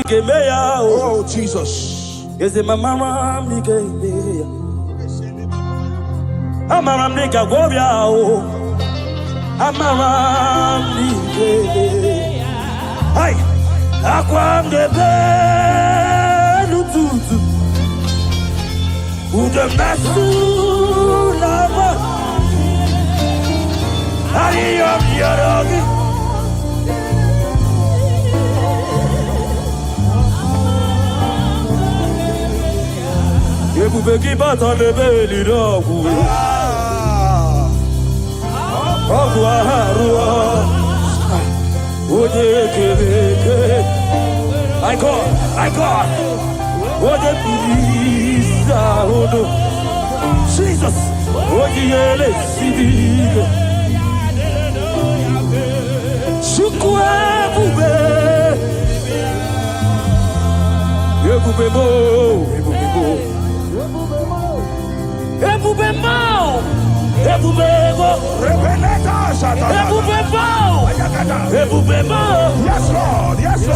Oh, Jesus. Is it my mama? I'm a nigga, warrior. I'm a Hey, Aquam de Benutu. Who the Master Lava? I am your dog. You will keep out on the belly dog. I God, what a peace, Jesus, what you see, Shukwabe, Yes, Lord. Yes,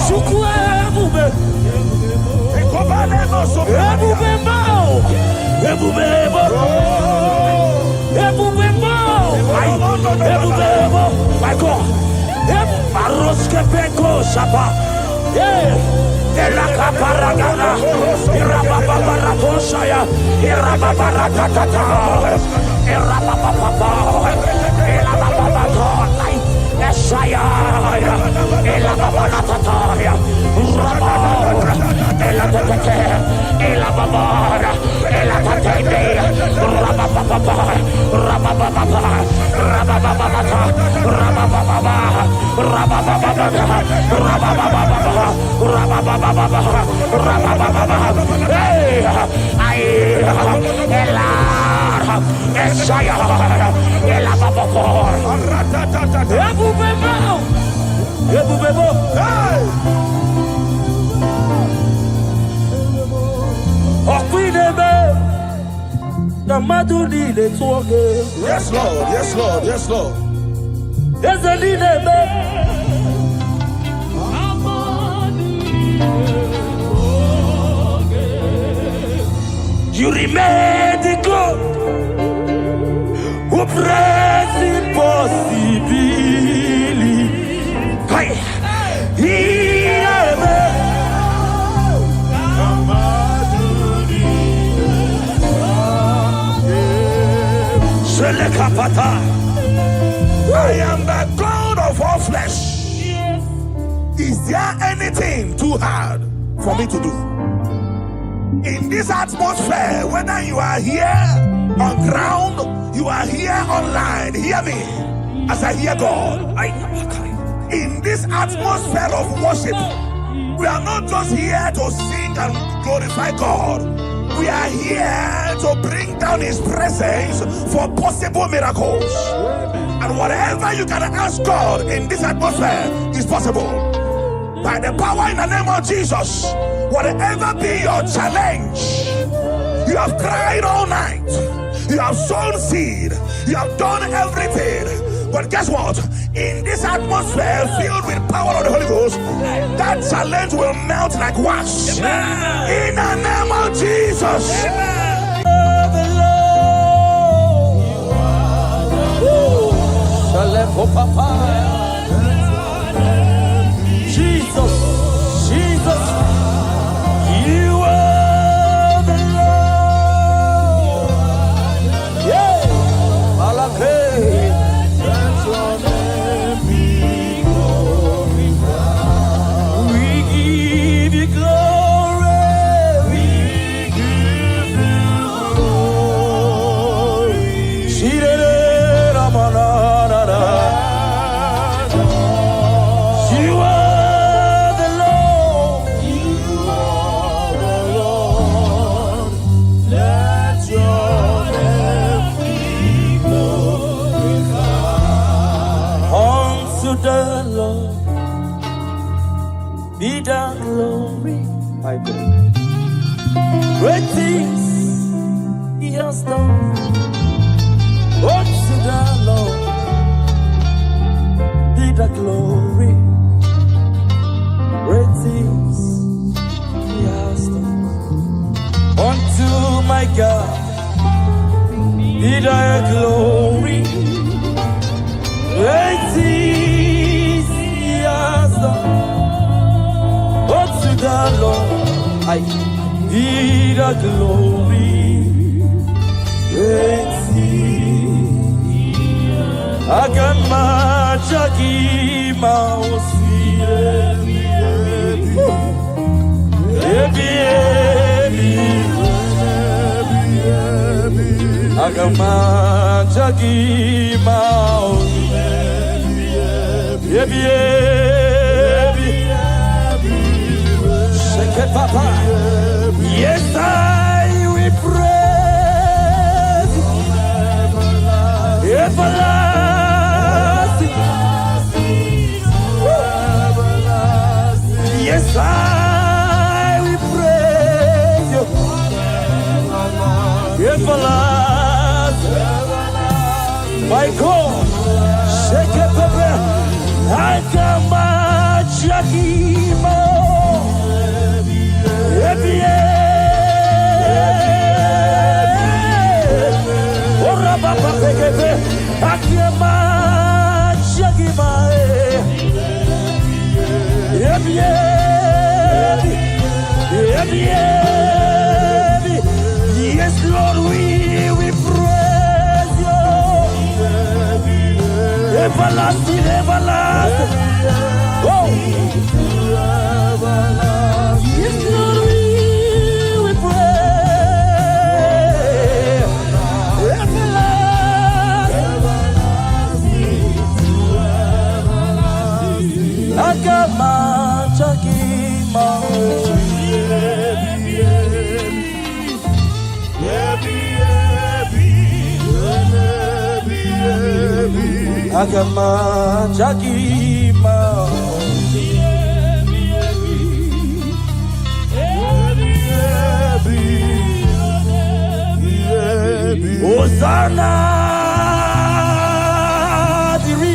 my God, Maroske Peko Shapa, Elaka Paragana, Irababarakoshaya, Irababaratata, Irabababa, Elabababa, Esaya, Elababarataya, Rababara, Elatete, Elababara, Elatate, Rabababa, Rabababa, Rabababa, Yes, Lord. Yes, Lord. Yes, Lord. There's a leader. You remain the God who prays impossibility. Hey, I am the God of all flesh. Is there anything too hard for me to do? In this atmosphere, whether you are here on ground, you are here online, hear me as I hear God. In this atmosphere of worship, we are not just here to sing and glorify God. We are here to bring down His presence for possible miracles. And whatever you can ask God in this atmosphere is possible. By the power in the name of Jesus, whatever be your challenge, you have cried all night, you have sown seed, you have done everything. But guess what? In this atmosphere filled with power of the Holy Ghost, that challenge will melt like wax. In the name of Jesus. Jesus, Jesus, you are the Lord. Yeah, Malakay. Let your name be glorified. We give you glory. We give you glory. You are the Lord. You are the Lord. Let your name be glorified. Unto the Lord be the glory. My God. Great things He has done. Unto the Lord be the glory. Great things my God, be thy glory. Great things he has done. Unto the Lord, I be the glory. Great things. Agamajagi mausi Agamajagi mausi Shake it, Papa. Yes, I will praise everlasting. Yes, I will praise you everlasting. My God, shake it, Papa. I come at Jakimo. Ora papa pekete, akiama Jakima. Yes, Lord, we praise you. Everlasting, everlasting. Oh. Yes, Lord, we pray. Everlasting. Agama Chakima. Agama Chakima. Hosanna diri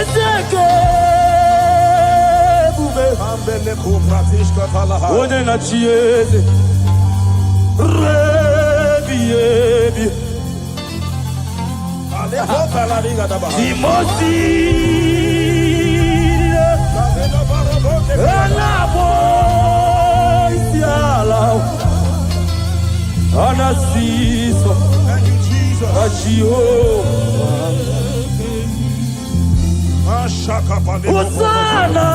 Ezeke bube Ambele kupratishka talaha. One na chieze Rebi Aleho palariga daba. Timosi Anabo Isiala Anasiso Thank you, Jesus. Jehovah Ashaka palego. Hosanna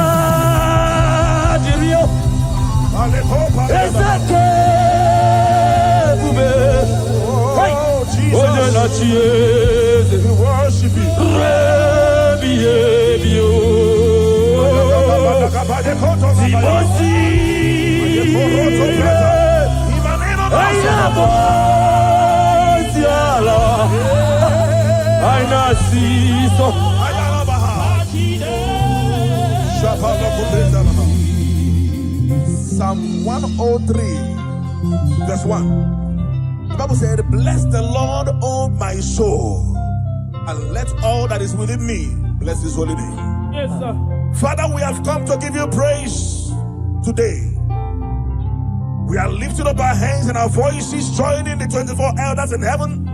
Dirio Aleho palego. Ezeke Bube Oh, Jesus. Oje na chieze We worship you. Rebi Timosi Ainabo Isiala Ainasiso Psalm 103, verse 1. The Bible said, bless the Lord, O my soul, and let all that is within me bless his holy name. Yes, sir. Father, we have come to give you praise today. We are lifting up our hands and our voices, joining the 24 elders in heaven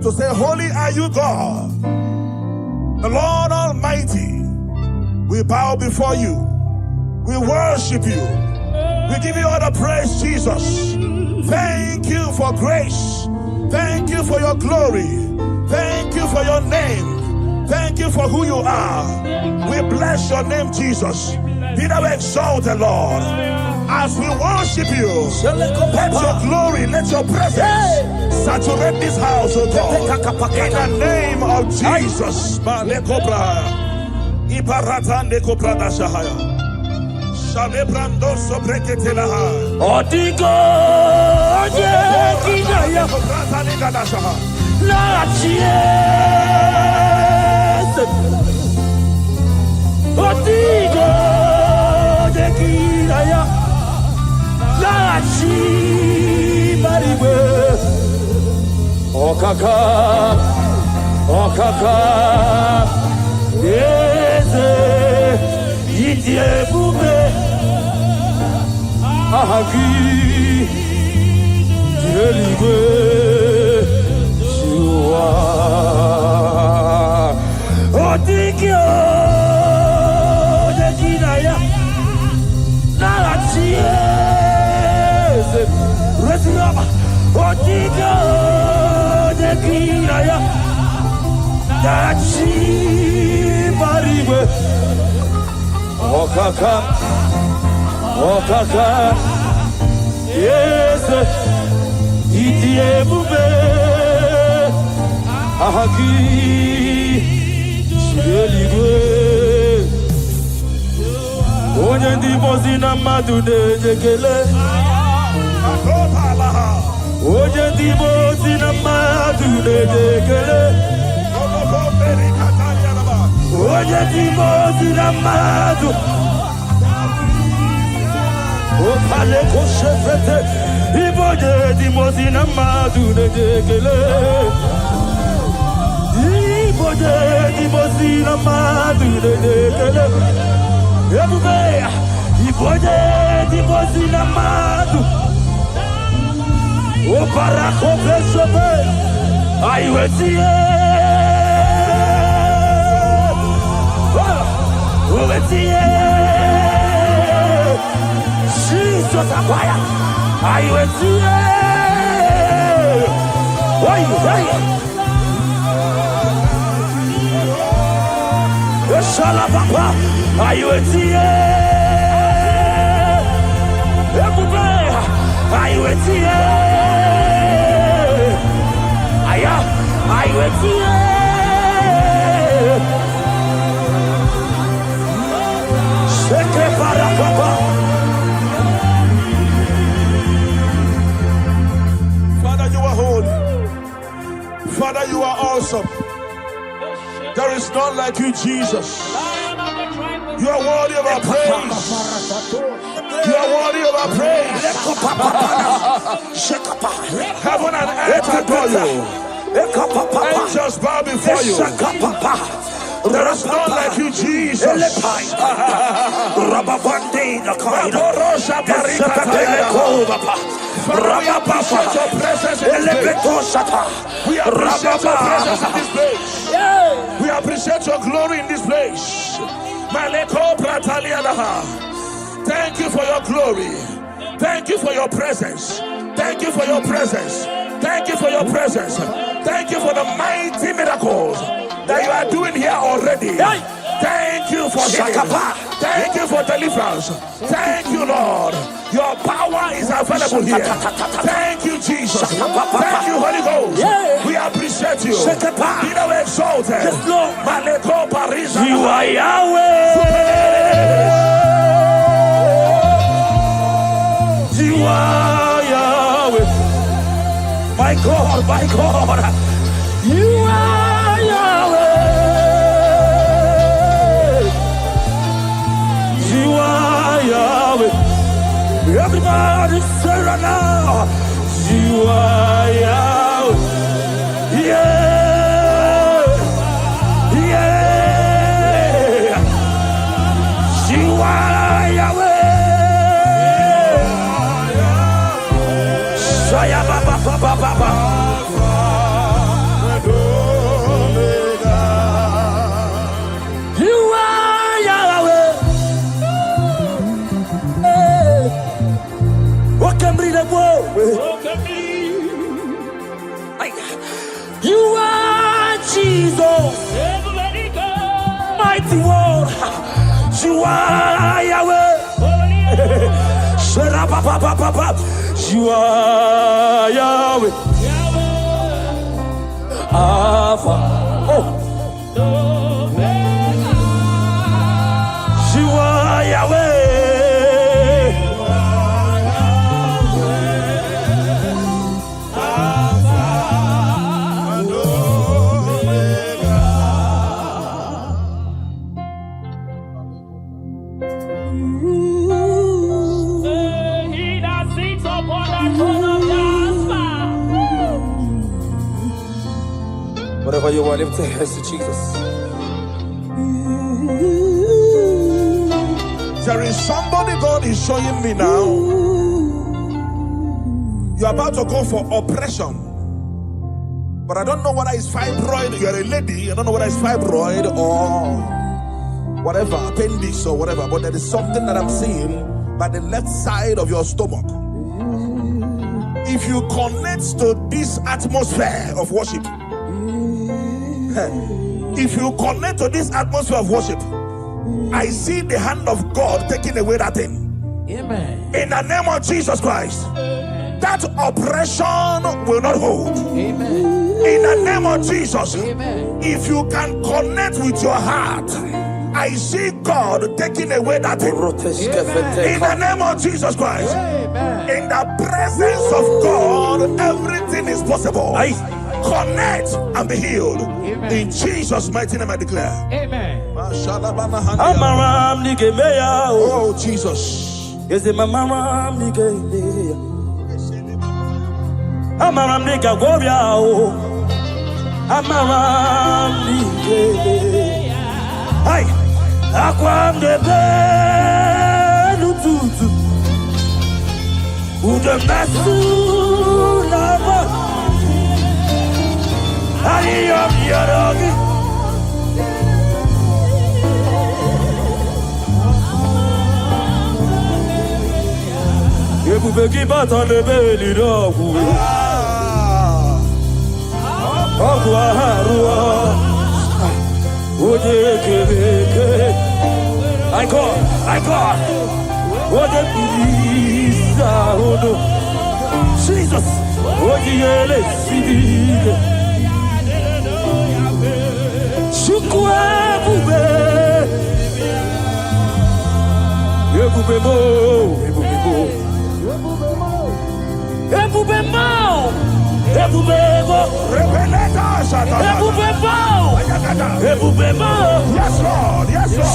to say, holy are you, God, the Lord Almighty. We bow before you. We worship you. We give you all the praise, Jesus. Thank you for grace. Thank you for your glory. Thank you for your name. Thank you for who you are. We bless your name, Jesus. Be thou exalted, Lord. As we worship you, let your glory, let your presence saturate this house, oh God. In the name of Jesus. Odigo Oje Kinaya La Chiese Odigo Oje Kinaya La Chibariwe Okaka Eze Idie Bube Ahagi eligwe Shua Otikyo Dekinaya Narachies Resinaba Otikyo Dekinaya Narachi Marigwe Okaka Okaka Yes Itie Bube Ahaki Shieligwe Onye ndi mozi na mmadụ na-ejekele Onye ndi mozi na mmadụ na-ejekele Onye ndi mozi na mmadụ Opale koshefete Iboje di mozi na mmadụ na-ejekele Iboje di mozi na mmadụ na-ejekele Ebube Iboje di mozi na mmadụ Opara kopeshope Aiwetie Owetie Jesus akwaya Aiwetie Oi, oi Eshala papa Aiwetie Ebube Aiwetie Aya Aiwetie Sheke para papa Father, you are holy. Father, you are awesome. There is none like you, Jesus. You are worthy of our praise. You are worthy of our praise. Heaven and earth adore you. Angels bow before you. There is none like you, Jesus. We appreciate your presence in this place. We appreciate your presence in this place. We appreciate your glory in this place. Thank you for your glory. Thank you for your presence. Thank you for your presence. Thank you for your presence. Thank you for the mighty miracles that you are doing here already. Thank you for healing. Thank you for deliverance. Thank you, Lord. Your power is available here. Thank you, Jesus. Thank you, Holy Ghost. We appreciate you. Be thou exalted. You are Yahweh. You are Yahweh. My God, my God. You are Yahweh. You are Yahweh. Everybody say right now. You are Yahweh. Yeah. Yeah. You are Yahweh. Shaya baba baba baba. You are Jesus, mighty one. You are Yahweh. You are Yahweh. Alpha. Oh. You are Yahweh. Whatever you want, lift your hands to Jesus. There is somebody God is showing me now. You're about to go for operation. But I don't know whether it's fibroid. You're a lady. I don't know whether it's fibroid or whatever, appendix or whatever. But there is something that I'm seeing by the left side of your stomach. If you connect to this atmosphere of worship, if you connect to this atmosphere of worship, I see the hand of God taking away that thing. Amen. In the name of Jesus Christ, that oppression will not hold. Amen. In the name of Jesus, Amen. if you can connect with your heart, I see God taking away that thing. In the name of Jesus Christ, Amen. in the presence of God, everything is possible. Connect and be healed. Amen. In Jesus' mighty name I declare. Amen. Oh Jesus. Hey, akwam de benu tutu, ude mesu lava, ayam yarogi. Ebu beki batan de beli rogu, agua harua. I God, what a pizza, Jesus, what you see, Shukwabe, Ebubemo, Yes, Lord. Yes, Lord.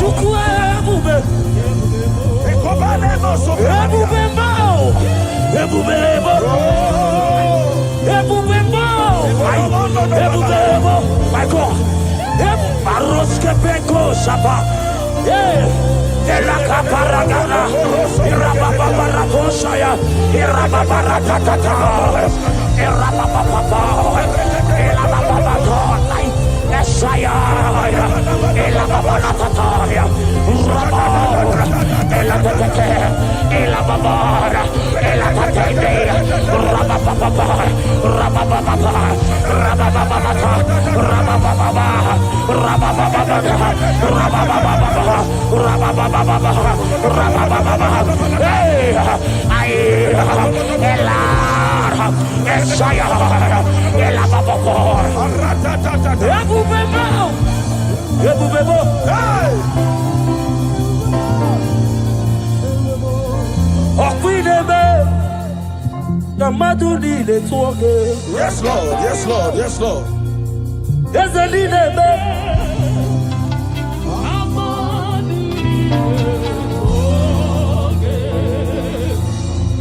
My God, Yes, Lord. Yes, Lord. Yes, Lord.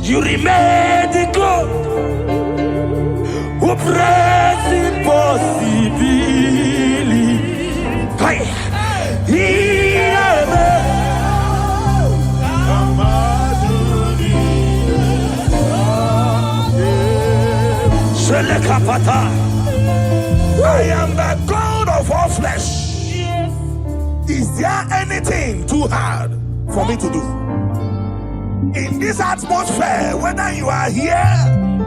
You remain the God who prays impossibly. I am the God of all flesh. Is there anything too hard for me to do? In this atmosphere, whether you are here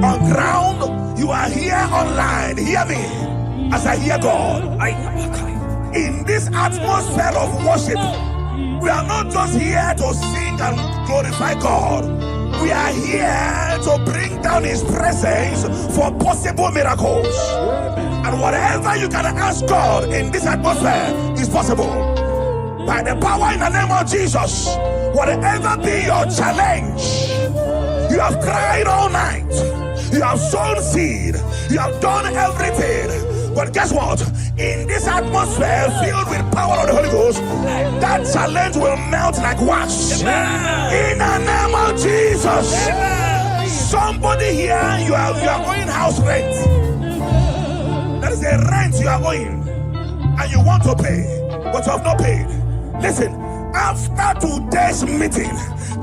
on ground, you are here online, hear me as I hear God. In this atmosphere of worship, we are not just here to sing and glorify God. We are here to bring down His presence for possible miracles. And whatever you can ask God in this atmosphere is possible. By the power in the name of Jesus, whatever be your challenge, you have cried all night, you have sown seed, you have done everything. But guess what? In this atmosphere filled with power of the Holy Ghost, that challenge will melt like wax. In the name of Jesus. Somebody here, you are owing house rent. There is a rent you are owing, and you want to pay, but you have not paid. Listen, After today's meeting,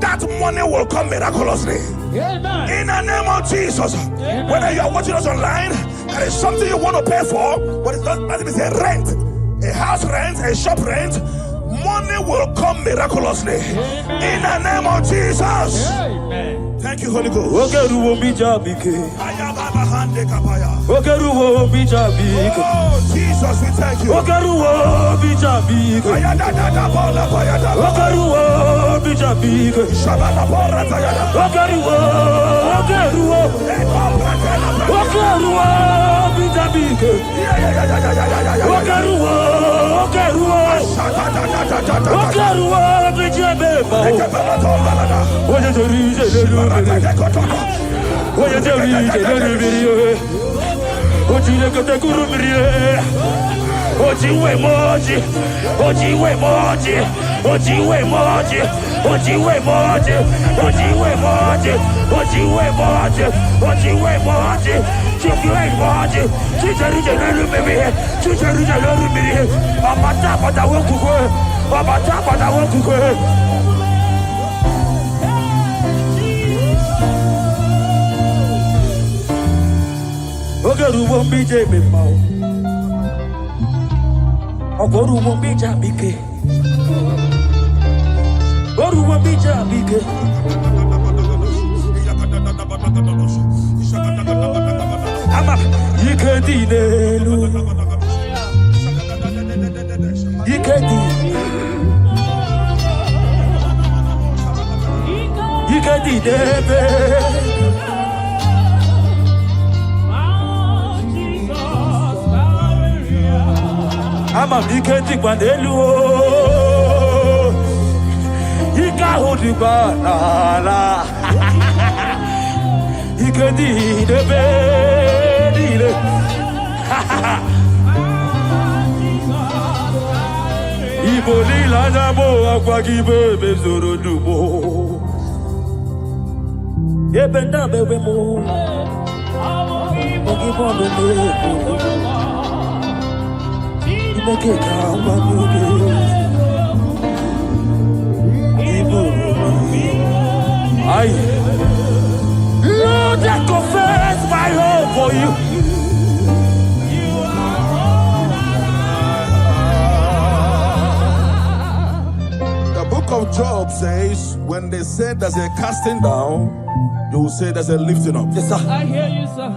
that money will come miraculously. Amen. In the name of Jesus. Amen. Whether you are watching us online, there is something you want to pay for, but it's not that it is a rent, a house rent, a shop rent. Money will come miraculously. Amen. In the name of Jesus. Amen. Thank you, Holy Ghost. Ogeru wo mi jabike. Ogeru wo mi jabike. Oh, Jesus, we thank you. Ogeru wo mi jabike. Ogeru wo mi jabike. Ogeru wo mi jabike. Ogeru wo mi jabebe. Oye tori jelu. Oye tori jelu biriye. Ojile kote kuru biriye. Ojiwe moji. Ojiwe moji. Ojiwe moji. Ojiwe moji. Ojiwe moji. Ojiwe moji. Ojiwe moji. Ojiwe moji. Chichari jelu biriye. Chichari jelu biriye. Abata bata wokukwe. Abata bata wokukwe. Ogeru wo mi je mi ma o. Ogoru wo mi jabike. Oru wo mi jabike. Ama yikedi nelu. Yikedi. Yikedi debe. Ama miketi pandelu Ika hodi banala Ikedi debe dile Iboli la jabo akwa kibe bezoro dubo Ebenda bebe mo Ogi bondo me Make it come I Lord, I confess my hope for you. The book of Job says, when they say there's a casting down, you will say there's a lifting up. Yes, sir. I hear you, sir.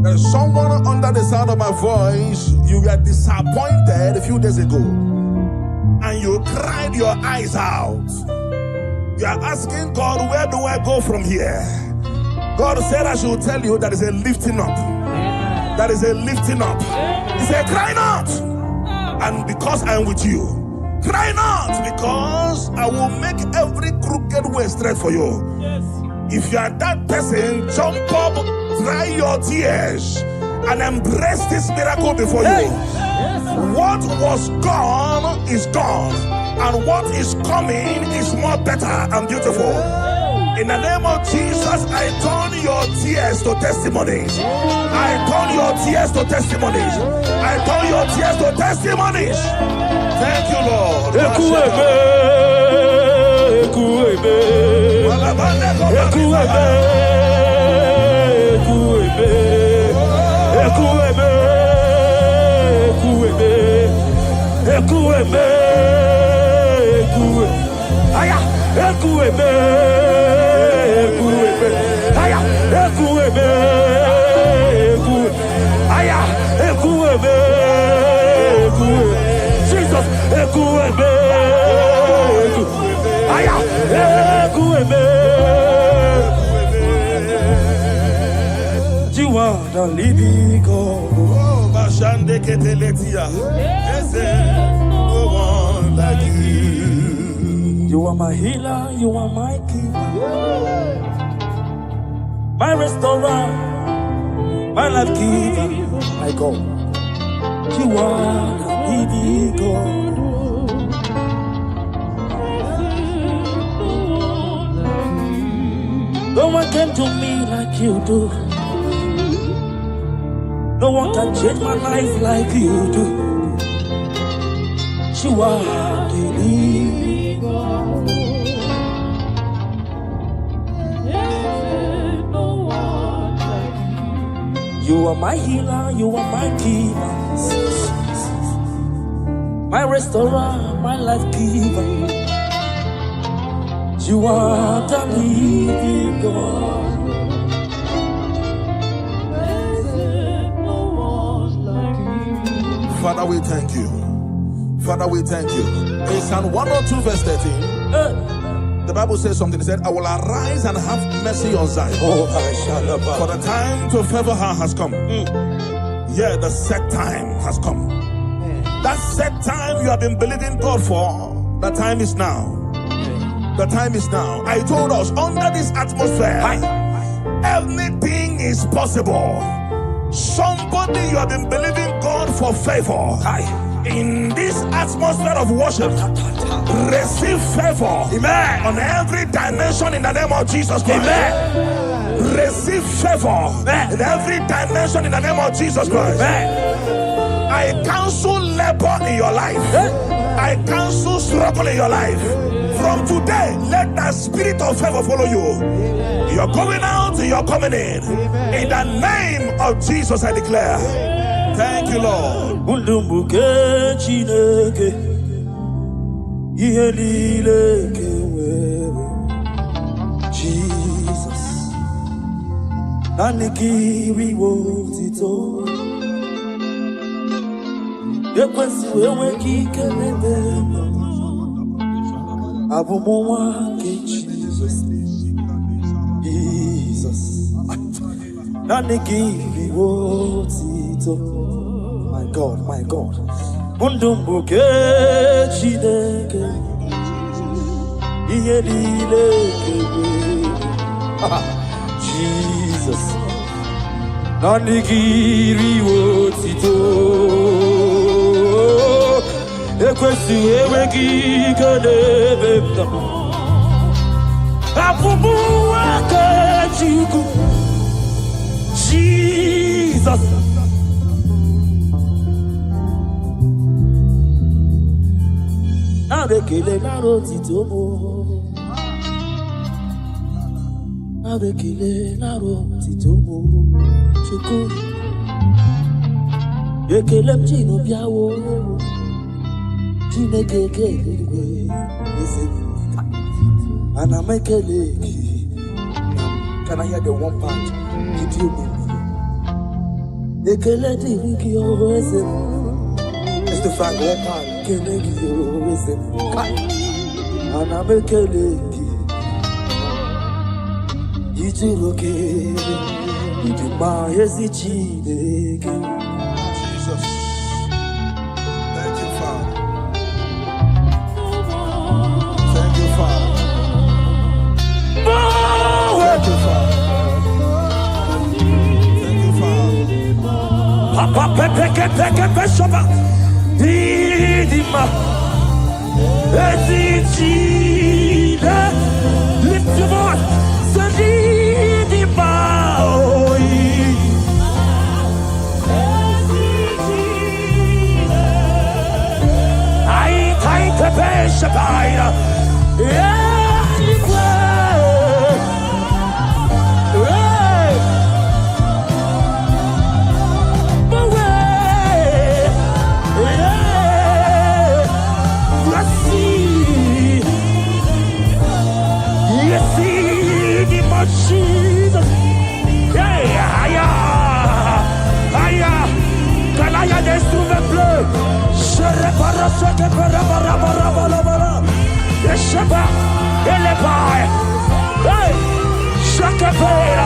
There's someone under the sound of my voice. You were disappointed a few days ago, and you cried your eyes out. You are asking God, where do I go from here? God said I should tell you that is a lifting up. That is a lifting up. He said, cry not, and because I am with you. Cry not, because I will make every crooked way straight for you. Yes. If you are that person, jump up, dry your tears, and embrace this miracle before you. Yes. What was gone is gone, and what is coming is more better and beautiful. In the name of Jesus, I turn your tears to testimonies. I turn your tears to testimonies. I turn your tears to testimonies. Thank you, Lord. Jesus, you are the living God. Oh, Bashande Keteletia. Yes, no one like you. You are my healer, you are my keeper, my restorer, my life giver, my God. You are the living God. No one can do me like you do. No one can change my life like you do. You are the living God. You are my healer, you are my keeper, my restorer, my life giver. You are the living God. Father, we thank you. Father, we thank you. In Psalm 102 verse 13, the Bible says something. It said, I will arise and have mercy on Zion. For the time to favor her has come. Yeah, the set time has come. That set time you have been believing God for, the time is now. The time is now. I told us, under this atmosphere, everything is possible. Somebody, you have been believing God for favor. In this atmosphere of worship, receive favor. Amen. On every dimension in the name of Jesus Christ. Amen. Receive favor. Amen. In every dimension in the name of Jesus Christ. Amen. I cancel labor in your life. I cancel struggle in your life. From today, let that spirit of favor follow you. You're going out, you're coming in. In the name of Jesus, I declare. Thank you, Lord. Jesus. Nanikiri wotito. Yekwesi wewe kikelebe. Abumowa ke Jesus. Jesus. Nanikiri wotito. My God, my God. Mundumbuke chineke. Jesus. Nanikiri wotito. Ekwesi wewe kikelebe. Abumowa ke Jesus. Abekele naro titomo. Abekele naro titomo. Chiko. Ekele mchino biawo. Chineke kele. And I make a can I hear the one part? Did you it's the fact one part. And I make a it's okay. It's my Jesus. Thank you, Father. Thank you, Father. Thank you, Father. Thank you, Father. Papa pepe shaba. Idima. Ezitida. Lift your voice. Sadidima. I can't pepe shaba. Yeah. Jesus, yeah, aya, can I have the instrument play? Sherepara, Yesheba, Elebai, hey, Shakapera,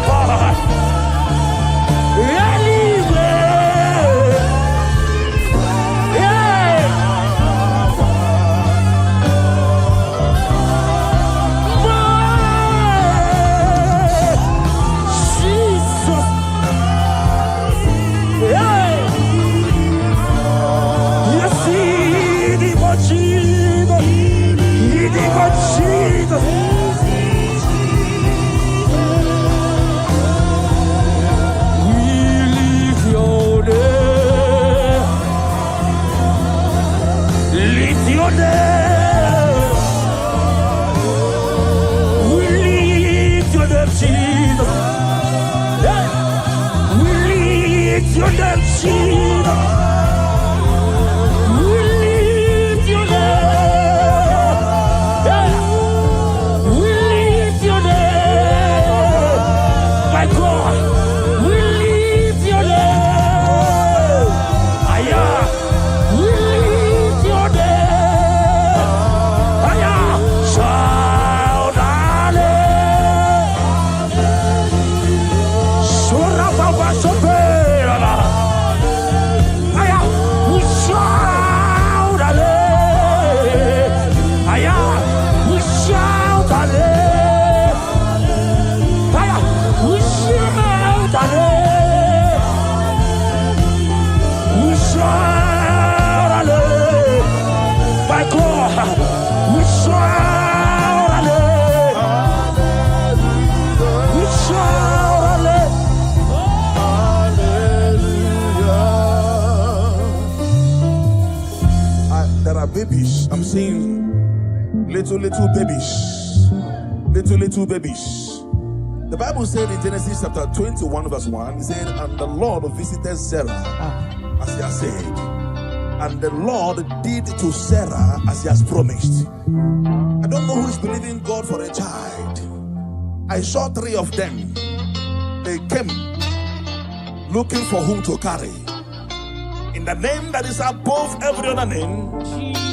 little babies. Little babies. The Bible said in Genesis chapter 21 verse 1, it said, and the Lord visited Sarah as he has said. And the Lord did to Sarah as he has promised. I don't know who is believing God for a child. I saw 3 of them. They came looking for whom to carry. In the name that is above every other name,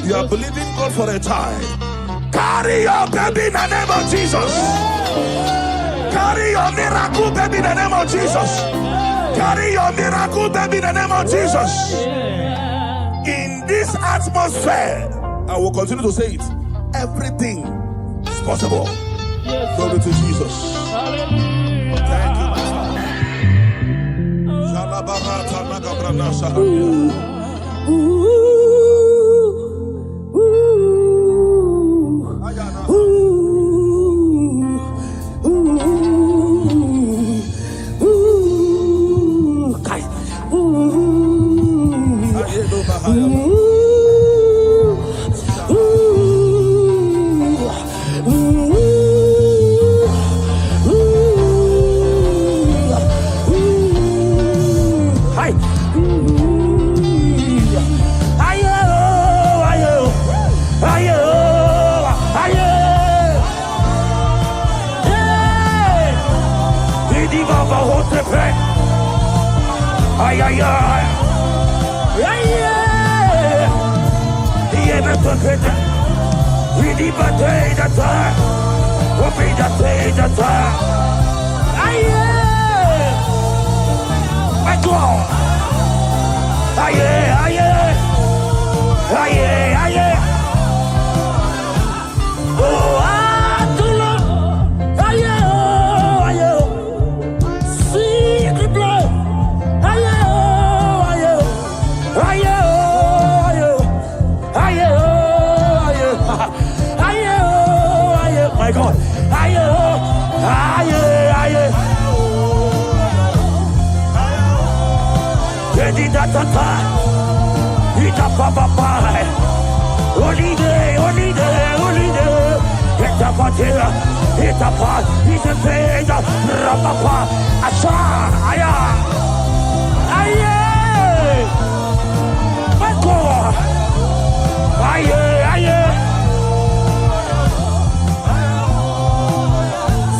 you are believing God for a child. Carry your baby in the name of Jesus. Carry your miracle baby in the name of Jesus. Carry your miracle baby in the name of Jesus. In this atmosphere, I will continue to say it. Everything is possible. Glory to Jesus. Thank you,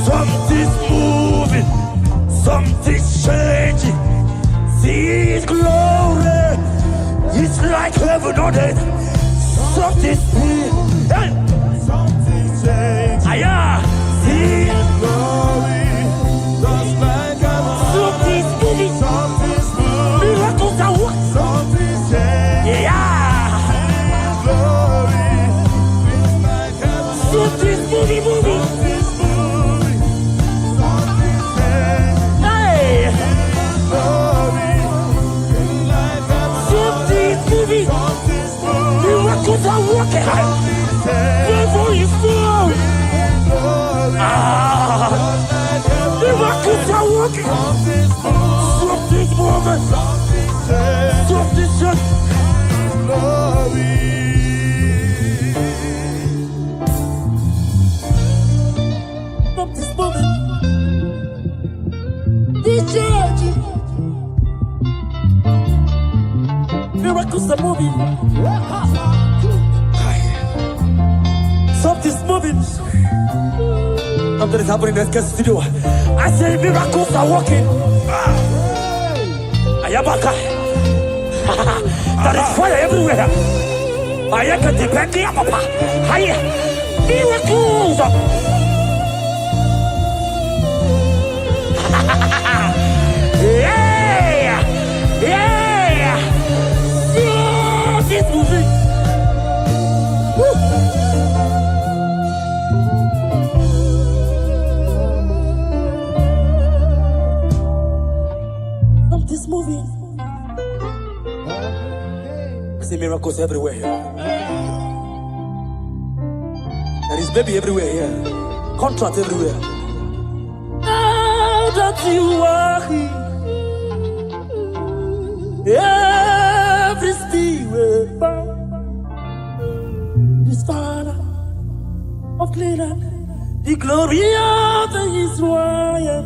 Something's moving, something's changing. See His glory, it's like heaven on earth. Something's moving, something's changing. See His glory, just like heaven. Something's moving, something's moving. Miracles are working. Something's changing. His glory, it's like heaven. Something's moving. Miracles are working. Devil is down. Miracles are working. Something's moving. Something's just. Something's moving. This church. Miracles are moving. Something's moving. Something is happening in the guest studio. I say miracles are working. Ayabaka. There is fire everywhere. Ayaka depending on Papa. Hiya. Miracles. Yeah. Something's moving. Something's moving. I see miracles everywhere here. There is baby everywhere here. Contract everywhere. Now that you are here, every spirit bound is Father. of Canaan, the glory of Israel.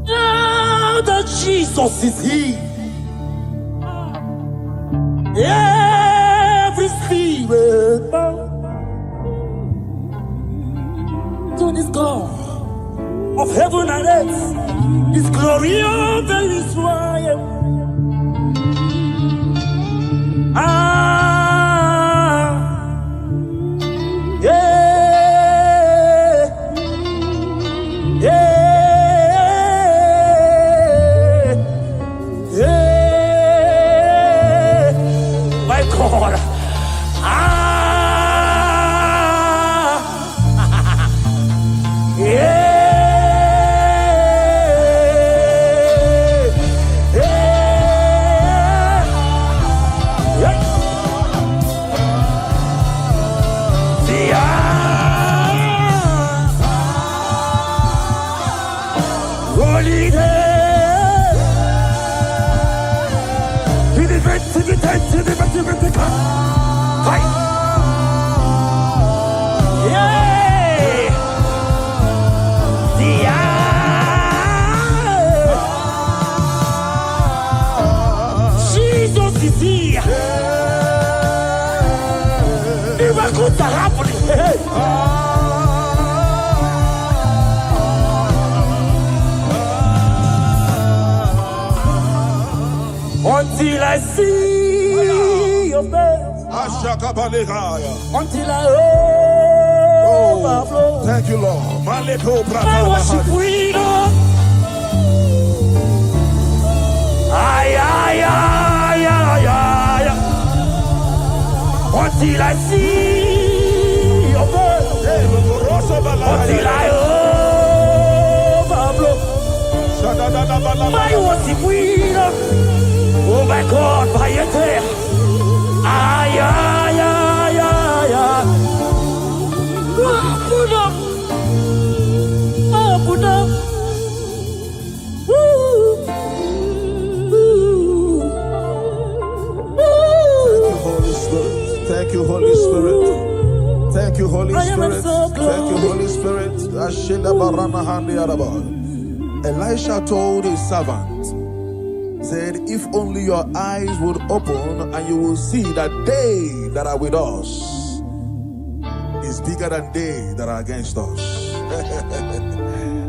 Now that Jesus is here, every spirit bow to this God of heaven and earth, this glory of Israel. My God. Jesus is here. Miracles are happening. Until I see your face, until I overflow. Thank you, Lord. I worship freedom. Until I see your face, until I overflow. My worship freedom. Oh my God, by your tail. Put up. Put up. Thank you, Holy Spirit. Thank you, Holy Spirit. Thank you, Holy Spirit. Elisha told his servant, said, if only your eyes would open and you will see that they that are with us is bigger than they that are against us.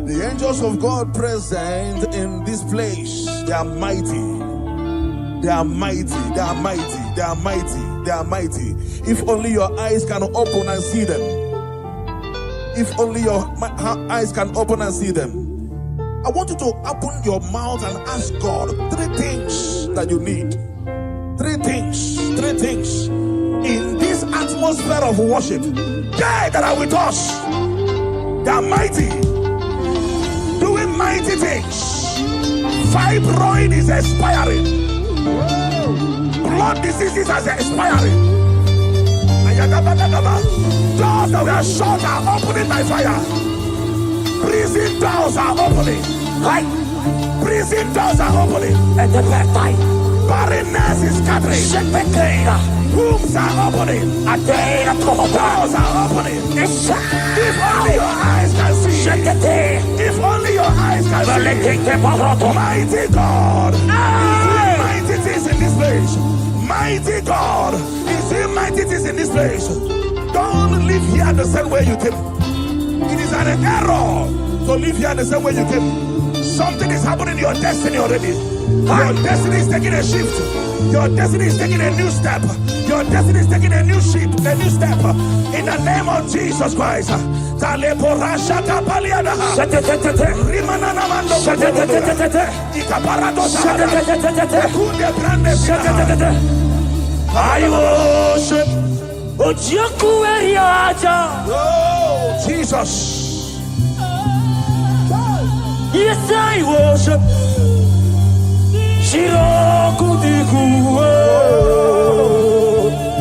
The angels of God present in this place, they are mighty. They are mighty. They are mighty. They are mighty. They are mighty. If only your eyes can open and see them. If only your eyes can open and see them. I want you to open your mouth and ask God 3 things that you need. 3 things. 3 things. In this atmosphere of worship, they that are with us, they are mighty. Doing mighty things. Fibroid is expiring. Blood diseases are expiring. Doors that were shut are opening by fire. Prison doors are opening. Right? Prison doors are opening. At the back time. Barrenness is scattering. Wombs are opening. Doors are opening. If only your eyes can see. If only your eyes can see. Mighty God is doing mighty things in this place. Mighty God is doing mighty things in this place. Don't live here the same way you came. It is an error to live here the same way you came. Something is happening in your destiny already. Your destiny is taking a shift. Your destiny is taking a new step. Your destiny is taking a new step. In the name of Jesus Christ. I worship. Oh, Jesus. Yes, I worship.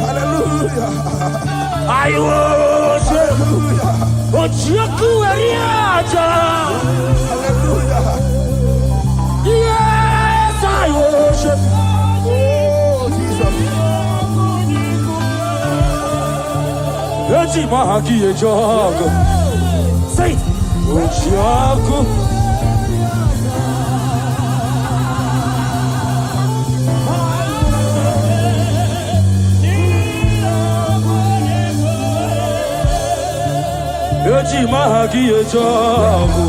Hallelujah. I worship. Hallelujah. Yes, I worship. Oh, Jesus. Eti mahaki e jogo. Say, Ochiago. Eti mahaki e jogo.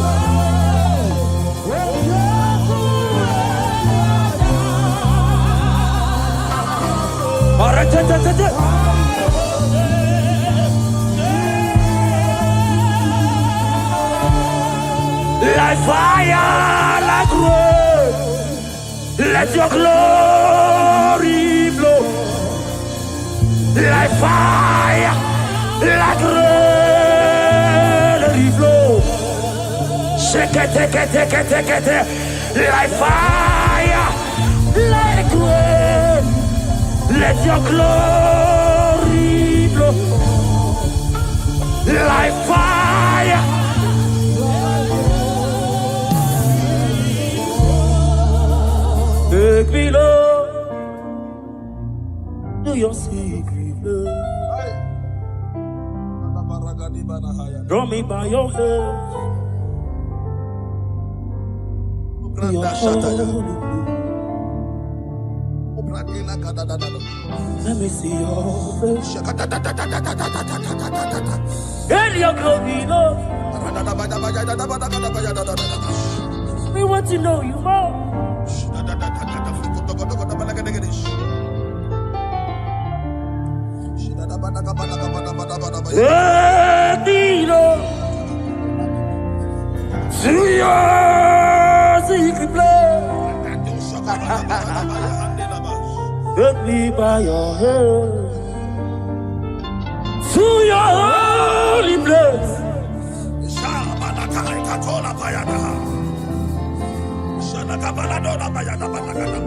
Like fire, like rain, let your glory blow. Like fire, like rain, let it flow. Shake it, take it, take it, take it, like fire, like rain, let your glory blow. Like fire. Take me, Lord, to your secret love. Draw me by your hand to your holy place. Let me see your face and your glory, Lord. We want to know you more. To your secret place. Take me by your hand to your holy place.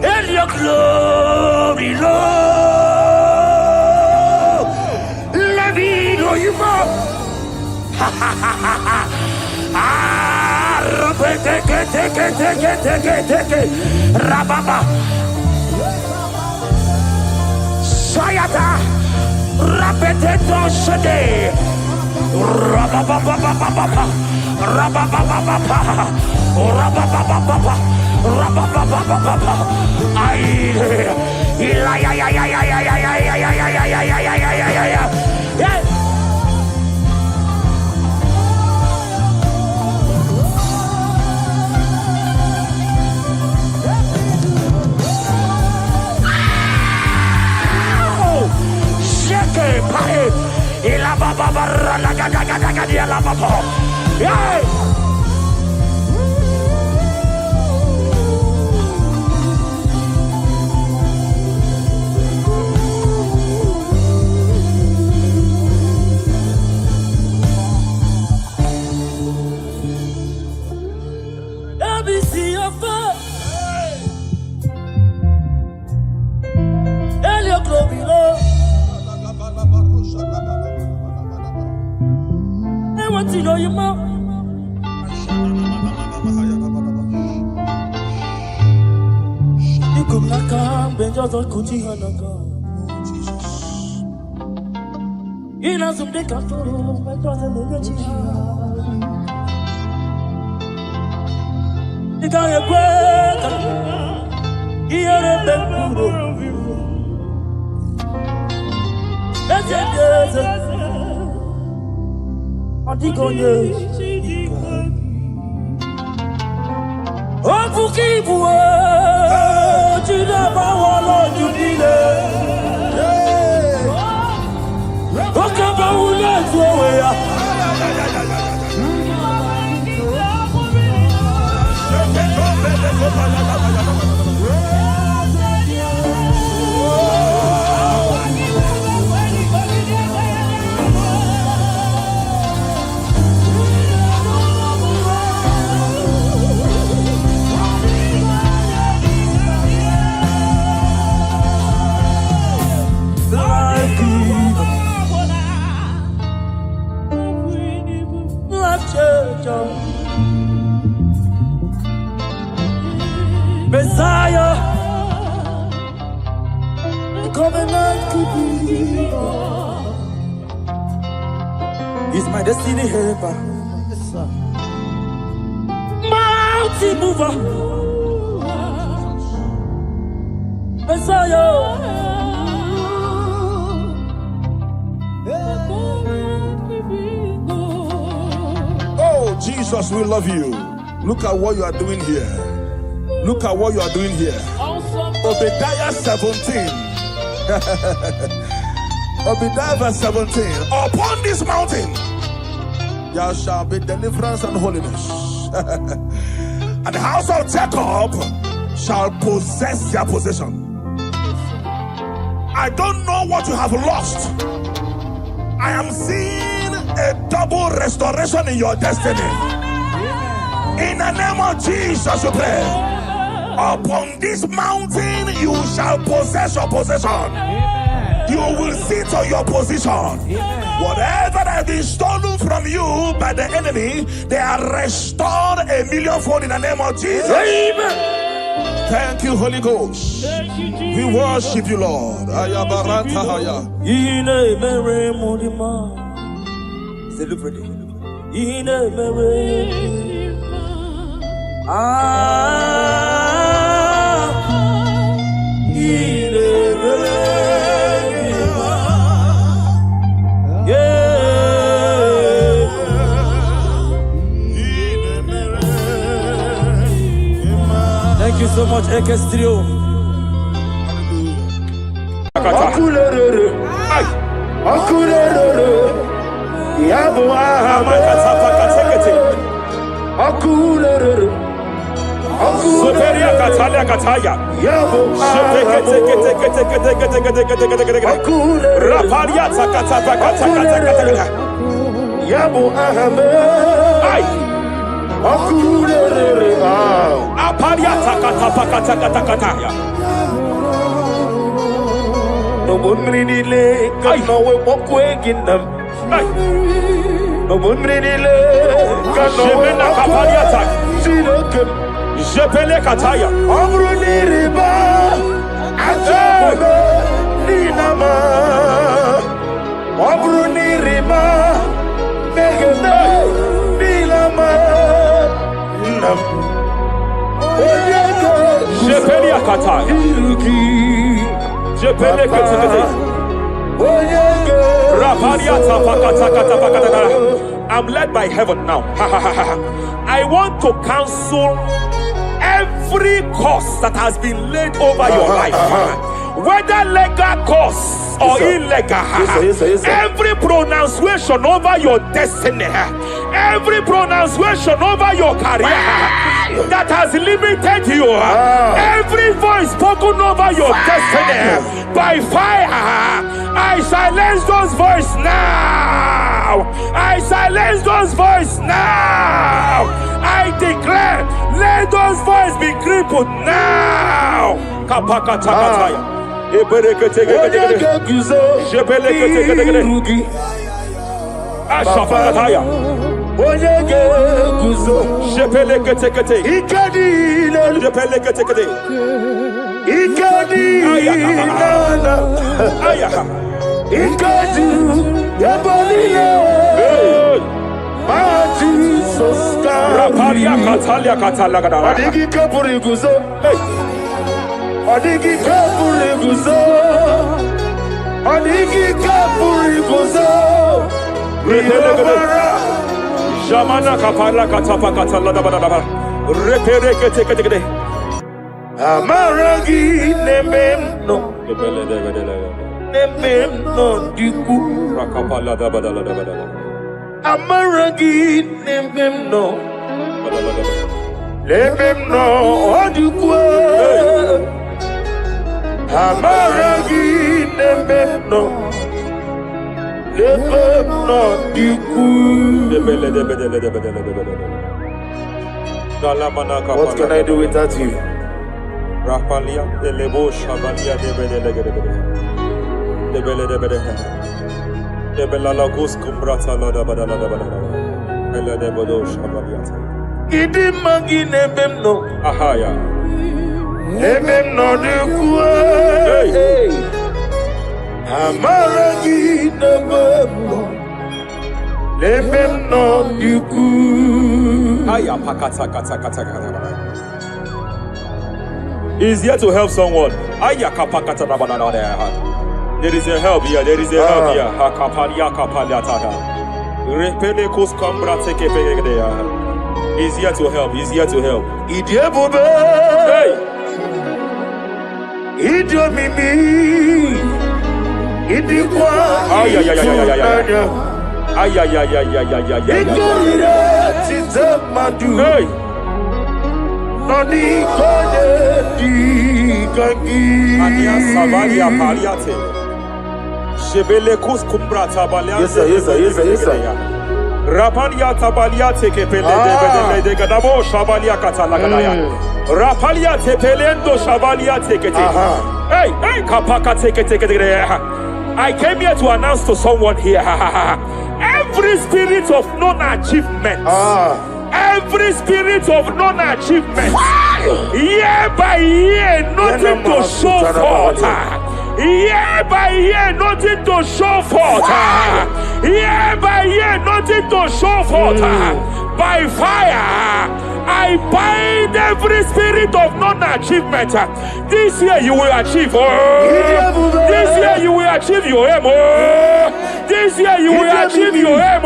And your glory, Lord, let me know you more. Take it, Rababa, Sayata, Rapeteto Shade, Rababa, Let me see your face. And your glory, Lord. I want to know you more. You come like a benjo to kuti hanaga. You know some day can follow my brother no chiha. You got a break. You're a bamboo. That's it. Antigonye, Ofukibuwe, Chidaba walo judile, Okaba ule tuwe ya. Messiah, the covenant keeping God. He's my destiny helper. Mountain mover. Messiah. Oh, Jesus, we love you. Look at what you are doing here. Look at what you are doing here. Obadiah 17. Obadiah verse 17. Upon this mountain there shall be deliverance and holiness. And the house of Jacob shall possess their possession. I don't know what you have lost. I am seeing a double restoration in your destiny. In the name of Jesus, you pray. Upon this mountain you shall possess your possession. You will sit on your position. Whatever that has been stolen from you by the enemy, they are restored a millionfold in the name of Jesus. Amen. Thank you, Holy Ghost. We worship you, Lord. Thank you so much, Ekestrio. No one really lay, no one walk away in them. No one really lay, no one walk away. Jepele kataya. Amruni riba, ajabe ninama. Amruni riba, megene nilama. Nam. Jepele kataya. Jepele kataya. I'm led by heaven now. I want to cancel every curse that has been laid over your life, whether legal curse or illegal. Yes, sir. Every pronunciation over your destiny, every pronunciation over your career that has limited you, every voice spoken over your destiny by fire, I silence those voices now. I silence those voices now. I declare, let those voices be crippled now. Kapakatakataya. Ashafakataya. Jepeleketekete. Jepeleketekete. Rapalia Katalia Katalaga. Adigi kapuri guzo. Adigi kapuri guzo. Adigi kapuri guzo. Jamana kapala katapa katala da da da. Repereke teke teke. Amaragi nememno. Nememno diku. Rakapala da da da da da. Amaragi nememno. Nememno diku. Amaragi nememno. Nememno diku. What can I do without you? Rapalia de lebo shavalia de bede de bela lagos kumbrata la da bada bela de bodo shavalia Idi magi nememno. ahaya Nememno diku. Amaragi nememno. Remem no yuku. He's here to help someone. There is a help here. There is a help here. He's here to help. He's here to help. Hey. Hey. Yes, sir. Rapalia tabalia teke pele de gadabo shabalia katalagadaya. Rapalia tepelendo shabalia teke. Hey, kapaka teke. I came here to announce to someone here. Every spirit of non-achievement. Every spirit of non-achievement. Year by year, nothing to show forth. Year by year, nothing to show forth. Year by year, nothing to show forth. By fire, I bind every spirit of non-achievement. This year you will achieve. This year you will achieve your aim. This year you will achieve your aim.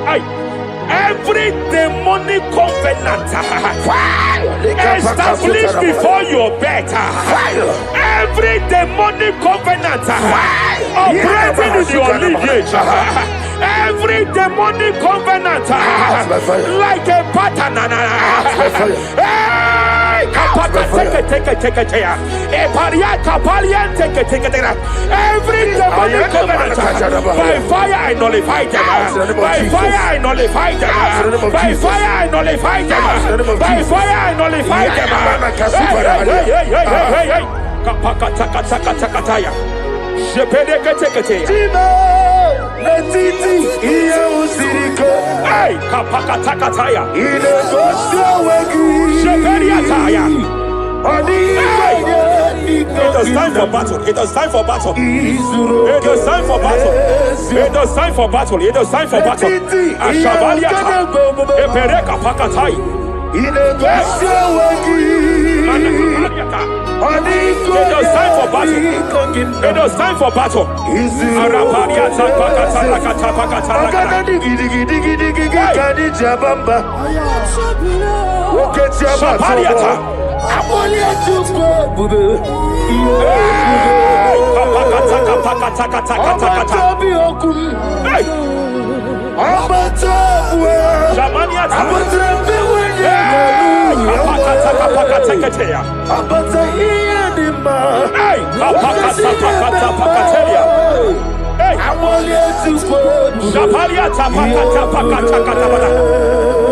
Hey. Every demonic covenant established before your bed, every demonic covenant operating in your lineage, every demonic covenant like a pattern. Every demonic covenant, by fire I nullify them. By fire I nullify them. By fire I nullify them. By fire I nullify them. Hey, kapakatakataya. It is time for battle. It is time for battle. It is time for battle. It is time for battle. It is time for battle. Ashabaliata. Epereka pakatai. It is time for battle. It is time for battle. Arapariata pakata pakata. Shapariata. Hey,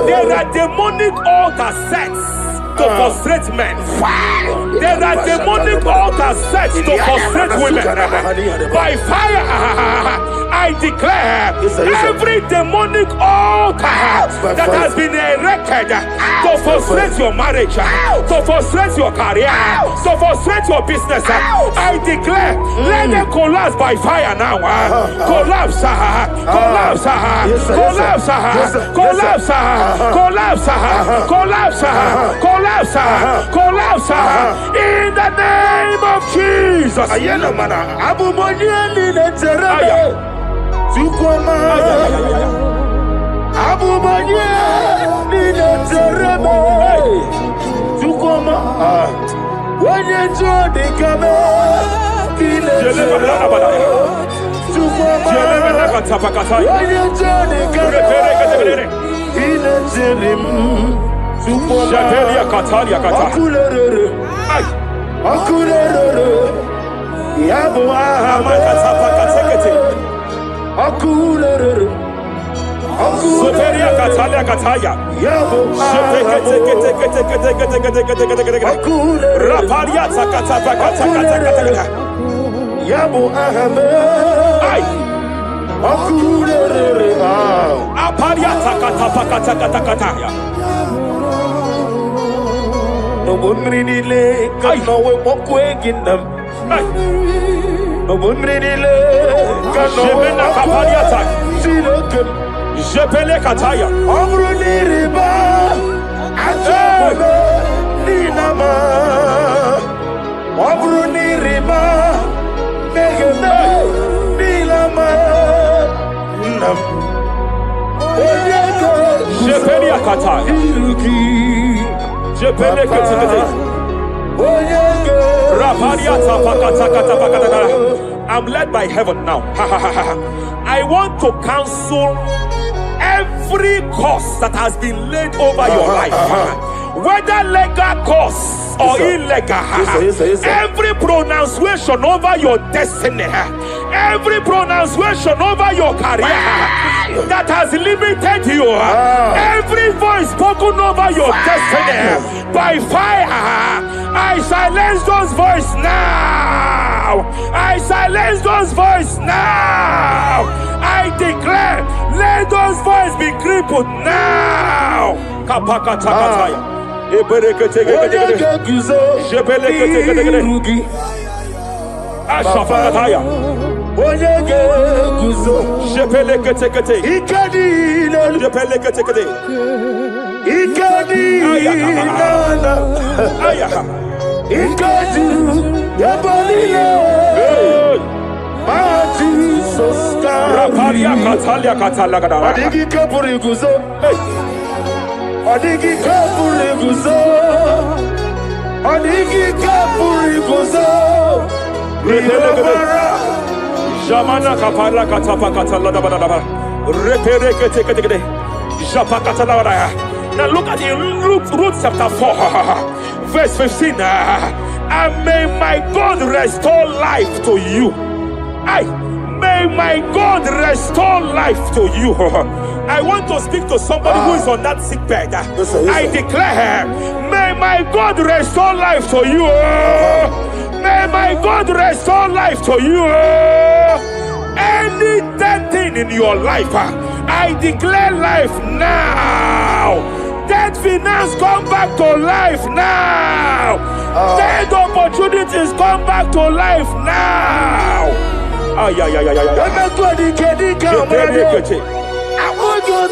There are demonic altar sets to frustrate men. There are demonic altar sets to frustrate women. By fire, I declare every demonic altar that has been erected to frustrate your marriage, to frustrate your career, to frustrate your business, I declare, let them collapse by fire now. Collapse, collapse, collapse, collapse, collapse, collapse, collapse, collapse, in the name of Jesus. I'm led by heaven now. I want to counsel every curse that has been laid over your life, whether legal curse or illegal. Every pronunciation over your destiny, every pronunciation over your career that has limited you, every voice spoken over your destiny, by fire, I silence those voices now. I silence those voices now. I declare, let those voices be crippled now. Jamana kapala katapa katala da da da. Repere kete kete kete. Japa katala da. Now look at the Ruth chapter 4, verse 15. And may my God restore life to you. May my God restore life to you. I want to speak to somebody who is on that sick bed. I declare, may my God restore life to you. May my God restore life to you. Any dead thing in your life, I declare life now. Dead finance come back to life now. Dead opportunities come back to life now. I want you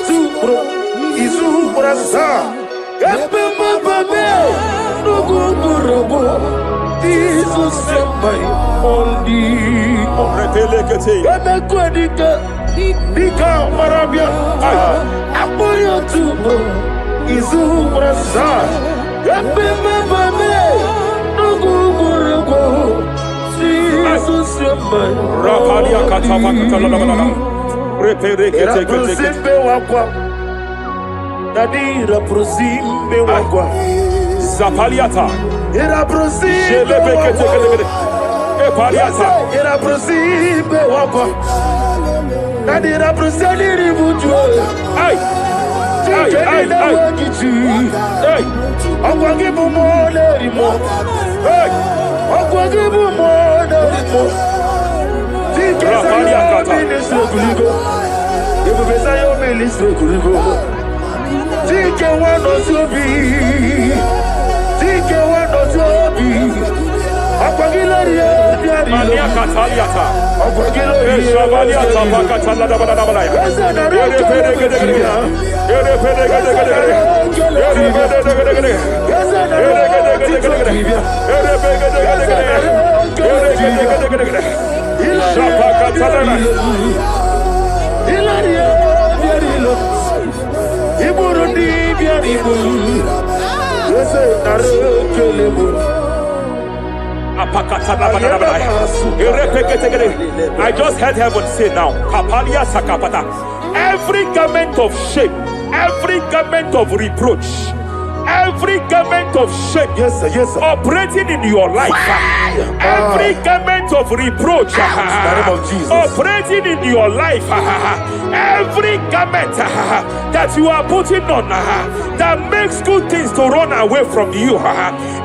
Zapaliata. Era prosime wakwa. Nadi representi ributu. Hey. Hey. Hey. Akwagibu mo lerimo. Hey. Akwagibu mo lerimo. Rapalia kata. Ministre kuligo. Ibu besa yo ministre kuligo. Tike wano sobi. Tike wano sobi. Akwagila rie biari. Mania kataliata. Akwagila rie. Shabalia tabaka talada bada bada ya. Ere pede gede gede. Ere pede gede gede gede. Ere pede gede gede. Ere gede gede gede. Ere pede gede gede gede. Ere gede gede gede gede. Shabaka talada. Ilaria biari lo. Iburundi biari lo. Yese naro kelebo. I just heard heaven say now, Kapalia Sakapata. Every garment of shame, every garment of reproach, every garment of shame, Yes, sir. operating in your life, every garment of reproach, in the name of Jesus. operating in your life, every garment that you are putting on that makes good things to run away from you,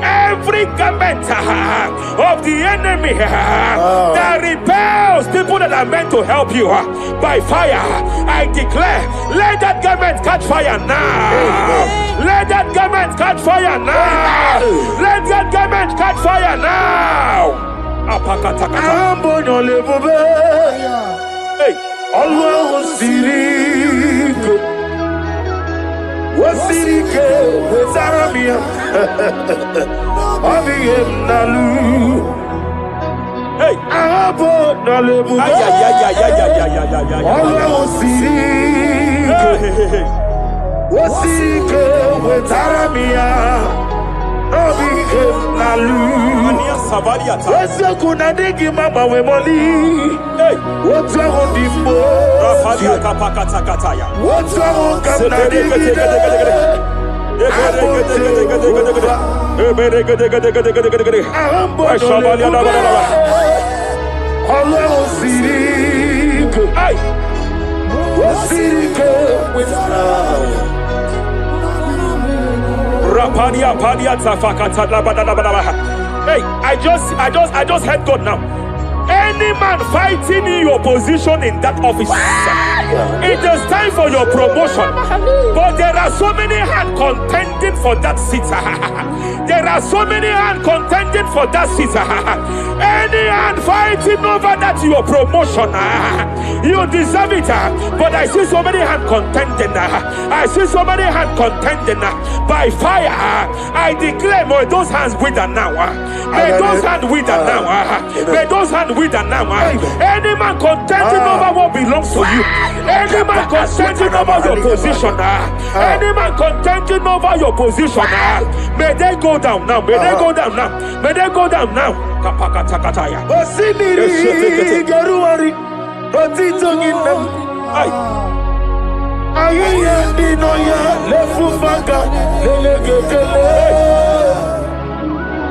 every garment of the enemy that repels people that are meant to help you by fire, I declare, let that garment catch fire now. Let that garment catch fire now. Let that garment catch fire now. Hey. Allah Sirike Wasirike Wezaramia Abiyem Nalu Hey. Abo Nalebu Allah Sirike Wasirike Wezaramia Abiyem Nalu Wese kuna digi mama we moli. Hey. What's wrong with the Rafalia kapakata kataya. What's wrong with the Hey, I just heard God now. Any man fighting in your position in that office, it is time for your promotion. But there are so many hands contending for that seat. There are so many hands contending for that seat. Any hand fighting over that your promotion, you deserve it. But I see so many hands contending. I see so many hands contending by fire. I declare, may those hands wither now. May those hands wither now. May those hands wither now. Any man contending over what belongs to you. Any man contending over your position. Any man contending over your position. May they go down now. May they go down now. May they go down now. Kapakatakataya. Osimiri Garuari Otitongina Ayaya Dinoya Lefufaga Lelegele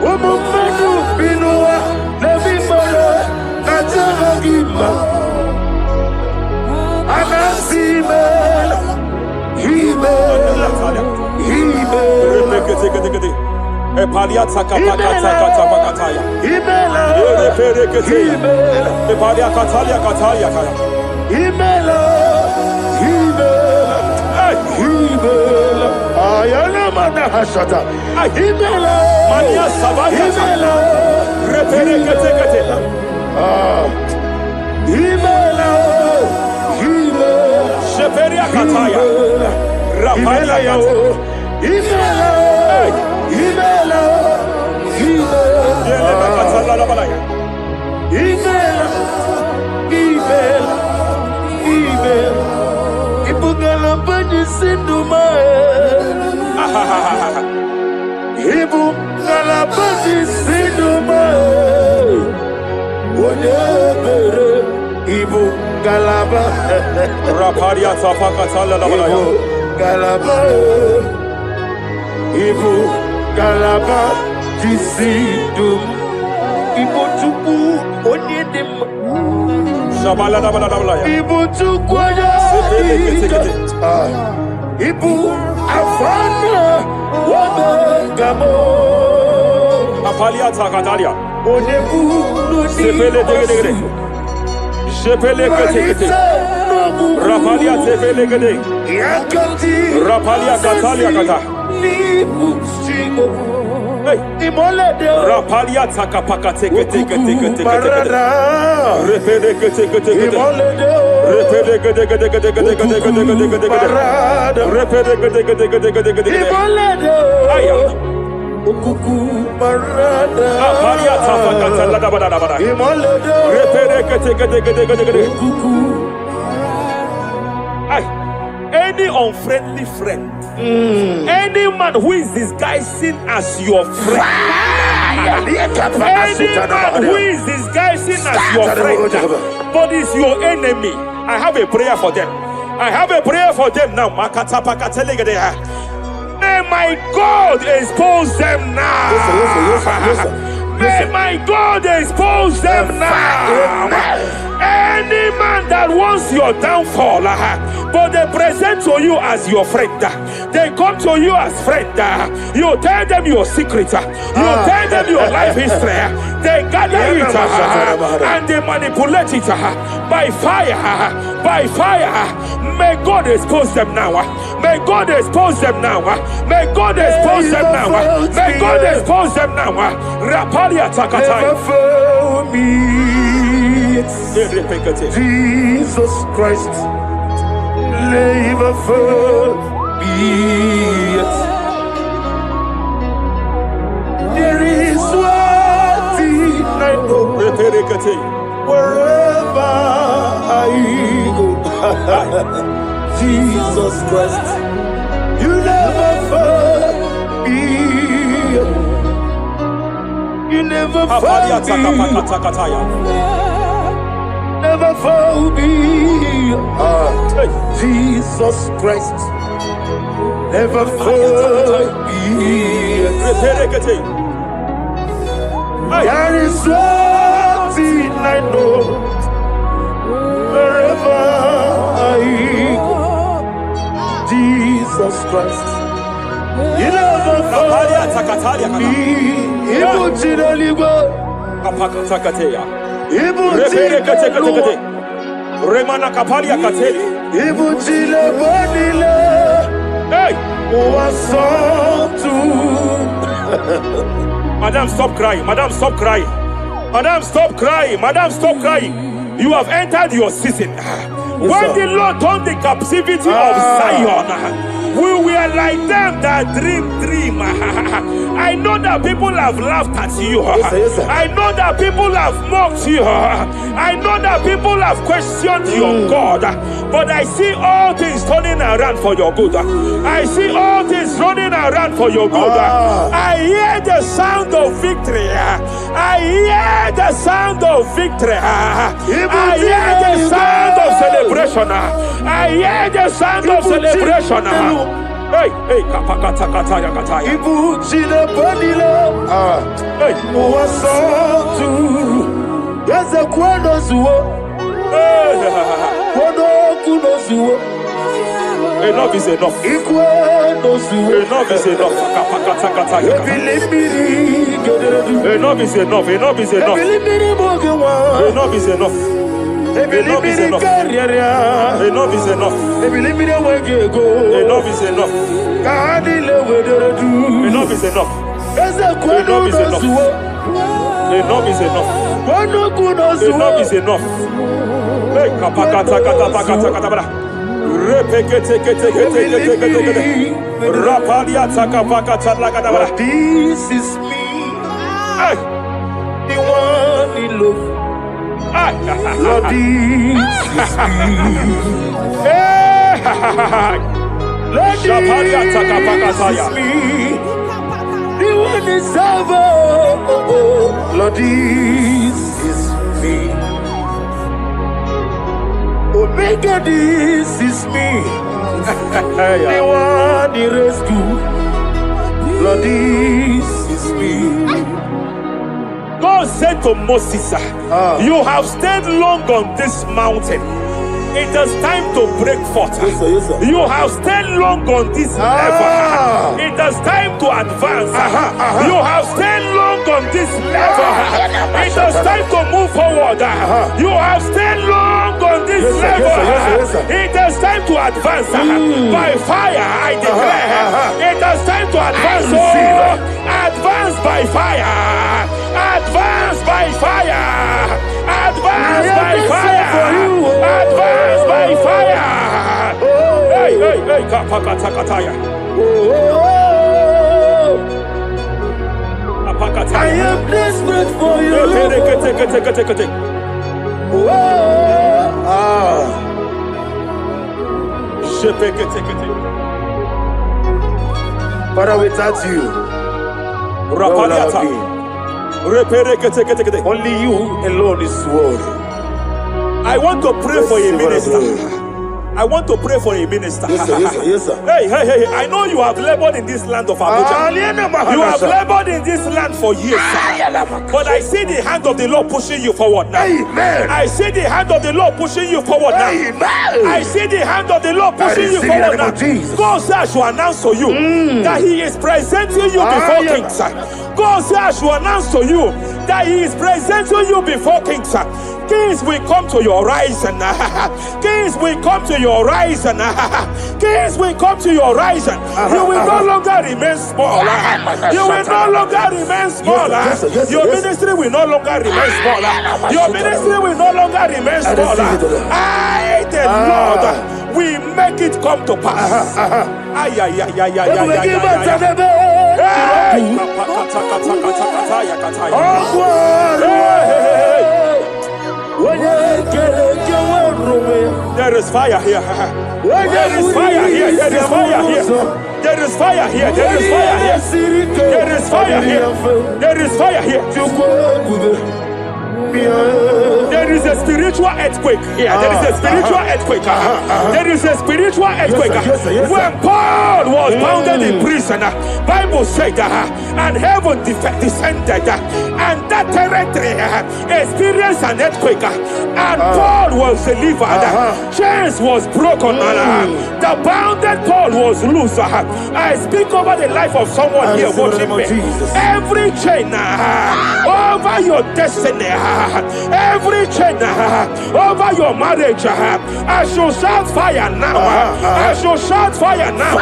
Umumenu Binua Levimala Najaragima Anasimela Himela Epalia takapakata pakataya. Himela Epalia katalia katalia kaya. Himela Ayana mana hashata Himela Mania sabaya. Himela Reperekete. Himela Sheperia kataya. Rapalia yao. Himela Ibugala bani sinduma Ibugala bani sinduma Onebere Ibugalaba Raparia tapakatala labalaya. Galaba Ibugalaba Jisidum Ibotuku Onyedim Ibu tukwaya Ibu afana wabengamo Apalia Takatalia. Onebu Sepele degede. Sepele kete. Rapalia tepele gede. Yakati Rapalia katalia kata. Nibu simo Hey. Imolede Rapalia takapaka teke. Barada Repele kete. Imolede Repele gede. Barada Repele gede. Imolede Aya. Ukuku Barada Apalia tapaka bada. Imolede Repele gede. Ukuku Ay. Any unfriendly friend, any man who is disguising as your friend, any man who is disguising as your friend, but is your enemy, I have a prayer for them. I have a prayer for them now. May my God expose them now. May my God expose them now. Any man that wants your downfall, but they present to you as your friend, they come to you as friend, you tell them your secret, you tell them your life history, they gather it and they manipulate it by fire. May God expose them now. May God expose them now. May God expose them now. May God expose them now. Rapalia Takatai. Jesus Christ, never for me. There is one thing I know. Wherever I go, Jesus Christ, you never fail me. You never fail me. Never fail me. Jesus Christ, never fail me. There is one thing I know. Wherever I go, Jesus Christ, you never fail me. Remana kapalia kateli. Hey! Madam, stop crying. Madam, stop crying. Madam, stop crying. Madam, stop crying. You have entered your season. When the Lord turned the captivity of Zion, we were like them that dream. I know that people have laughed at you. I know that people have mocked you. I know that people have questioned your God. But I see all things turning around for your good. I see all things running around for your good. I hear the sound of victory. I hear the sound of victory. I hear the sound of celebration. I hear the sound of celebration. Hey, kapakata kataya kataya. Ibu chile panile. Hey, Muwasantu. Yeze kweno zuo. Kweno kuno zuo. enough is enough. Ikweno zuo. Enough is enough. Kapakata kataya. Ebilimiri gederedu. Enough is enough. Enough is enough. Ebilimiri mogewa. Enough is enough. Enough is enough. Enough is enough. Ebilimiri wegego. Enough is enough. Kahadile wederedu. Enough is enough. Eze kweno zuo. Enough is enough. Kweno kuno zuo. Enough is enough. Hey, kapakata katapakata katabara. Repekete kete. Rapalia takapakata lagadabara. This is me. Hey, The one in love. Lord, this is me. hey. Lord, Shapalia this takapakataya. is me. The one is over. Lord, this is me. Omega, this is me. The one in rescue. Lord, this is me. God said to Moses, you have stayed long on this mountain. It is time to break forth. Yes, sir, yes, sir. You have stayed long on this level. It is time to advance. You have stayed long on this level. It is time to move forward. You have stayed long on this level. It is time to advance. By fire, I declare. It is time to advance. Advance by fire. Advance by fire. Advance by fire. Advance by fire. Hey, hey, hey, kapakatakataya. I am desperate for you. Father, without you, only you alone is worthy. I want to pray for a minister. I want to pray for a minister. Yes, sir, yes, sir, yes, sir. Hey, hey, hey, I know you have labored in this land of Abuja. You have labored in this land for years. But I see the hand of the Lord pushing you forward now. Amen. I see the hand of the Lord pushing you forward now. Amen. I see the hand of the Lord pushing you forward now. God says I should announce to you that He is presenting you before kings. God says I should announce to you that He is presenting you before kings. Kings will come to your horizon. Kings will come to your horizon. Kings will come to your horizon. You will no longer remain small. You will no longer remain small. Your ministry will no longer remain small. Your ministry will no longer remain small. I, the Lord, will make it come to pass. Ay, ay, ay, ay, ay, there is fire here. There is fire here. There is fire here. There is fire here. There is fire here. There is fire here. There is fire here. There is a spiritual earthquake here. There is a spiritual earthquake. There is a spiritual earthquake. When Paul was bounded in prison, Bible said, and heaven descended, and that territory experienced an earthquake, and Paul was delivered. Chains was broken. The bounded Paul was loose. I speak over the life of someone here watching me. Every chain over your destiny, every chain over your marriage, I shall shout fire now. I shall shout fire now.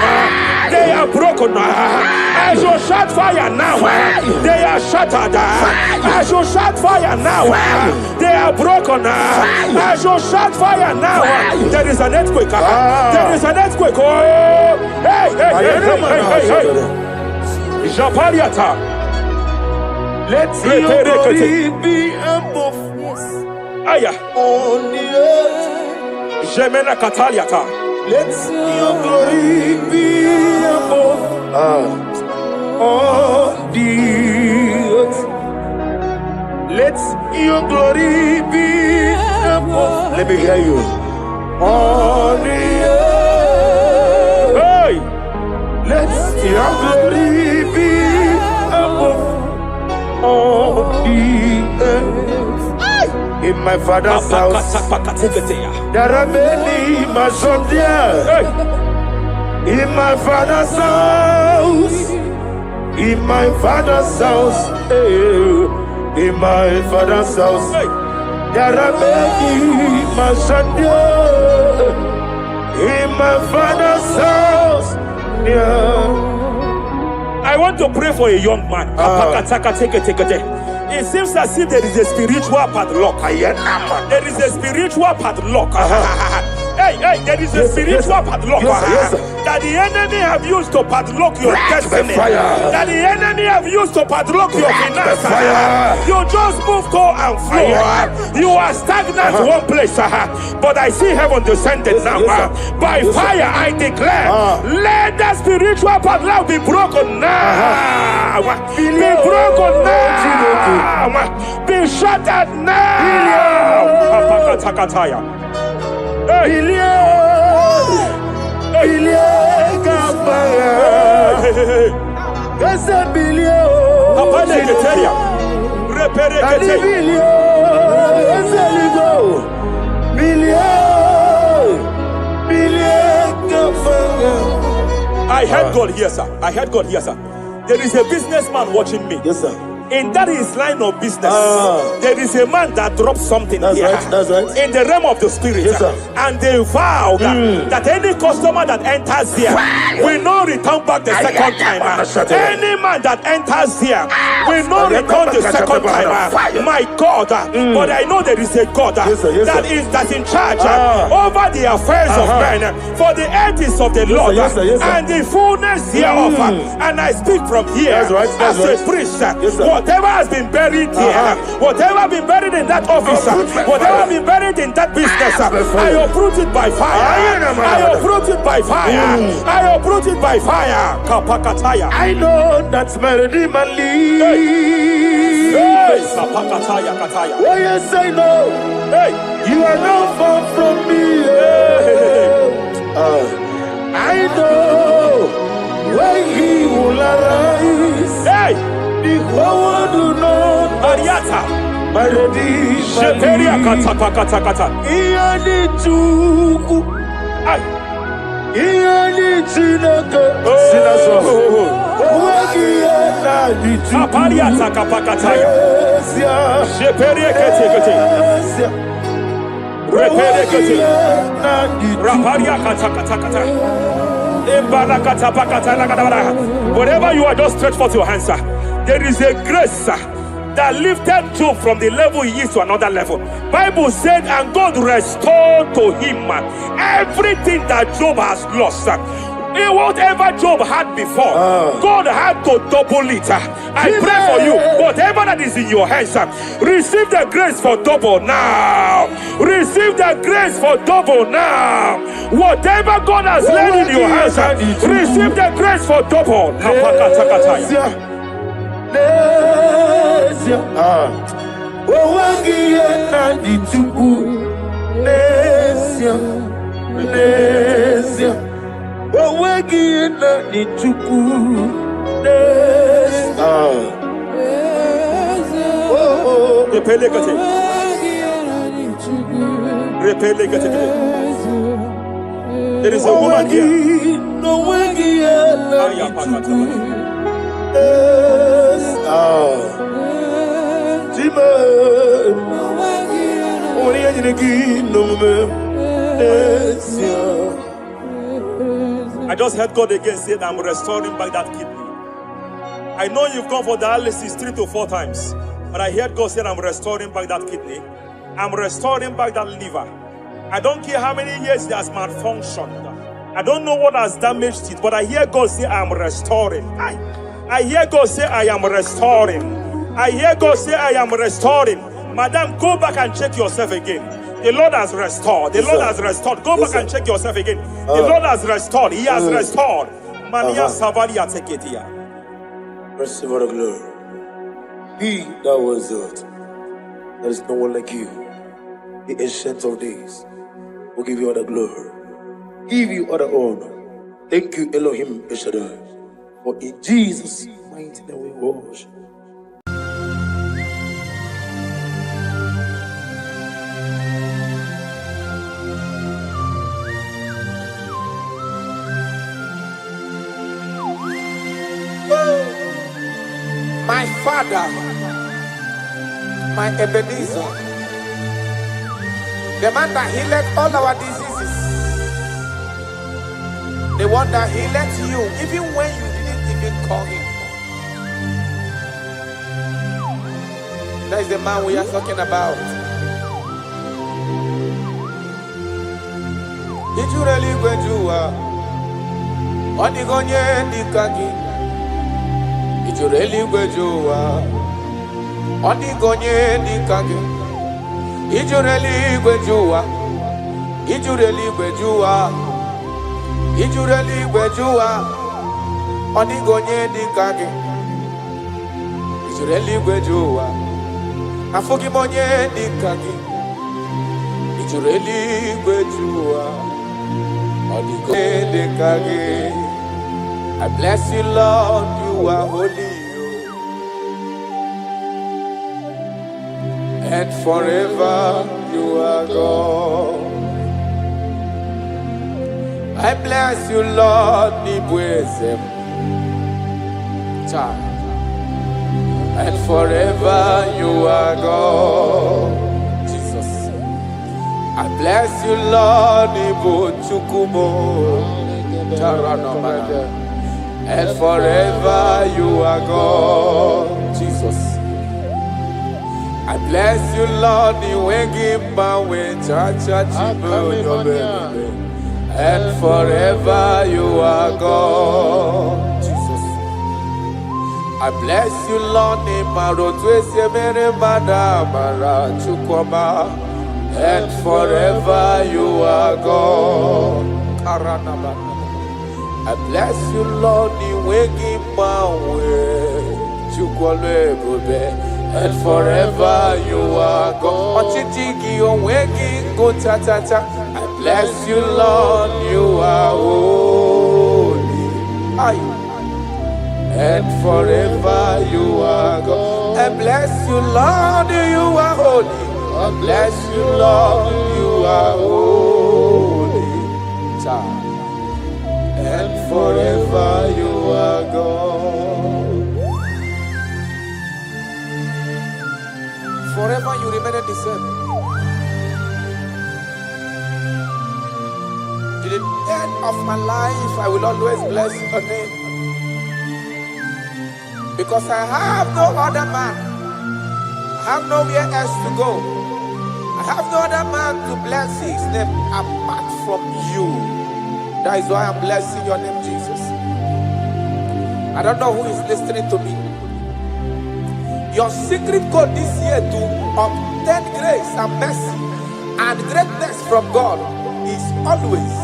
They are broken. I shall shout fire now. They are shattered. I shall shout fire now. They are broken. I shall shout fire now. There is an earthquake. There is an earthquake. Oh, hey, hey, hey, hey, hey, hey. Japariata. Let your glory be above Aya. on the earth. Jemena Kataliata. Let your glory be above on the earth. Let your glory be above. Let me hear you. On the earth. Hey. Let your glory be above on the earth. In my father's house, there are many mansions there. In my father's house, in my father's house, in my father's house, there are many mansions there. In my father's house, I want to pray for a young man. It seems as if there is a spiritual padlock. There is a spiritual padlock. Hey, hey, there is a spiritual padlock that the enemy have used to padlock your destiny. That the enemy have used to padlock your finances. You just move to and fro. You are stagnant one place, but I see heaven descended now. By fire, I declare, let that spiritual padlock be broken now. Be broken now. Be shattered now. I heard God here, sir. I heard God here, sir. There is a businessman watching me. Yes, sir. In that his line of business, there is a man that dropped something That's here. right, that's right. In the realm of the spirit. Yes, sir. And they vow that any customer that enters here will not return back the second time. Any man that enters here will not return the second time. My God, but I know there is a God Yes, sir. that's in charge over the affairs of men. For the earth is of the Lord Yes, sir. and the fullness hereof. And I speak from here That's right, that's as right. a priest. Yes, sir. Whatever has been buried here, whatever been buried in that office, whatever been buried in that business, I uproot it by fire. I uproot it by fire. I uproot it by fire. Kapakataya. I know that's melody man leaves. Hey, Kapakataya, Kataya. Oh yes, I know. Hey, You are not far from me. I know when he will arise. hey, The whole world will know Ariata. melody Sheperia man kata kata kata. Iyani chuku, Ay. iyani chinaka, Oh. wagi yana di chuku. Kapariata kapakataya. Esia, Sheperia kete kete. esia, Repere wagi kete. yana di chuku. Raparia kata kata kata. Embarakata pakata lagadabara. Wherever you are, just stretch forth your hands, sir. There is a grace, sir, that lifted Job from the level he is to another level. Bible said, and God restored to him everything that Job has lost. Whatever Job had before, God had to double it. I pray for you, whatever that is in your hands, receive the grace for double now. Receive the grace for double now. Whatever God has laid in your hands, receive the grace for double. Esia, esia, wagi yana di chuku. Esia, esia, wagi yana di chuku. Esia. Repele kete. Repele kete. There is a woman here. No wagi yana Aya di pakata. chuku. Jima, only I no I just heard God again say that I'm restoring back that kidney. I know you've gone for dialysis 3 to 4 times, but I heard God say I'm restoring back that kidney. I'm restoring back that liver. I don't care how many years it has malfunctioned. I don't know what has damaged it, but I hear God say I'm restoring. I hear God say I am restoring. I hear God say I am restoring. Madam, go back and check yourself again. The Lord has restored. The Lord has restored. Go back and check yourself again. The Lord has restored. He has restored. Mania Savalia Teketia. receive all the glory. He that was it. There is no one like you. The ancient of days will give you all the glory. Give you all the honor. Thank you, Elohim Eshadai. For in Jesus' mighty name we worship. My Father, my Ebenezer, the man that healed all our diseases, the one that healed you even when you didn't even call him. That is the man we are talking about. Did you really go to Onigonye Nikaki? Ijureli gwejuwa Onigonye Nikaki. Ijureli gwejuwa Ijureli gwejuwa Ijureli gwejuwa Onigonye Nikaki. Ijureli gwejuwa Afugimonye Nikaki. Ijureli gwejuwa Onigonye Nikaki. I bless you, Lord, you are holy. and forever you are God. I bless you, Lord, Nibwezem. And forever you are God. Jesus. I bless you, Lord, Nibuchukumo. And forever you are God. Jesus. I bless you, Lord, and forever you are God. Jesus. I bless you, Lord, and forever you are God. I bless you, Lord, and forever you are God. I bless you, Lord, you are holy. And forever you are God. I bless you, Lord, you are holy. I bless you, Lord, you are holy. And forever you are God. Forever you remain the same. To the end of my life, I will always bless your name. Because I have no other man. I have nowhere else to go. I have no other man to bless his name apart from you. That is why I'm blessing your name, Jesus. I don't know who is listening to me. Your secret code this year to obtain grace and mercy and greatness from God is always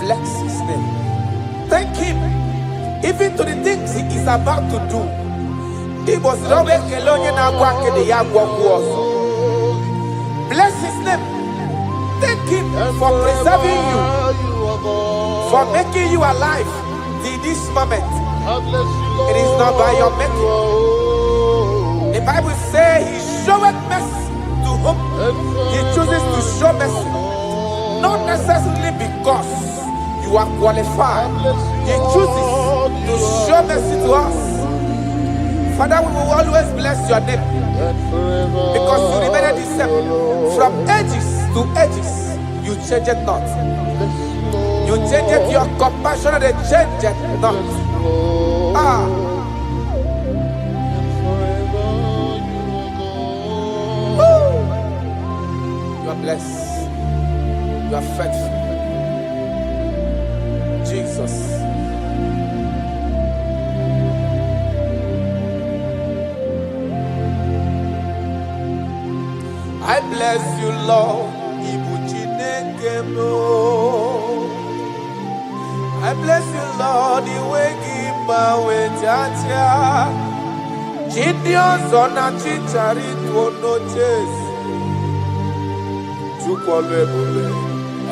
bless his name. Thank him even to the things he is about to do. Bless his name. Thank him for preserving you, for making you alive till this moment. It is not by your making. The Bible says he showeth mercy to whom he chooses to show mercy. Not necessarily because you are qualified. He chooses to show mercy to us. Father, we will always bless your name because you remain the same. From ages to ages, you change it not. You change it, your compassion, they change it not. You are blessed. You are faithful. Jesus. I bless you, Lord. I bless you, Lord.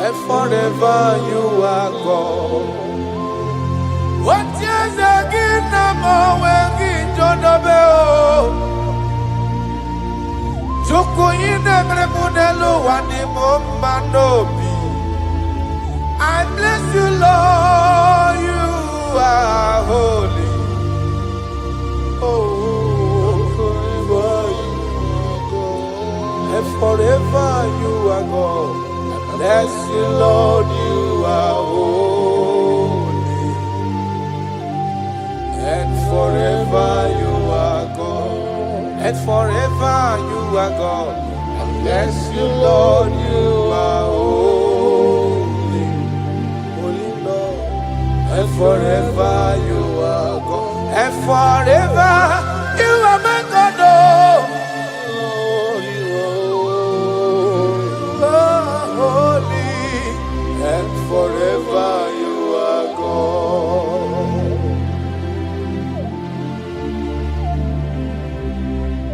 And forever you are God. What is again? I bless you, Lord, you are holy. And forever you are God. I bless you, Lord, you are holy. And forever you are God. And forever you are God. I bless you, Lord, you are holy. Holy Lord. And forever you are God. And forever you are my God. And forever you are God.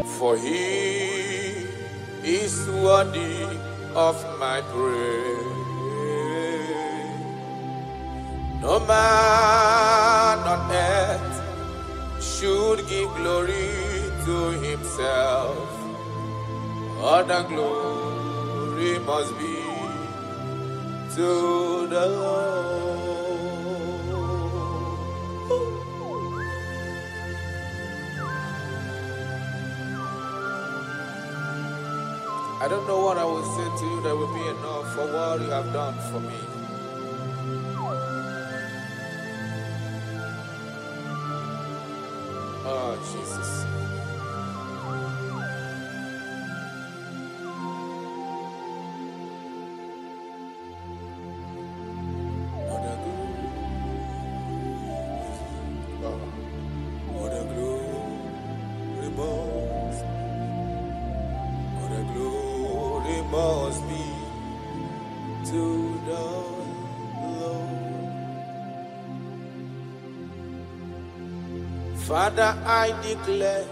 For he is worthy of my praise. No man on earth should give glory to himself. All the glory must be to the Lord. I don't know what I will say to you that will be enough for what you have done for me. Oh, Jesus. Must be to the Lord. Father, I declare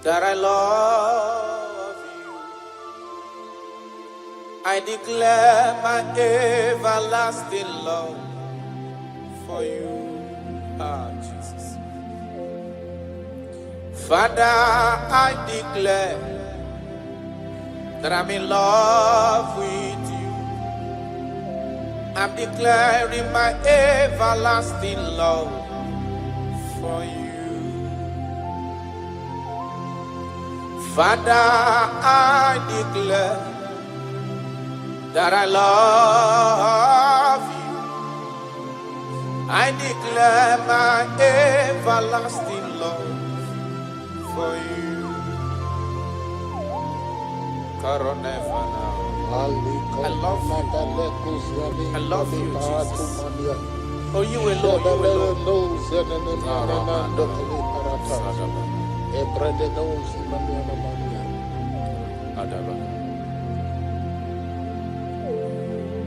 that I love you. I declare my everlasting love for you. Ah, Jesus. Father, I declare that I'm in love with you. I'm declaring my everlasting love for you. Father, I declare that I love you. I declare my everlasting love for you. I love you. I love you, Jesus. Oh, you alone, you alone.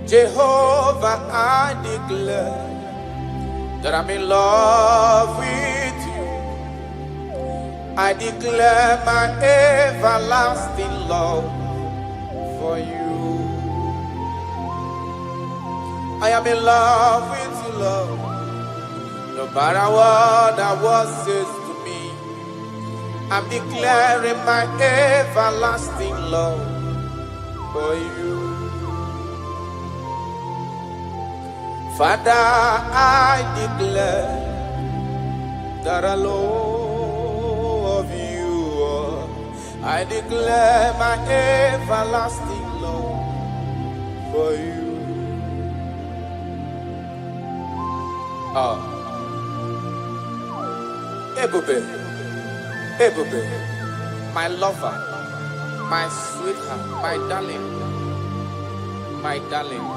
Jehovah, I declare that I'm in love with you. I declare my everlasting love for you. I am in love with you, Lord. No matter what the world says to me, I'm declaring my everlasting love for you. Father, I declare that I love you. I declare my everlasting love for you. Ebube, my lover, my sweetheart, my darling, my darling,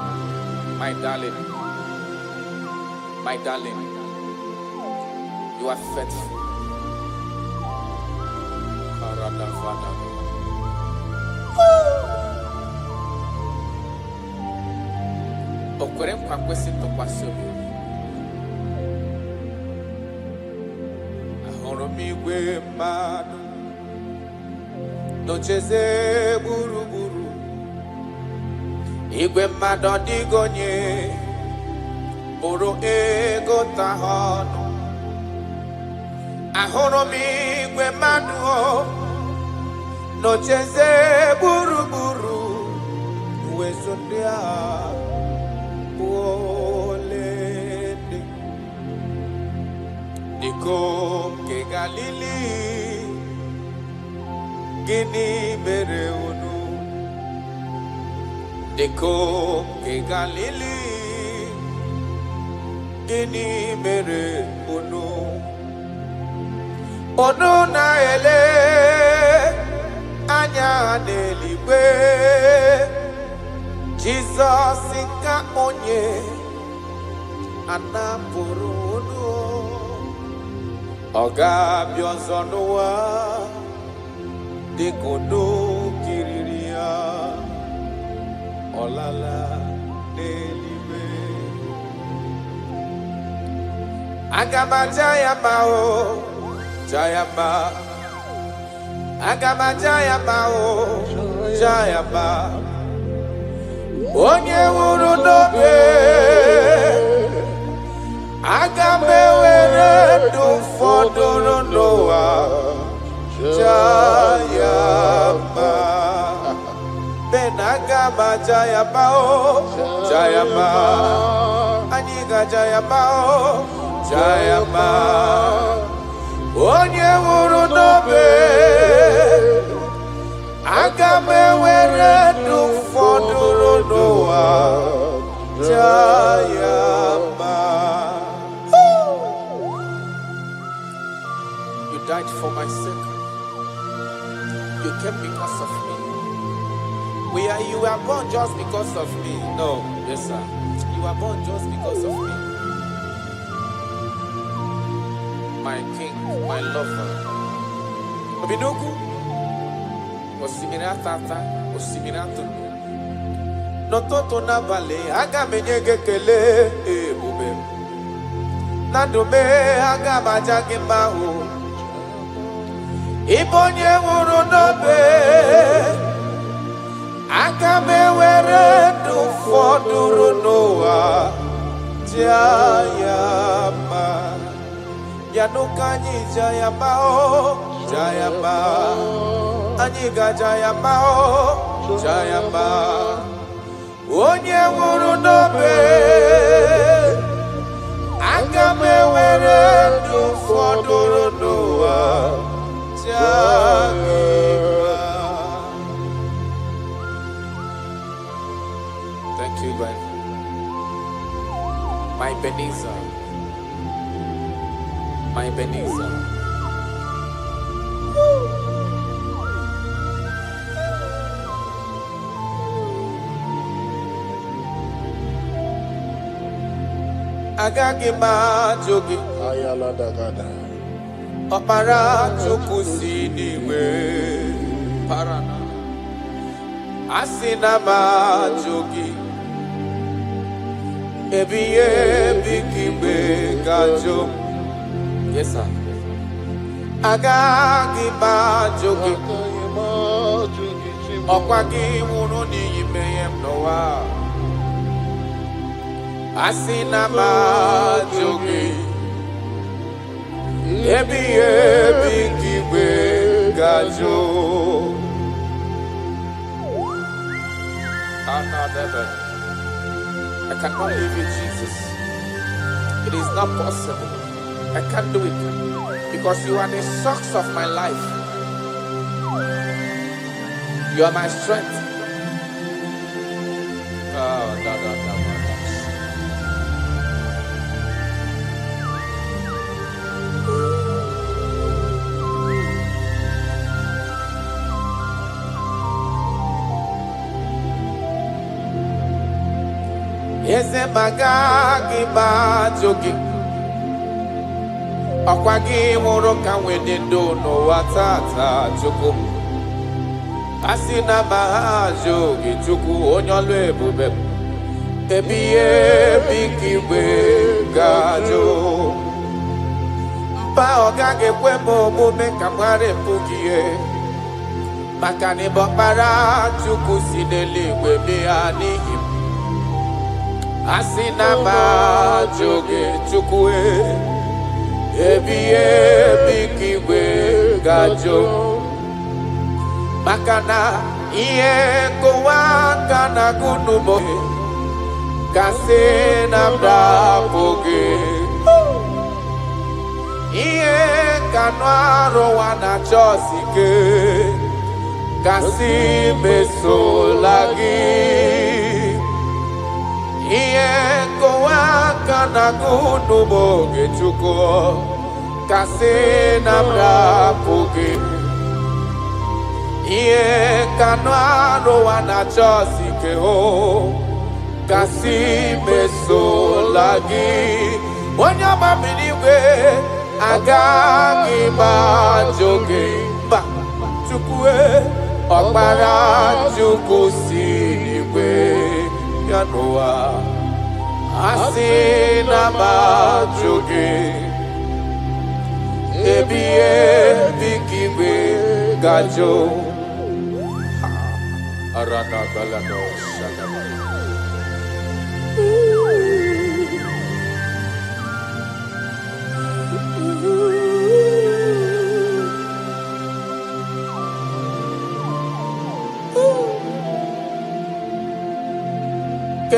my darling, my darling, you are faithful. Okwere nkwa kwesị ntụkwasị obi. Ahụrụ m igwe mmadụ n'ocheze gburugburu. Igwe mmadụ ọdịghị onye bụrụ ego ta ha ọnụ. Ahụrụ m igwe mmadụ n'ocheze gburugburu. Uwezo ndị a olede dịkom ke Galili, gịnị mere unu? Dịkom ke Galili, gịnị mere unu? Unu na-ele anya n'eluigwe, Jizọs ka onye anapụrụ unu. Ọ ga-abịa ọzọ n'ụwa dịka unu kiriri ya, ọ lala n'eluigwe. Aga m aja ya mma o, ja ya mma. Aga m aja ya mma o, ja ya mma. Onye nwụrụ n'obe, aga m ewere ndụ fọdụrụ n'ụwa, ja ya mma. Jayabao, Jayaba, Aniga Jayabao, Jayaba, Onye Wuru Nobe, Agame Were Du Foduru Noa, Jayaba. You died for my sake. You came because of me. You were born just because of me. No, yes, sir. You were born just because of me. My king, my lover. Obidoku. Osimira tata, osimira tunu. Nototo na vale, aga menyege kele, bube. Nadume, aga bajage mahu. Ibonye wuru nobe. Agabe were du foduru noa Jayama Yanukanyi Jayama o Jayama Aniga Jayama o Jayama Onye wuru nobe Agabe were du foduru noa Jayama. Thank you, God. My Ebenezer. My Ebenezer. Agagi ma jogi. Ayala dagada. Opara chukusi niwe. Parana. Asina ma jogi. Ebiye bikimbe gajo. Yes, sir. Agagi ma jogi. Okwagi wunu ni yimeyem noa. Asina ma jogi. Ebiye bikimbe gajo. Another. I cannot live with Jesus. It is not possible. I can't do it because you are the source of my life. You are my strength. Eze magagi bajogi Okwagi wuru ka wedendo no watata chuku Asina mahajogi chuku onyolu ebube Ebiye bikiwe gajo Mpa ogage kwemo omume kamware mpugie Makani bokpara chuku sineliwe bianihi Asina ma joge chukwe Ebiye bikiwe gajo Makana iye kowa kana gunumo Kase namda poge Iye kanwaro wana chosike Kasi meso lagi Iye kowa kana gunumo gechuko Kase namda poge Iye kanwaro wana chosike ho Kasi meso lagi Wanyama miniwe agagi ba joge ba chukwe Okpara chukwu siriwe Yanoa Asina ma joge Ebiye bikiwe gajo Arana balano shadaba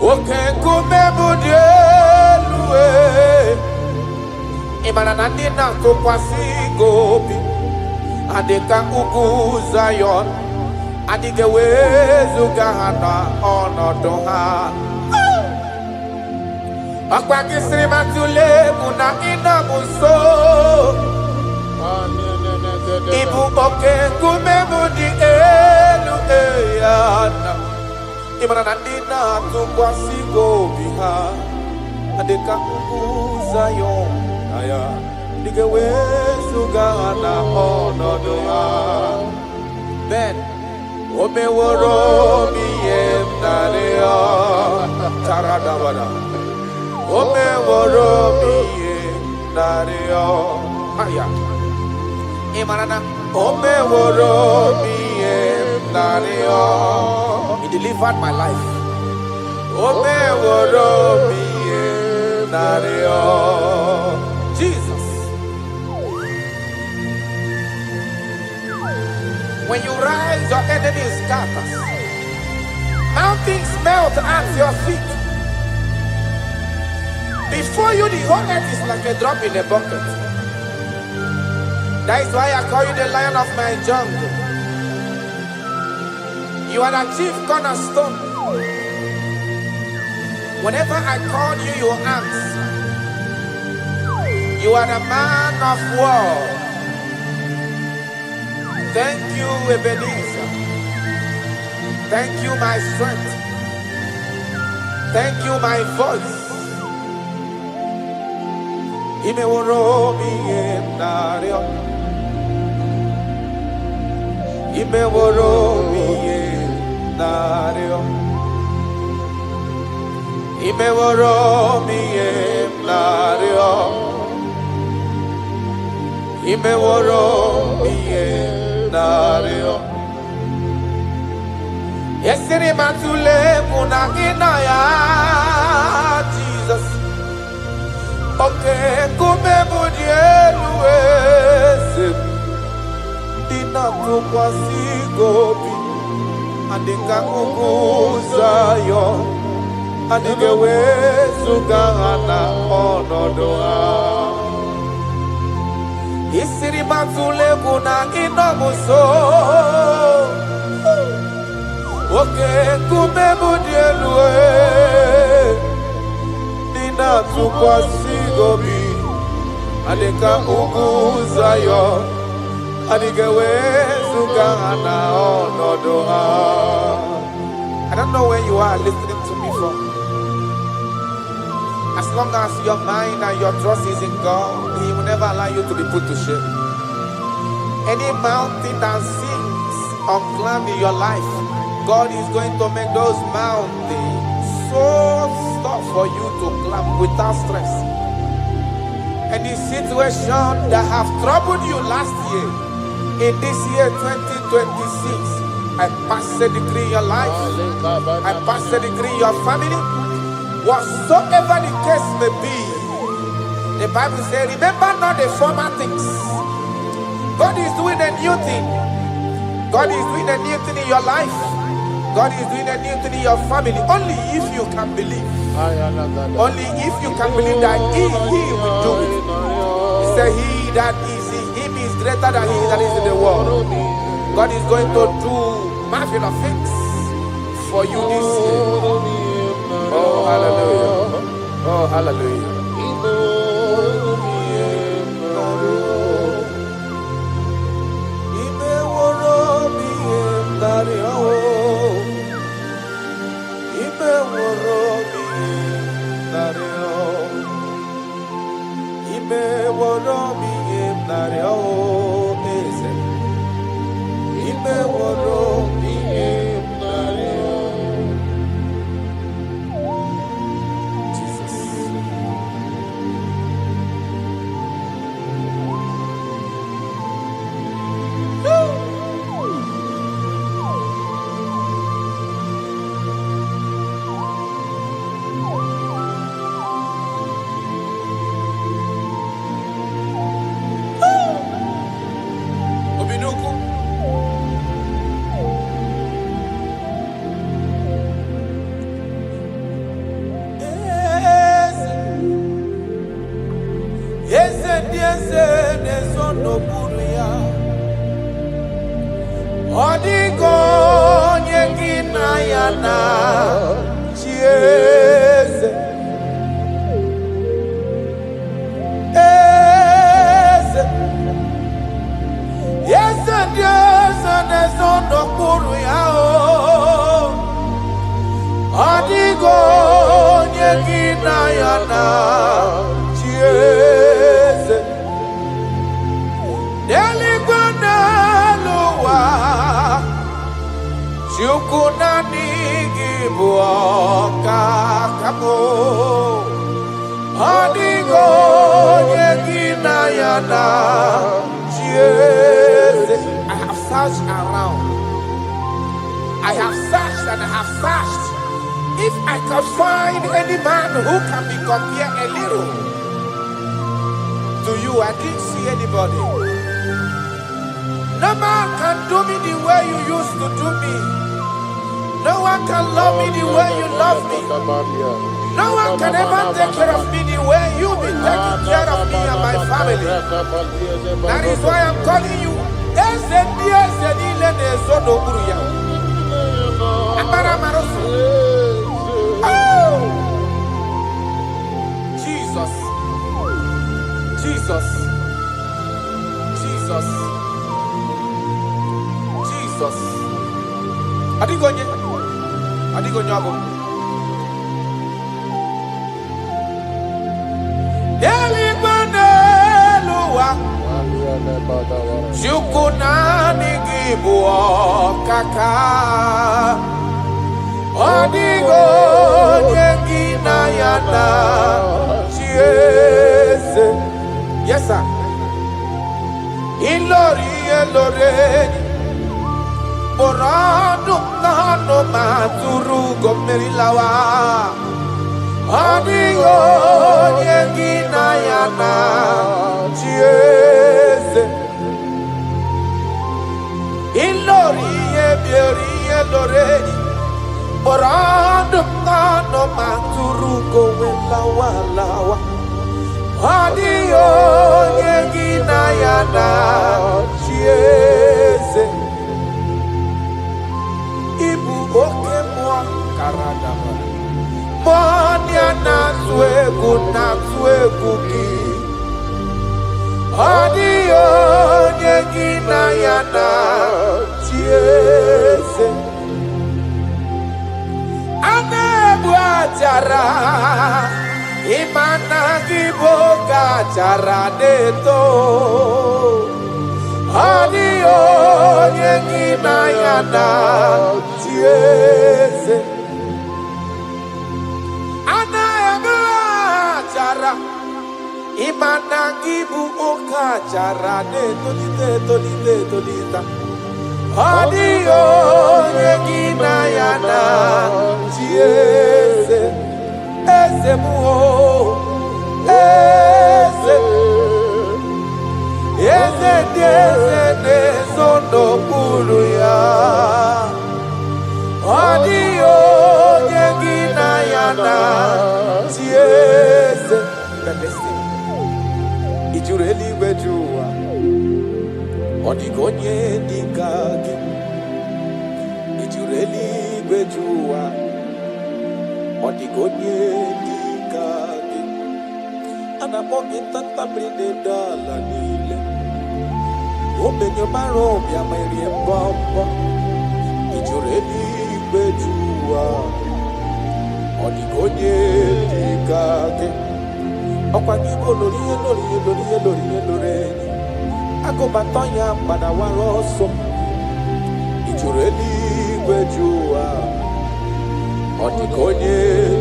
Oke kumemudieluwe Imana nandina kukwasi gobi Adeka ugu Zion Adige wezu gahana onodoha Akwa kisri matule muna ina muso Ibu oke kumemudieluwe Imana nandina tukwasi gobi ha Adeka ugu Zion Aya Dige wezu gahana onodoha Ben Ome woro mi emnarea Taradabada Ome woro mi emnarea Maya Imanana Ome woro mi emnarea He delivered my life Ome woro mi emnarea Jesus. When you rise, your enemy scatters. Mountains melt at your feet. Before you, the whole earth is like a drop in a bucket. That is why I call you the lion of my jungle. You are the chief cornerstone. Whenever I call you, you answer. You are the man of war. Thank you, Ebenezer. Thank you, my strength. Thank you, my voice. Imeworomi enario. Imeworomi enario. Imeworomi enario. Imeworomi enario. Yesiri matule munagina ya Jesus. Okay, kume mudielwese. Dina tukwasi gobi. Andika kukuzayo. Andike wesu gana onodoa. Yesiri matule munagina muso. Okay, kume mudielwe. Nina tukwasi gobi. Adeka uguzayo. Adigewe sugana onodoha. I don't know where you are listening to me from. As long as your mind and your trust is in God, He will never allow you to be put to shame. Any mountain that seems unclimbed in your life, God is going to make those mountains so tough for you to climb without stress. Any situation that have troubled you last year, in this year 2026, I pass a decree in your life, I pass a decree in your family, whatsoever the case may be. The Bible says, remember not the former things. God is doing a new thing. God is doing a new thing in your life. God is doing a new thing in your family. Only if you can believe. Only if you can believe that He will do it. He said, He that is in Him is greater than he that is in the world. God is going to do marvelous things for you this year. Oh, hallelujah. Oh, hallelujah. That is why I'm calling you. Jesus. Jesus. Jesus. Jesus. Adigonye abo. Deli baneluwa. Jukunani IGBO kaka. Adigonye ginayana. Yes, sir. Ilori Borado nano maturu gomerilawa. Adigo yengina yana chiese. Ilori Borado nano maturu gomerilawa lawa. Adigo yengina yana chiese. Ibu oke mwa karadama. Monia na swegu ki. Adiyo nyegina yana chiese. Anebu ajara. Imana IGBO kachara deto. Adiyo nyegina yana chiese. Anayabu achara. Imana IGBO kachara deto tolita. Adiyo nyegina yana chiese. Eze muo. Eze sono pulu ya. Adiyo nyegina yana chiese. Ijureli wejua. Odigonye dikagi. Ijureli wejua. Odigonye dikagi. Anamogi tanta brinde dala nile. Obenyo maro ya meri mbombo. Ijureli wejua. Odigonye dikagi. Okwa IGBO lori. Agobatonya pada waroso. Ijureli wejua. Odigonye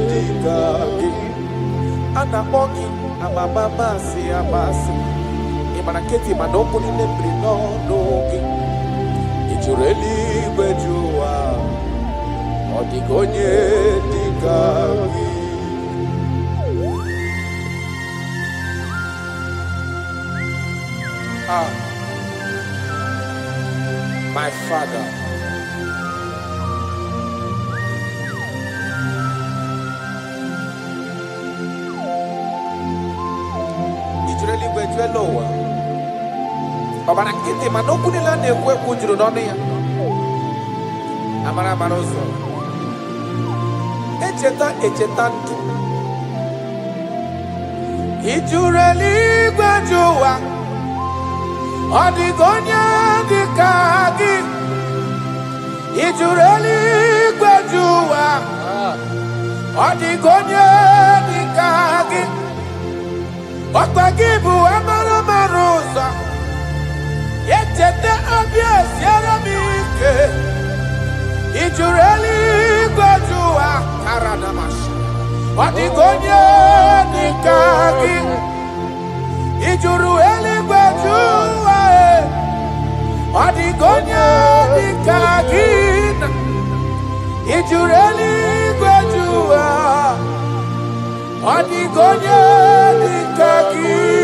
dikagi. Anamogi amamamasi amasi. Imanaketi manopu ni nembrino nogi. Ijureli wejua. Odigonye dikagi. My Father, Ijureli wejuelowa. Babana kiti manoku ni lane kwe kujuru noni ya. Amara maroso. Echeta ntu. Ijureli wejuwa. Odigonye dikagi. Ijureli wejuwa. Odigonye dikagi. Okwa IGBO amara marosa. Echete abies yaramike. Ijureli wejuwa. Karadamash. Odigonye dikagi. Ijureli wejuwa. Odigonye dikagi. Ijureli wejuwa. Odigonye dikagi.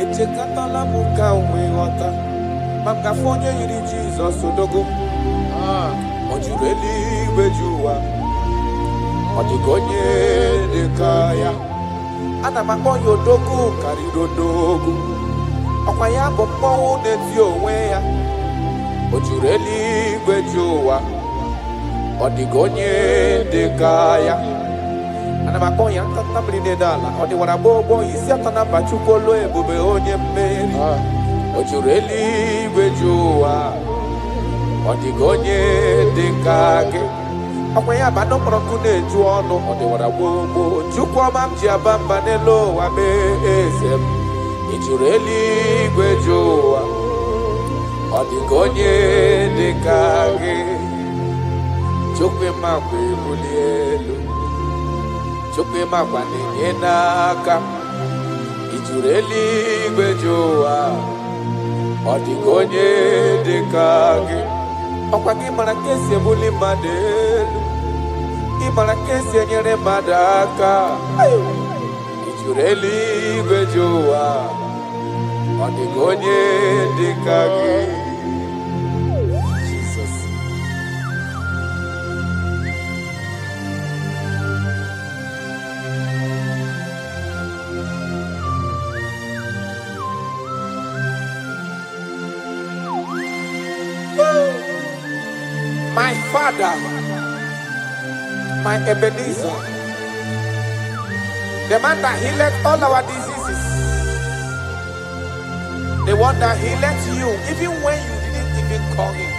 Echekatala muka umewata. Makafonye yiri Jesus odogo. Ojureli wejuwa. Odigonye dekaya. Ana makonyo dogu karido dogu. Okwaya bombo netio weya. Ojureli gwejowa. Odigonye dekaya. Ana makonya tatamri nedala. Odi warabobo isi atana bachukolo ebube onye mmeri. Ojureli gwejowa. Odigonye dekage. Akwanya bado prokune juono. Odi warabobo chukwa mamji abamba nelo wabe esem. Ojureli gwejowa. Odigonye dekage. Chukwe mabwe bulielu. Chukwe mabwane nyenaka. Ijureli gwejowa. Odigonye dekage. Okwagi marakesi ebuli madelu. Imarakesi enyere madaka. Ijureli gwejowa. Odigonye dekage. My Father, my Ebenezer, the man that healed all our diseases, the one that healed you even when you didn't even call him.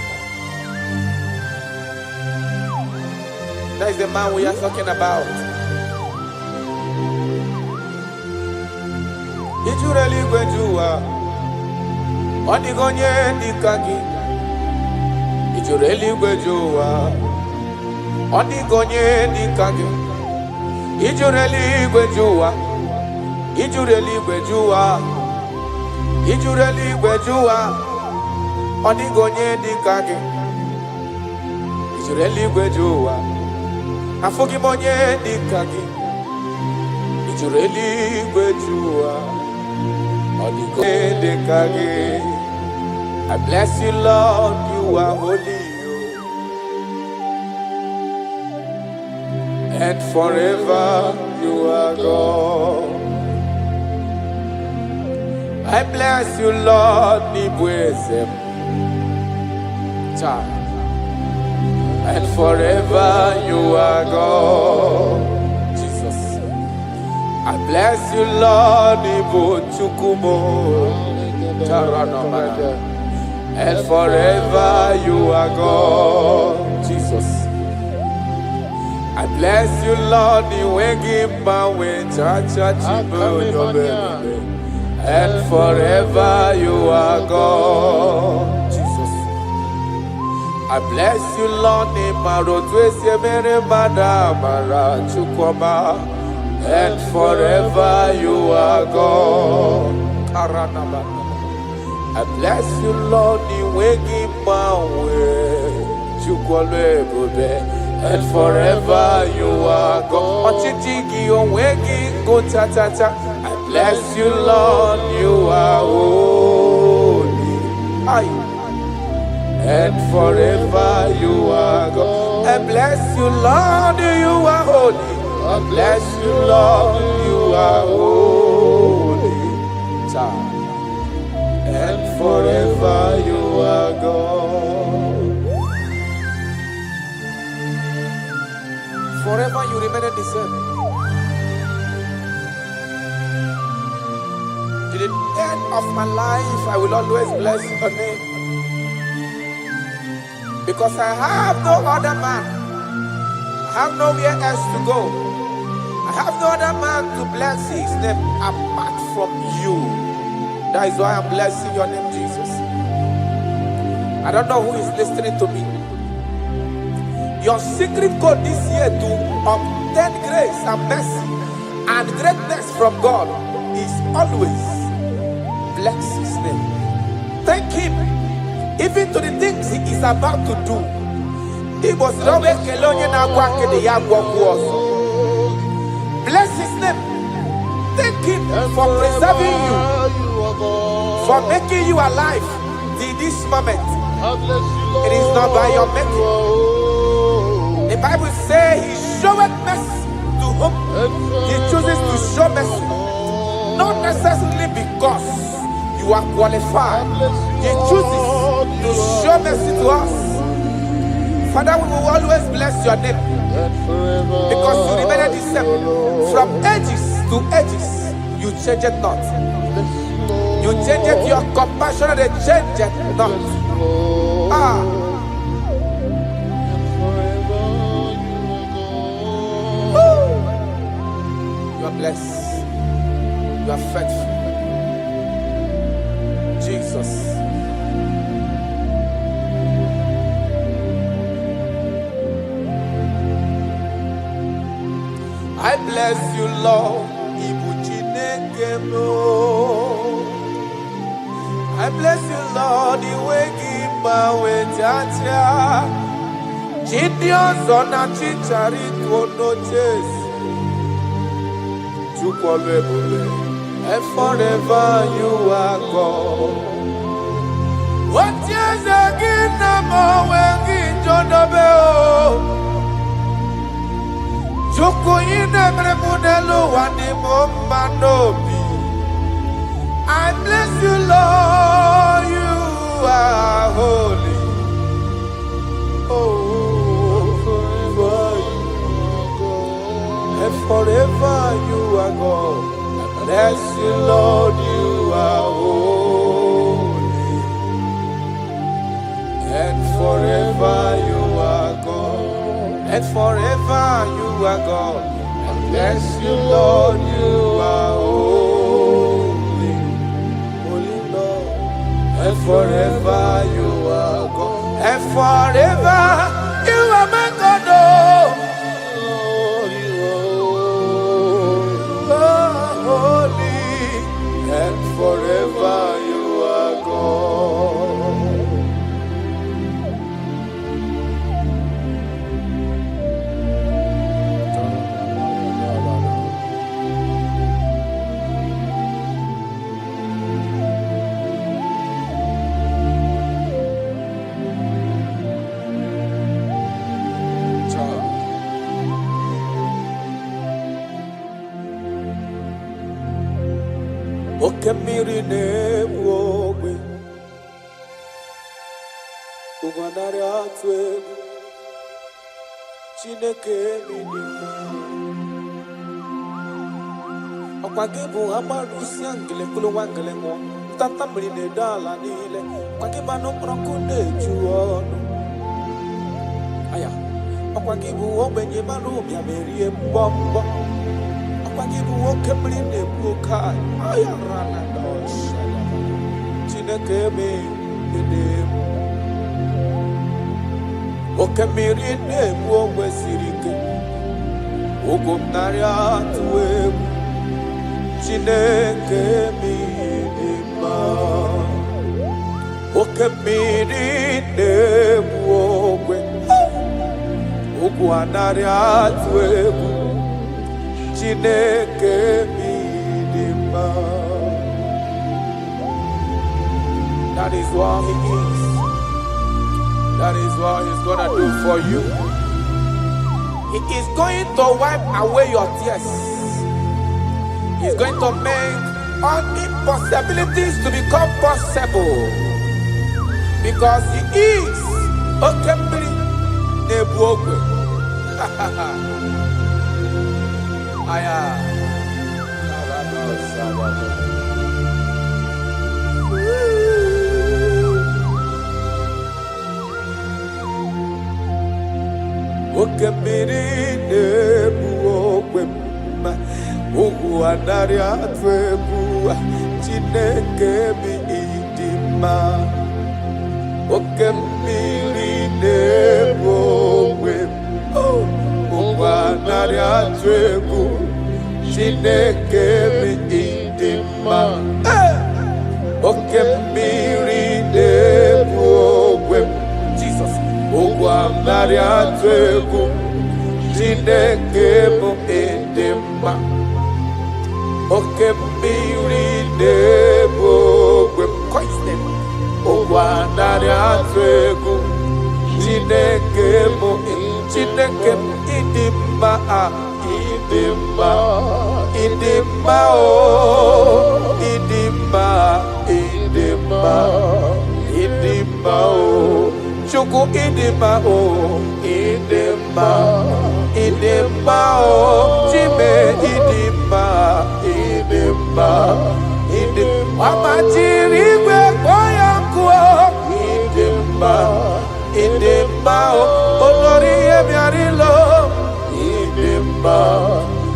That is the man we are talking about. Ijureli gwejuwa, odigonye dikagi. Ijureli gwejuwa, odigonye dikage. Ijureli gwejuwa, ijureli gwejuwa, ijureli gwejuwa, odigonye dikage. Ijureli gwejuwa, afugimonye dikage. Ijureli gwejuwa, odigonye dikage. I bless you, Lord, you are holy, and forever you are God. I bless you, Lord, and forever you are God. Jesus. I bless you, Lord, and forever you are God, Jesus. I bless you, Lord, and forever you are God, Jesus. I bless you, Lord, and forever you are God. I bless you, Lord, and forever you are God. I bless you, Lord, you are holy, and forever you are God. I bless you, Lord, you are holy. I bless you, Lord, you are holy. And forever you are God. Forever you remain the same. To the end of my life, I will always bless your name. Because I have no other man. I have nowhere else to go. I have no other man to bless his name apart from you. That is why I'm blessing your name, Jesus. I don't know who is listening to me. Your secret code this year to obtain grace and mercy and greatness from God is always bless his name. Thank him even to the things he is about to do. He was bless his name. Thank him for preserving you, for making you alive in this moment. It is not by your making. The Bible says he showed mercy He chooses to show mercy, not necessarily because you are qualified. He chooses to show mercy to us. Father, we will always bless your name because you remain the same. From ages to ages, you change it not. You change it, your compassion, and they change it not. You are blessed. You are faithful. Jesus. I bless you, Lord. I bless you, Lord. The way give my way, Jaja. Gideon's on a chichari to no chase. And forever you are God. What years again, I'm always John Obeo. Joko ina mrebunelo wani mombanobi. I bless you, Lord, you are holy. Oh, forever you are God. And forever you are God. I bless you, Lord, you are holy. And forever you are God. And forever you are God. I bless you, Lord, you are holy. Holy Lord. And forever you are God. And forever you are my God. Oh, you are holy. And forever you are God. Okemiri nebwowe Uganare atwe Chineke minima Okwagebu amarusi angele kulu wangele mo Tata mrine dala nile Kwageba no prokune juono Aya Okwagebu obenye marumi amerie mbombo Okwagebu okemrine bukai Aya rana dosha Chineke minima Okemiri nebwo wesirike Ogomnari atwe Chineke minima Okemiri nebwo we Ogwanari atwe Chineke minima That is what he is. That is what he's gonna do for you. He is going to wipe away your tears. He's going to make all impossibilities to become possible. Because he is Okembri Nebuogwe. Aya. Okemiri nebuogwe Ugu anari atwebu Chineke mi idima Okemiri nebuogwe Ugu anari atwebu Chineke mi idima Okemiri nebuogwe Jesus Ogwamnari atwegu Chineke mu edema Okemiri nebogwe Ogwamnari atwegu Chineke mu edema Idima, Idima, oh, Idima, Idima, Idima, oh, Chuku Idima, oh, Idima, Idima, oh, Jime Idima, Idima, Idima, Amachirigwe Koyanko, Idima, Idima, oh, Olori Emiarilo, Idima,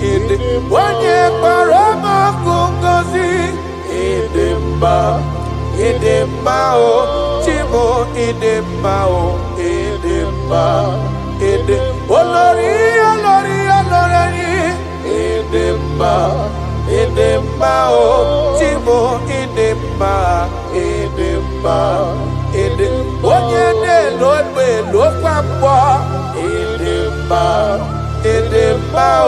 Idima, Onye Parama Kungozi, Idima, Idima, oh, Chimo, Idima, oh, Idima, Idima, Olori, Olori, Olori, Idima, Idima, oh, Chimo, Idima, Idima, Idima, Onye ne Lodwe, Lokwambo, Idima, Idima, oh,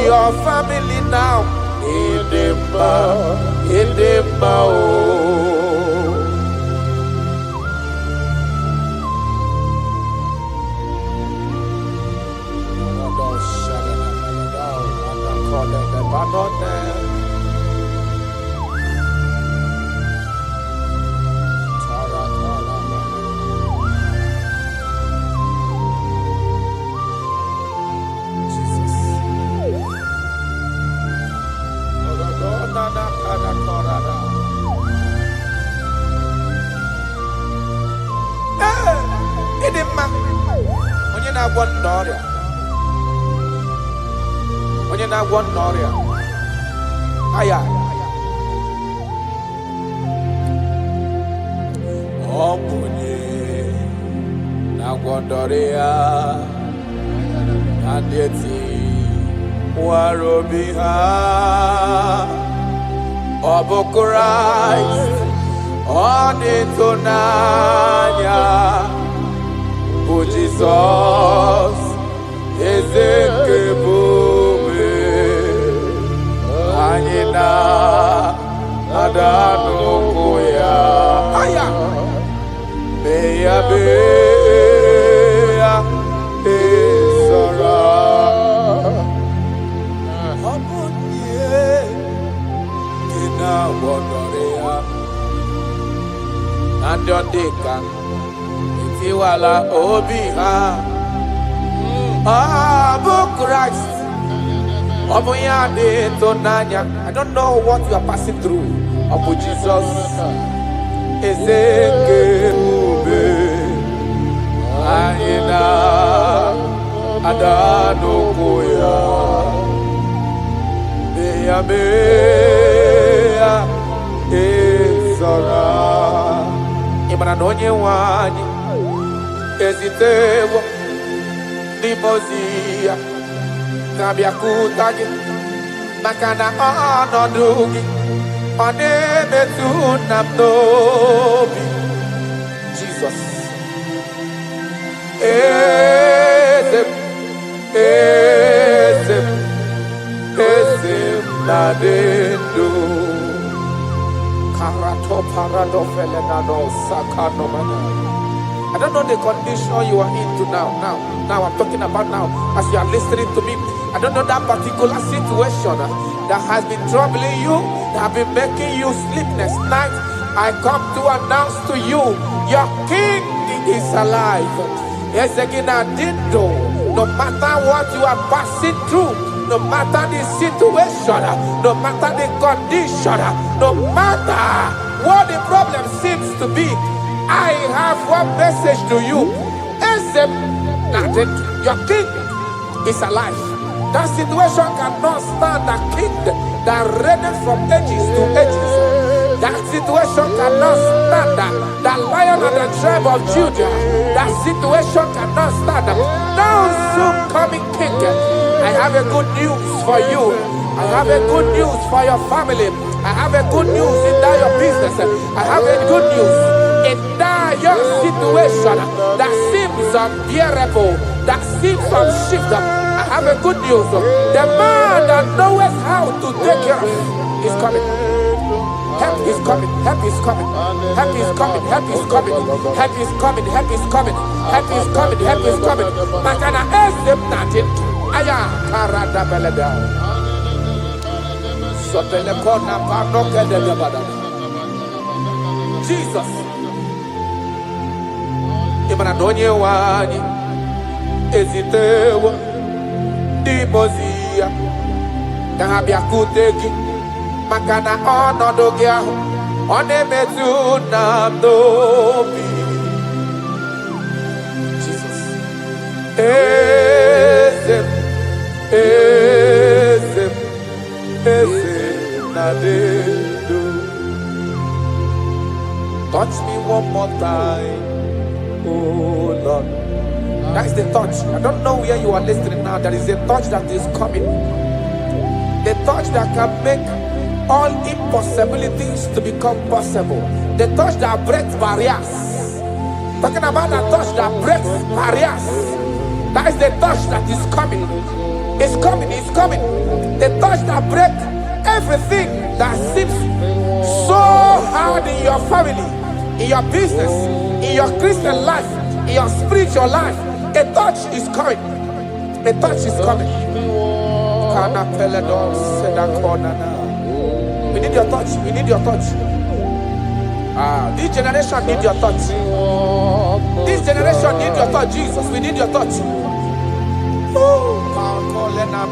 your family now, Idima, Idima, oh. Onye na-agwọ n'ọrịa, onye na-agwọ n'ọrịa, aya, ọ bụ onye na-agwọ n'ọrịa, ndị eti nwara obi ha, ọ bụ Kraịst, ọ na-eto n'anya. Oh Jesus, Ezekebube, Anyina, Adanukoya, Aya, Beya, Beya, Esara, Amunye, Kina Wodorea, Andodeka. Iwala obi ha, Abu Christ, Abu Yade Tonanya. I don't know what you are passing through. Abu Jesus, Ezekebe, Aina, Adanukoya, Beya Beya, Ezara, Imanonye Wani. Ezitewo Dimozia Kabiakuta gị maka na ọnọdụ gị ọ na-emetụ na m n'obi Jesus Eze m na-adị ndụ Karato parado felenado sakano mana. I don't know the condition you are into now. Now I'm talking about now. As you are listening to me, I don't know that particular situation that has been troubling you, that have been making you sleepless nights. I come to announce to you, your King is alive. Yes, again, I did know. No matter what you are passing through, no matter the situation, no matter the condition, no matter what the problem seems to be, I have one message to you. Your king is alive. That situation cannot stand a king that reigned from ages to ages. That situation cannot stand the lion of the tribe of Judah. That situation cannot stand. Now soon coming king, I have a good news for you. I have a good news for your family. I have a good news in that your business. I have a good news in that your situation that seems unbearable, that seems unshift. I have a good news. The man that knows how to take care of is coming. Help is coming. Help is coming. Help is coming. Help is coming. Help is coming. Help is coming. Help is coming. Help is coming. Makana esem natin. I Aya, Karada Beleda. Sotelekona Panoke de Gabada. Jesus. Imanadonye wani. Ezitewa. Dimozia. Dahabia kuteki. Makana onodogia. Onemetu namdobi. Jesus. Ezem. Ezem. Ezem. Nadedo. Touch me one more time. Oh Lord. That's the touch. I don't know where you are listening now. There is a touch that is coming. The touch that can make all impossibilities to become possible. The touch that breaks barriers. Talking about the touch that breaks barriers. That is the touch that is coming. It's coming, it's coming. The touch that breaks everything that seems so hard in your family, in your business, in your Christian life, in your spiritual life. A touch is coming. A touch is coming. We need your touch. We need your touch. This generation need your touch. This generation need your touch, Jesus. We need your touch.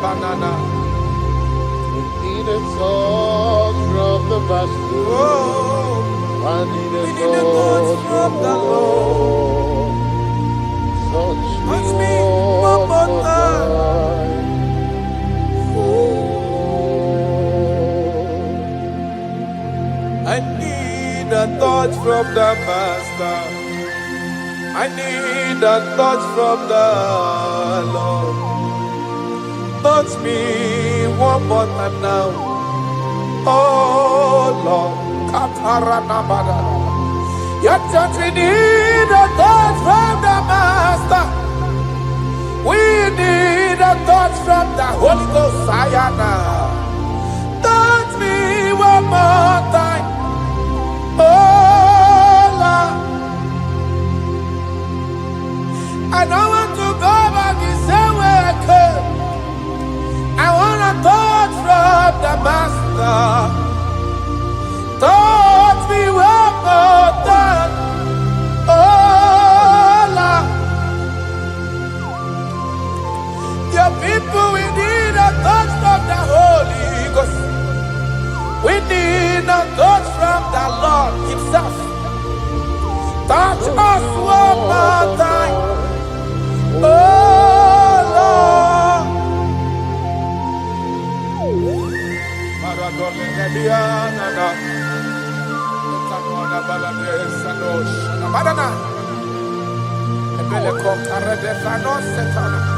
Banana. We need a touch from the master. I need a touch from the Lord. Touch me one more time. I need a touch from the Master. I need a touch from the Lord. Touch me one more time now. Oh Lord. Your touch, we need a touch from the Master. We need a touch from the Holy Ghost. Sayana. Touch me one more time. Oh Lord, I don't want to go back the same way I came. I want to touch from the Master. Touch me one more time. Oh Lord, your people, we need a touch from the Holy Ghost. We need a touch from the Lord Himself. Touch us one more time. Oh Lord.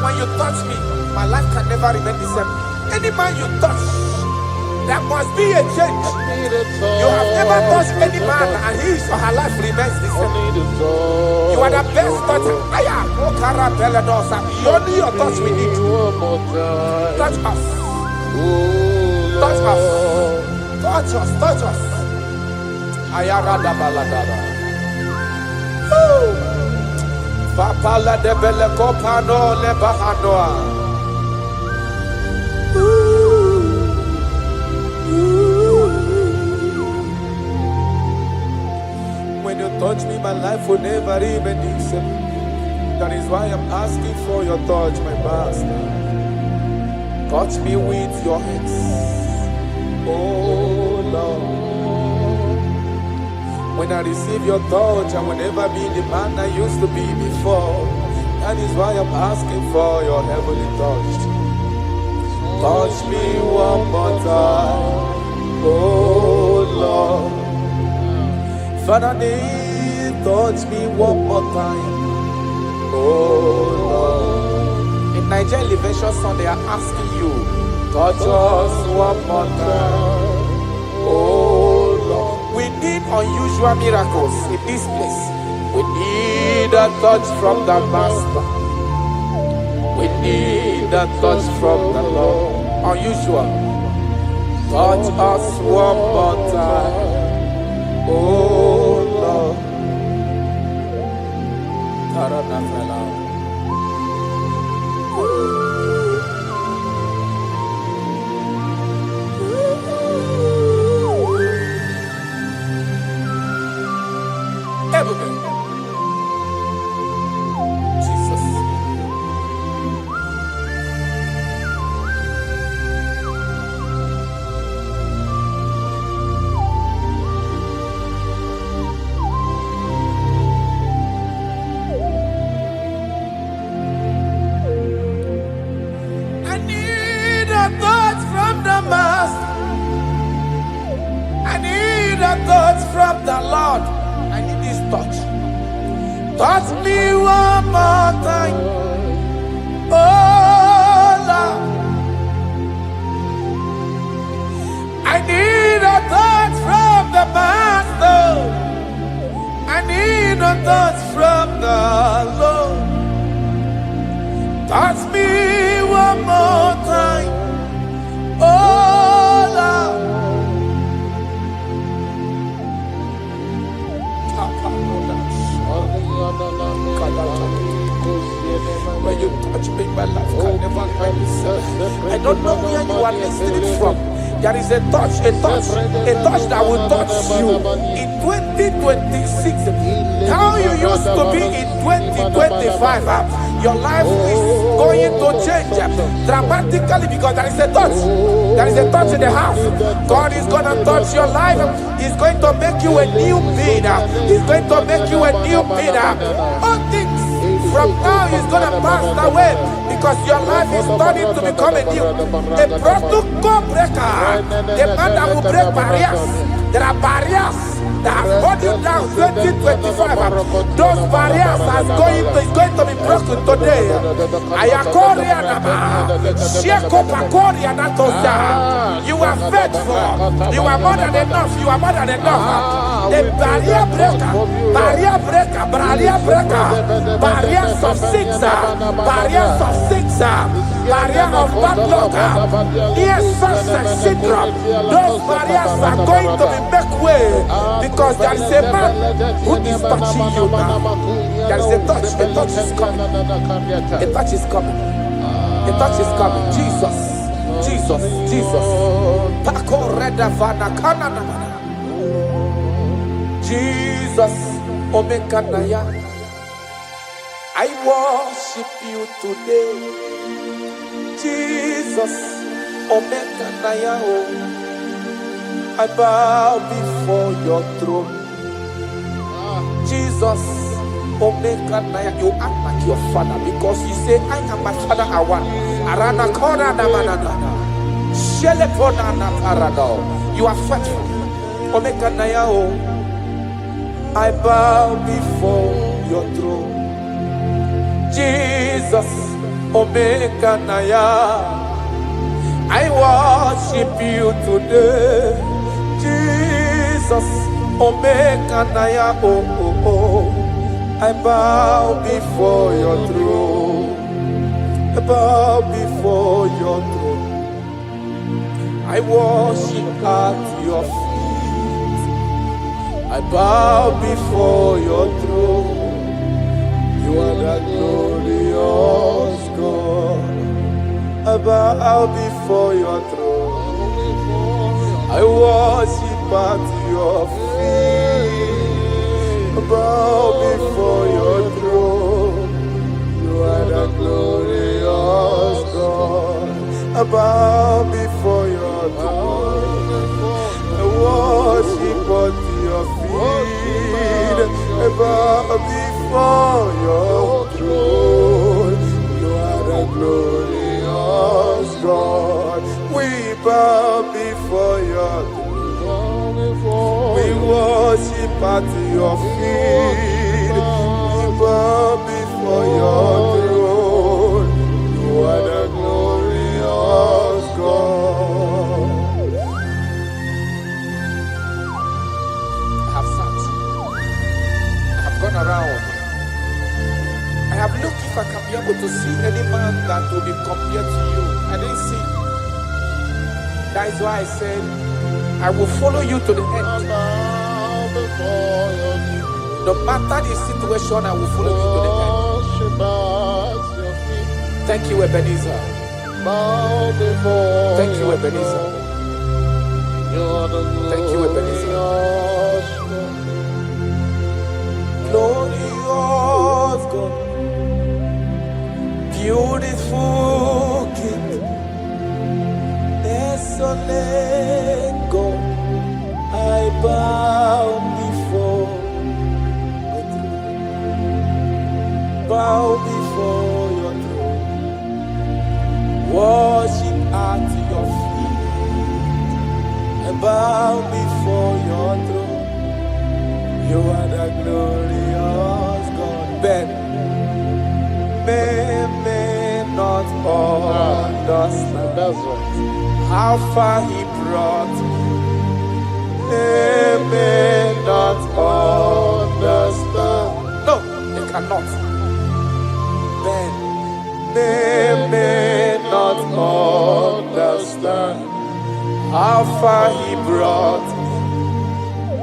When you touch me, my life can never remain the same. Any man you touch, there must be a change. You have never touched any man and his or her life remains the same. You are the best toucher. Only your touch we need. Touch us. Touch us. Touch us. Touch us. Ayarada baladada. Papala de bele kopano le bahanoa. When you touch me, my life will never remain the same. That is why I'm asking for your touch, my Master. Touch me with your hands, oh Lord. When I receive your touch, I will never be the man I used to be before. That is why I'm asking for your heavenly touch. Touch me one more time, oh Lord. Father, touch me one more time, oh Lord. In Nigeria Elevation Song, they are asking you, touch us one more time, oh Lord. We need unusual miracles in this place. We need a touch from the Master. We need a touch from the Lord. Unusual. Touch us one more time, oh Lord. a touch from the Master. I need a touch from the Lord. I need this touch. Touch me one more time. Oh Lord. I need a touch from the Master. I need a touch from the Lord. Touch me one more time. Oh Lord. When you touch me, my life can never end itself. I don't know where you are listening from. There is a touch that will touch you in 2026. How you used to be in 2025, your life is going to change dramatically because there is a touch. There is a touch in the house. God is going to touch your life. He's going to make you a new being. He's going to make you a new being. All things from now is going to pass away because your life is starting to become a protocol breaker. The man that will break barriers. There are barriers that have hold you down 2025. Those barriers is going to be broken today. You are faithful. You are more than enough. You are more than enough. The barrier breaker. Barriers of six. Barriers of six. Barrier of bad luck. Yes, success syndrome. Those barriers are going to be make way because there is a man who is touching you now. There is a touch. A touch is coming. A touch is coming. A touch is coming. Jesus. Pako reda vana kana. Jesus, Omekanaya. I worship you today. Jesus, Omekanaya. I bow before your throne. Jesus, Omekanaya. You act like your father because you say, I am my father, I want. Arana kora na manana. Shelepona na parado. You are faithful. Omekanaya. I bow before your throne. Jesus, Omekanaya. I worship you today. Jesus, Omekanaya. I bow before your throne. I bow before your throne. I worship at your feet. I bow before your throne. You are the glorious God. I bow before your throne. I worship at your feet. I bow before your throne. You are the glorious God. I bow before your throne. I worship at your feet. I bow before your throne. You are the glorious God. We bow before your throne. We worship at your feet. We bow before your throne. You are the glorious God. Gone around. I have looked if I can be able to see any man that will be compared to you. I didn't see. That is why I said, I will follow you to the end. No matter the situation, I will follow you to the end. Thank you, Ebenezer. Thank you, Ebenezer. Thank you, Ebenezer. Glorious God, beautiful King, excellent God, I bow before your throne. Bow before your throne. Worship at bow before your throne. You are the glorious God. Ben may not understand. That's right. How far he brought me. They may not understand. No, they cannot. Then they may not understand how far he brought me.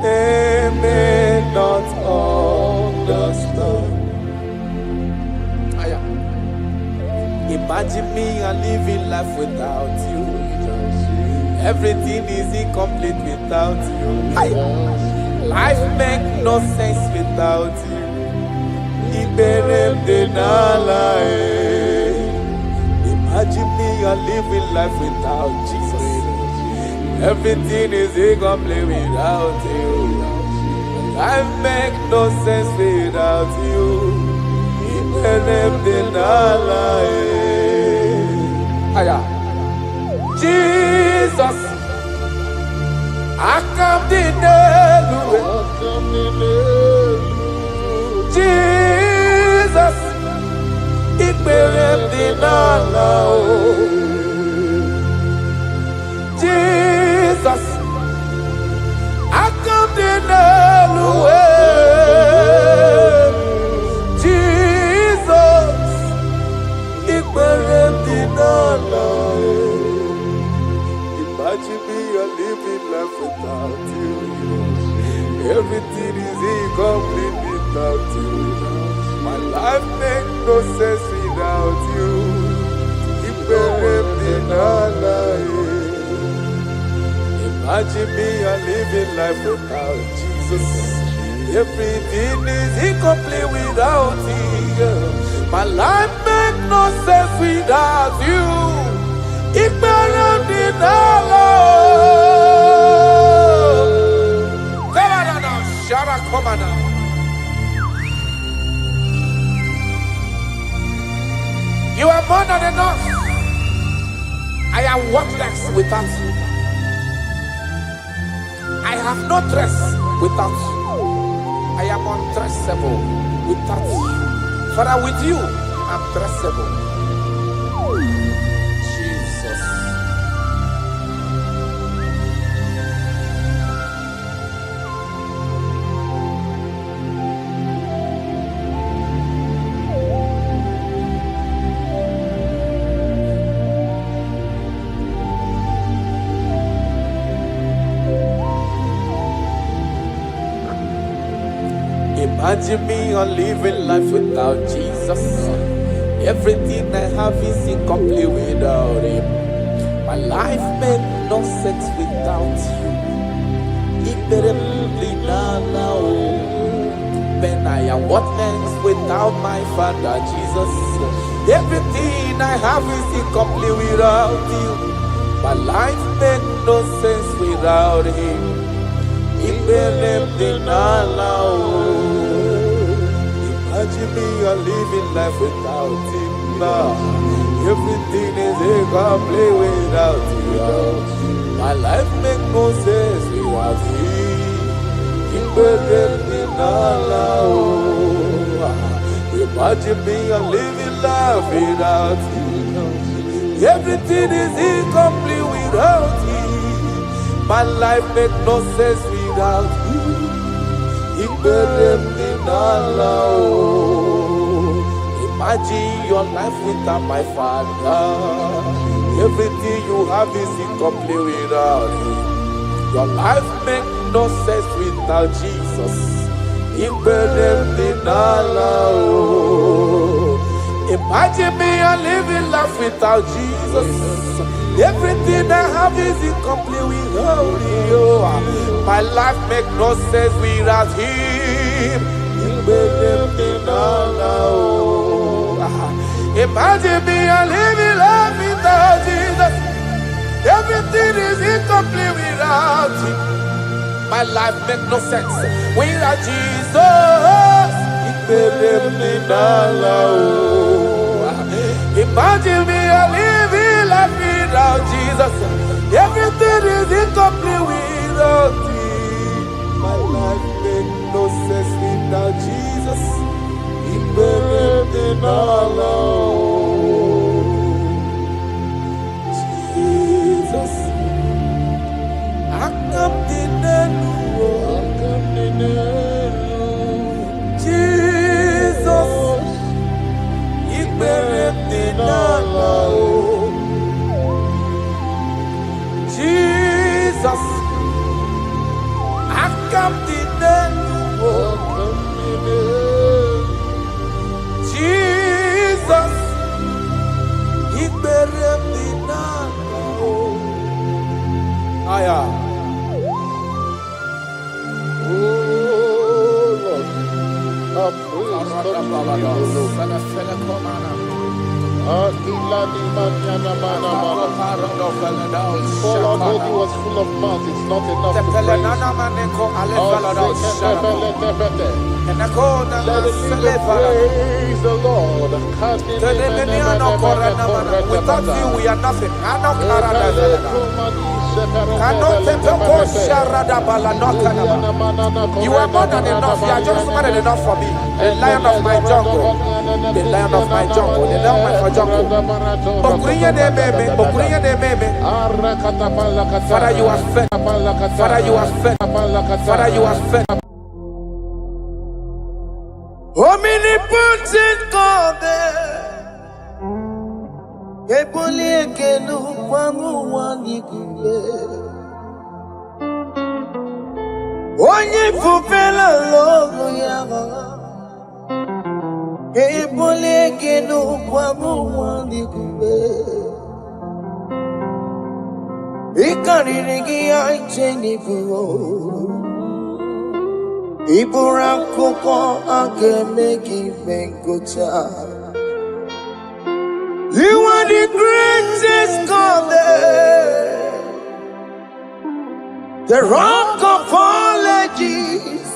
They may not understand. Imagine me and living life without you. Everything is incomplete without you. Life makes no sense without you. Imagine me and living life without Jesus. Everything is incomplete without you. Life makes no sense without you. Jesus, I come to know Jesus, it will be now. Jesus, I come to know Jesus, it will be now. Imagine me a living life without you. Everything is incomplete without you. My life makes no sense without you. Imagine me a living life without Jesus. Everything is incomplete without you. My life makes no sense without you. You are more than enough. I am worthless without you. I have no dress without you. I am undressable without you. Father, with you, I'm dressable. Jesus. Imagine me on living life without Jesus. Everything I have is incomplete without Him. My life makes no sense without you. When I am worthless without my Father Jesus. Everything I have is incomplete without you. My life makes no sense without Him. Imagine me a living life without Him now. Everything is incomplete without you. My life makes no sense without Him. Imagine me a living life without you. Everything is incomplete without you. My life makes no sense without you. Imagine your life without my Father. Everything you have is incomplete without Him. Your life makes no sense without Jesus. Imagine me a living life without Jesus. Everything I have is incomplete without you. My life makes no sense without Him. Imagine me a living life without Jesus. Everything is incomplete without Him. My life makes no sense without Jesus. Imagine me a living life without Jesus. Everything is incomplete without Our body was full of mouth, it's not enough to praise. Let it praise the Lord. Without you, we are nothing. You are more than enough. You are just more than enough for me. The lion of my jungle. The lion of my jungle. The lion of my jungle. Father, you are fed. Father, you are fed. Father, you are fed. Omnipotent God, onye fufela logo yaga ebole kenu kwamu wandi kube ikariri gi aicheni buo ibura koko akeme gi bengocha. You are the greatest God there, the rock of all ages.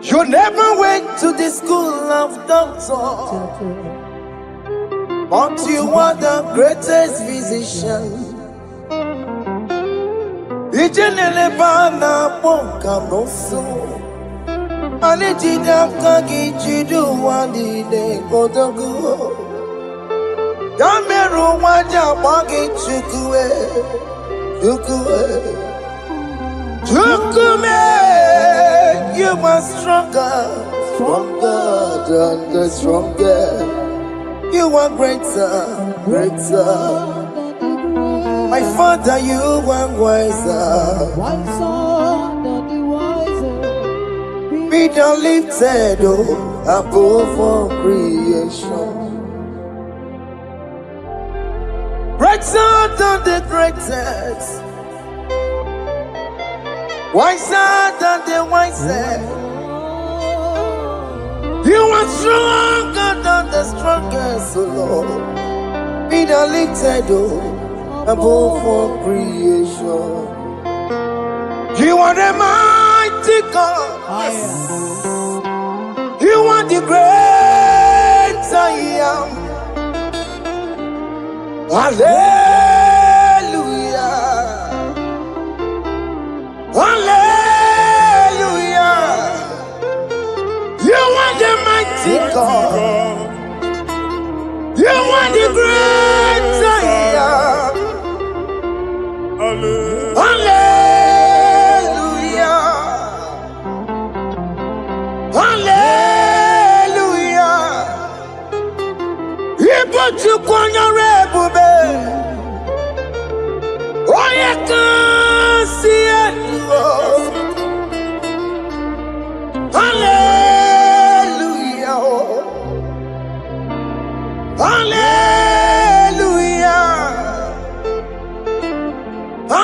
You never went to the school of doctor, but you are the greatest physician. Ijenele bana bonka noso, anijida kagi jidu wandi ne kodogu. Yameru waja wagi chukue. Chukume, you are stronger than the stronger. You are greater. My Father, you are wiser than the wiser. Be thou lifted above all creation. Greater than the greatest, wiser than the wisest. You are stronger than the strongest, O Lord. Be thou lifted above all creation. You are the mighty God. You are the great I am. Hallelujah. Hallelujah. You are the mighty God. You are the great I am. Hallelujah. Hallelujah. He put you on your rebel. Oh, you can see it. Hallelujah. Hallelujah.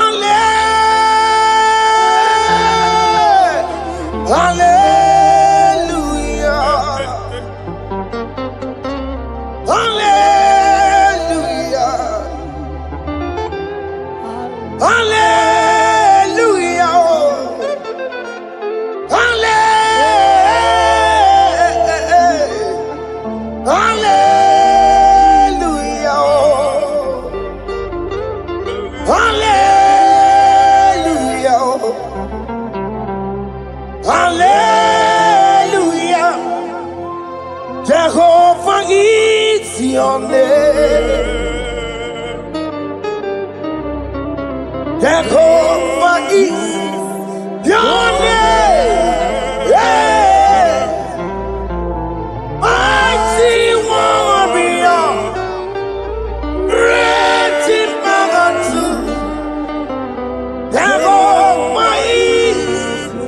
Hallelujah. Hallelujah. Hallelujah. Hallelujah. Hallelujah. Jehovah is your name. Jehovah is your name. Yeah. Mighty warrior, great in magnitude. Jehovah is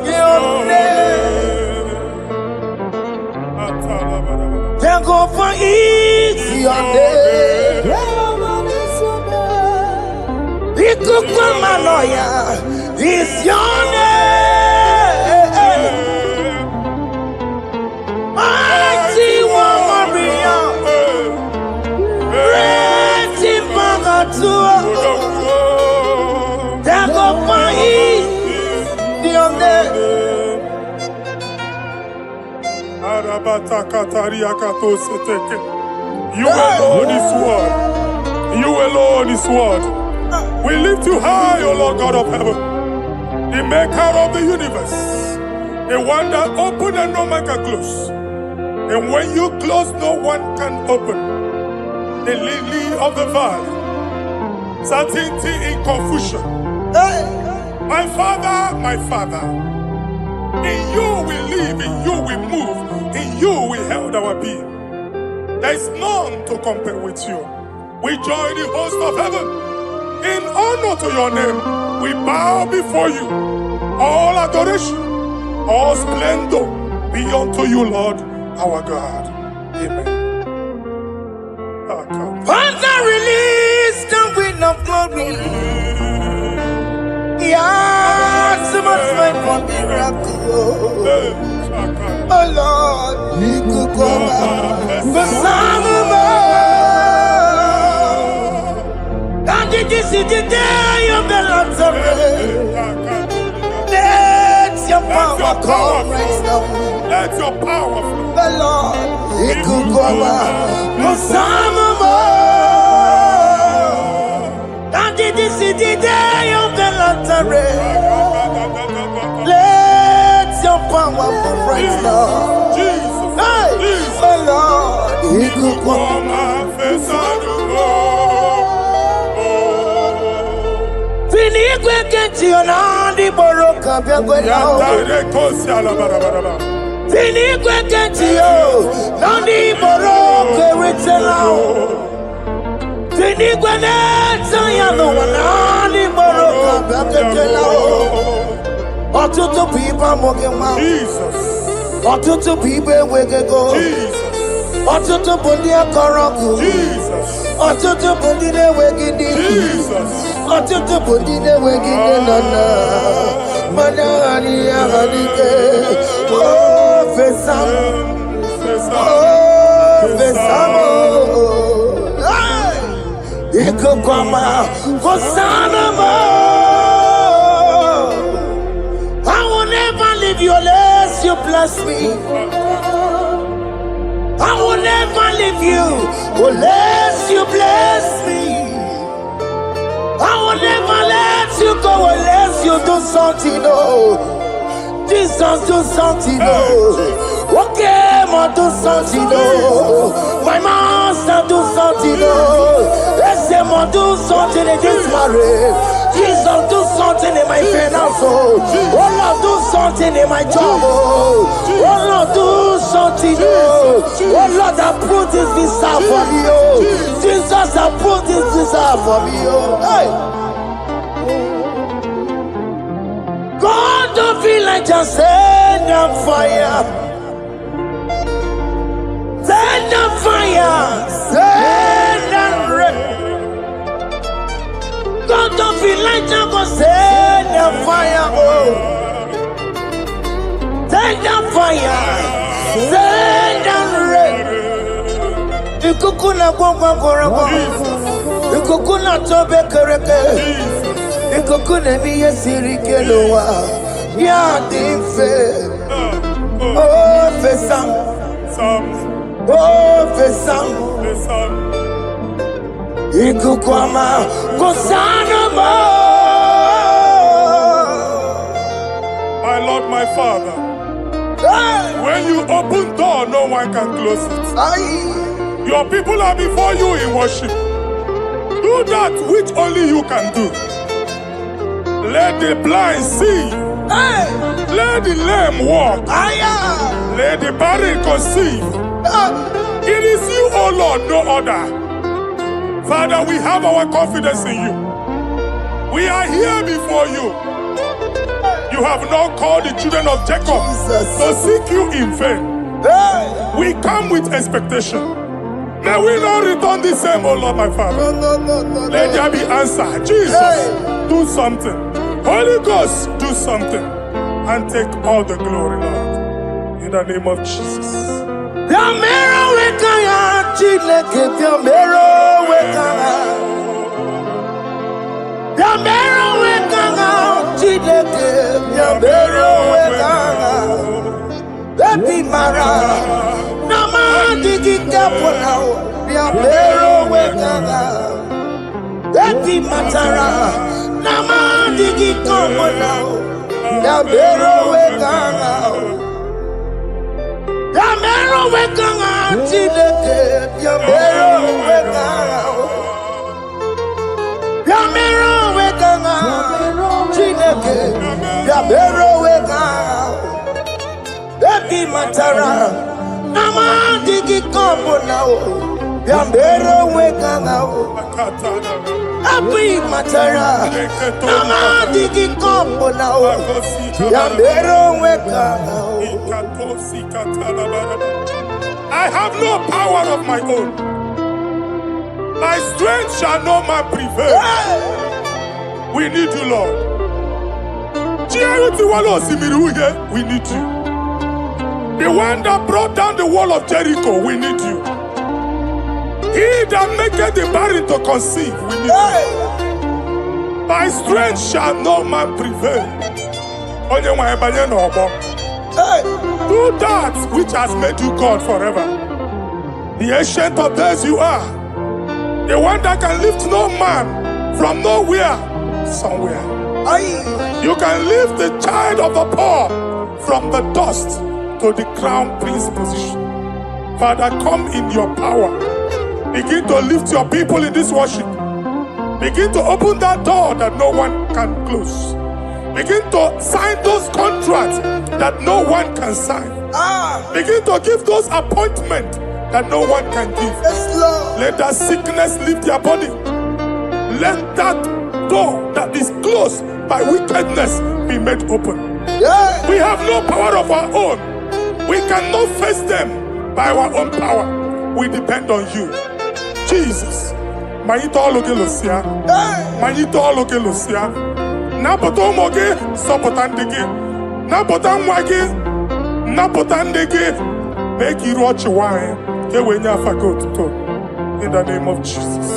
your name. Jehovah is your name. Jehovah is your name. fire is your name. Mighty one, Maria. Mighty Magatua. Dago Pai. Dione. Arabata Kataria Katoseteke. You alone is word. You alone is word. We lift you high, O Lord God of heaven, the maker of the universe, the one that opened and no man can close. And when you close, no one can open. The lily of the valley, certainty in confusion. My Father, in you we live, in you we move, in you we held our being. There is none to compare with you. We join the host of heaven. In honor to your name, we bow before you. All adoration, all splendor be unto you, Lord, our God. Amen. Father, release the wind of glory. Yeah, so much time for miracle. Oh Lord, you could go back. The Son of God, this is the day of the Lord's rain. Let your power come right now. Let your power flow. The Lord, you could go back. The Son of God, this is the day of the Lord's rain. Let your power come right now. Jesus, Hey, Jesus. oh Lord, you could go back. Fini kwekenti onandi boroka byagwela. Fini kwekenti yo nandi boroka ritela. Fini kweneta ya no nandi boroka byagwela. Otutu pipa mogewa. Jesus. Otutu pipa wegego. Jesus. Otutu bundia koroku. Jesus. Otutu bundine wegidi. Jesus. Otutu bundine wegidi nana. Manani ahanike. Oh, fesam. Oh, fesam. Iko kwama. Hosanna. I will never leave you unless you bless me. I will never leave you unless you bless me. I will never let you go unless you do something. Oh, Jesus, do something. Oh, okay, ma do something. Oh, my master, do something. Oh, let's say, ma do something in this marriage. Jesus, do something in my finance. Oh, Lord, do something in my job. Oh, Lord, do something. Oh, Lord, approve this visa for me. Oh, Jesus, approve this visa for me. Oh, hey. God, don't feel like just send on fire. Send on fire. Send on rain. God, don't feel like just send on fire. Oh, send on fire. Send on rain. Ikukuna gwangwa gwangwa. Ikukuna tobe kereke. Ikukuna miye sirikelowa. Ya dimfe. Oh, fesam. Oh, fesam. Ikukwama. Kosanama. My Lord, my Father, when you open door, no one can close it. Your people are before you in worship. Do that which only you can do. Let the blind see. Let the lame walk. Let the barren conceive. It is you, O Lord, no other. Father, we have our confidence in you. We are here before you. You have not called the children of Jacob to seek you in vain. We come with expectation. May we not return the same, oh Lord, my Father. No. Let there be answer. Jesus, do something. Holy Ghost, do something. And take all the glory, Lord. In the name of Jesus. Yamero wekanga Chineke Yamero wekanga Yamero wekanga Chineke Yamero wekanga Epi mara Nama digi kapona Yamero wekanga Epi matara Nama digi kapona Yamero wekanga Yamero wekanga Chineke Yamero wekanga Yamero wekanga Chineke Yamero wekanga Epi matara Nama digi kombo nao Yamero wekanga Epi matara Nama digi kombo nao Yamero wekanga I have no power of my own. My strength shall no man prevail. We need you, Lord. We need you. The one that brought down the wall of Jericho, we need you. He that maketh the barren to conceive, we need you. My strength shall no man prevail. Do that which has made you God forever. The ancient of days you are. The one that can lift no man from nowhere, somewhere. You can lift the child of the poor from the dust to the crown prince position. Father, come in your power. Begin to lift your people in this worship. Begin to open that door that no one can close. Begin to sign those contracts that no one can sign. Begin to give those appointments that no one can give. Let that sickness leave their body. Let that door that is closed by wickedness be made open. We have no power of our own. We cannot face them by our own power. We depend on you. Jesus. Manito Logelosia. Manito Logelosia. Napoto moge, sopotandege. Napotan wage, napotandege. Make you watch wine. In the name of Jesus.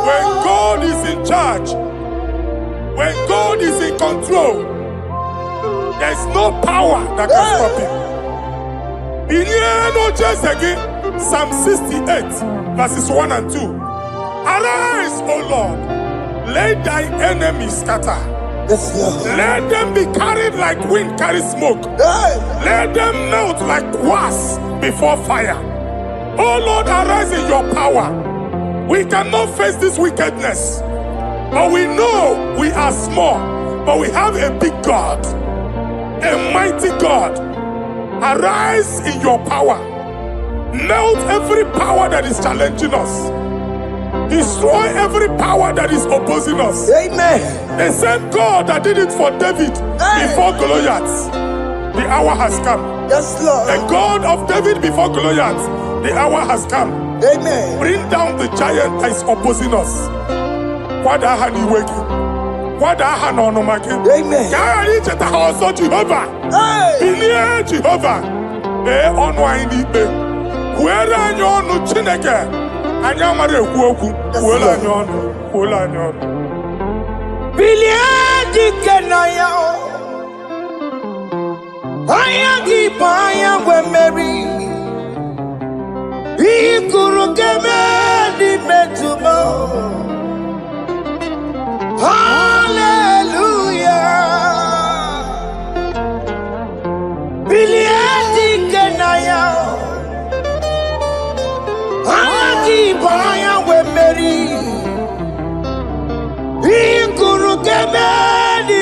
When God is in charge, when God is in control, there's no power that can stop him. Psalm 68, verses 1 and 2. Arise, O Lord, let thy enemies scatter. Let them be carried like wind carries smoke. Let them melt like wax before fire. Oh Lord, arise in your power. We cannot face this wickedness, but we know we are small, but we have a big God, a mighty God. Arise in your power. Melt every power that is challenging us. Destroy every power that is opposing us. Amen. The same God that did it for David before Goliath. The hour has come. Yes, Lord. The God of David before Goliath. The hour has come. Amen. Bring down the giant that is opposing us. What I had on my kid. Amen. I reach at the house of Jehovah. Hey. Jehovah. On wine eat me. Where are you on the Chineke? And you're my woku. Well, I know. Well, I know. Biliadi Kenaya. I am the Paya when Mary. He could get me the Hallelujah. Biliadi Kenaya. Agi Baya we Mary. He could get me the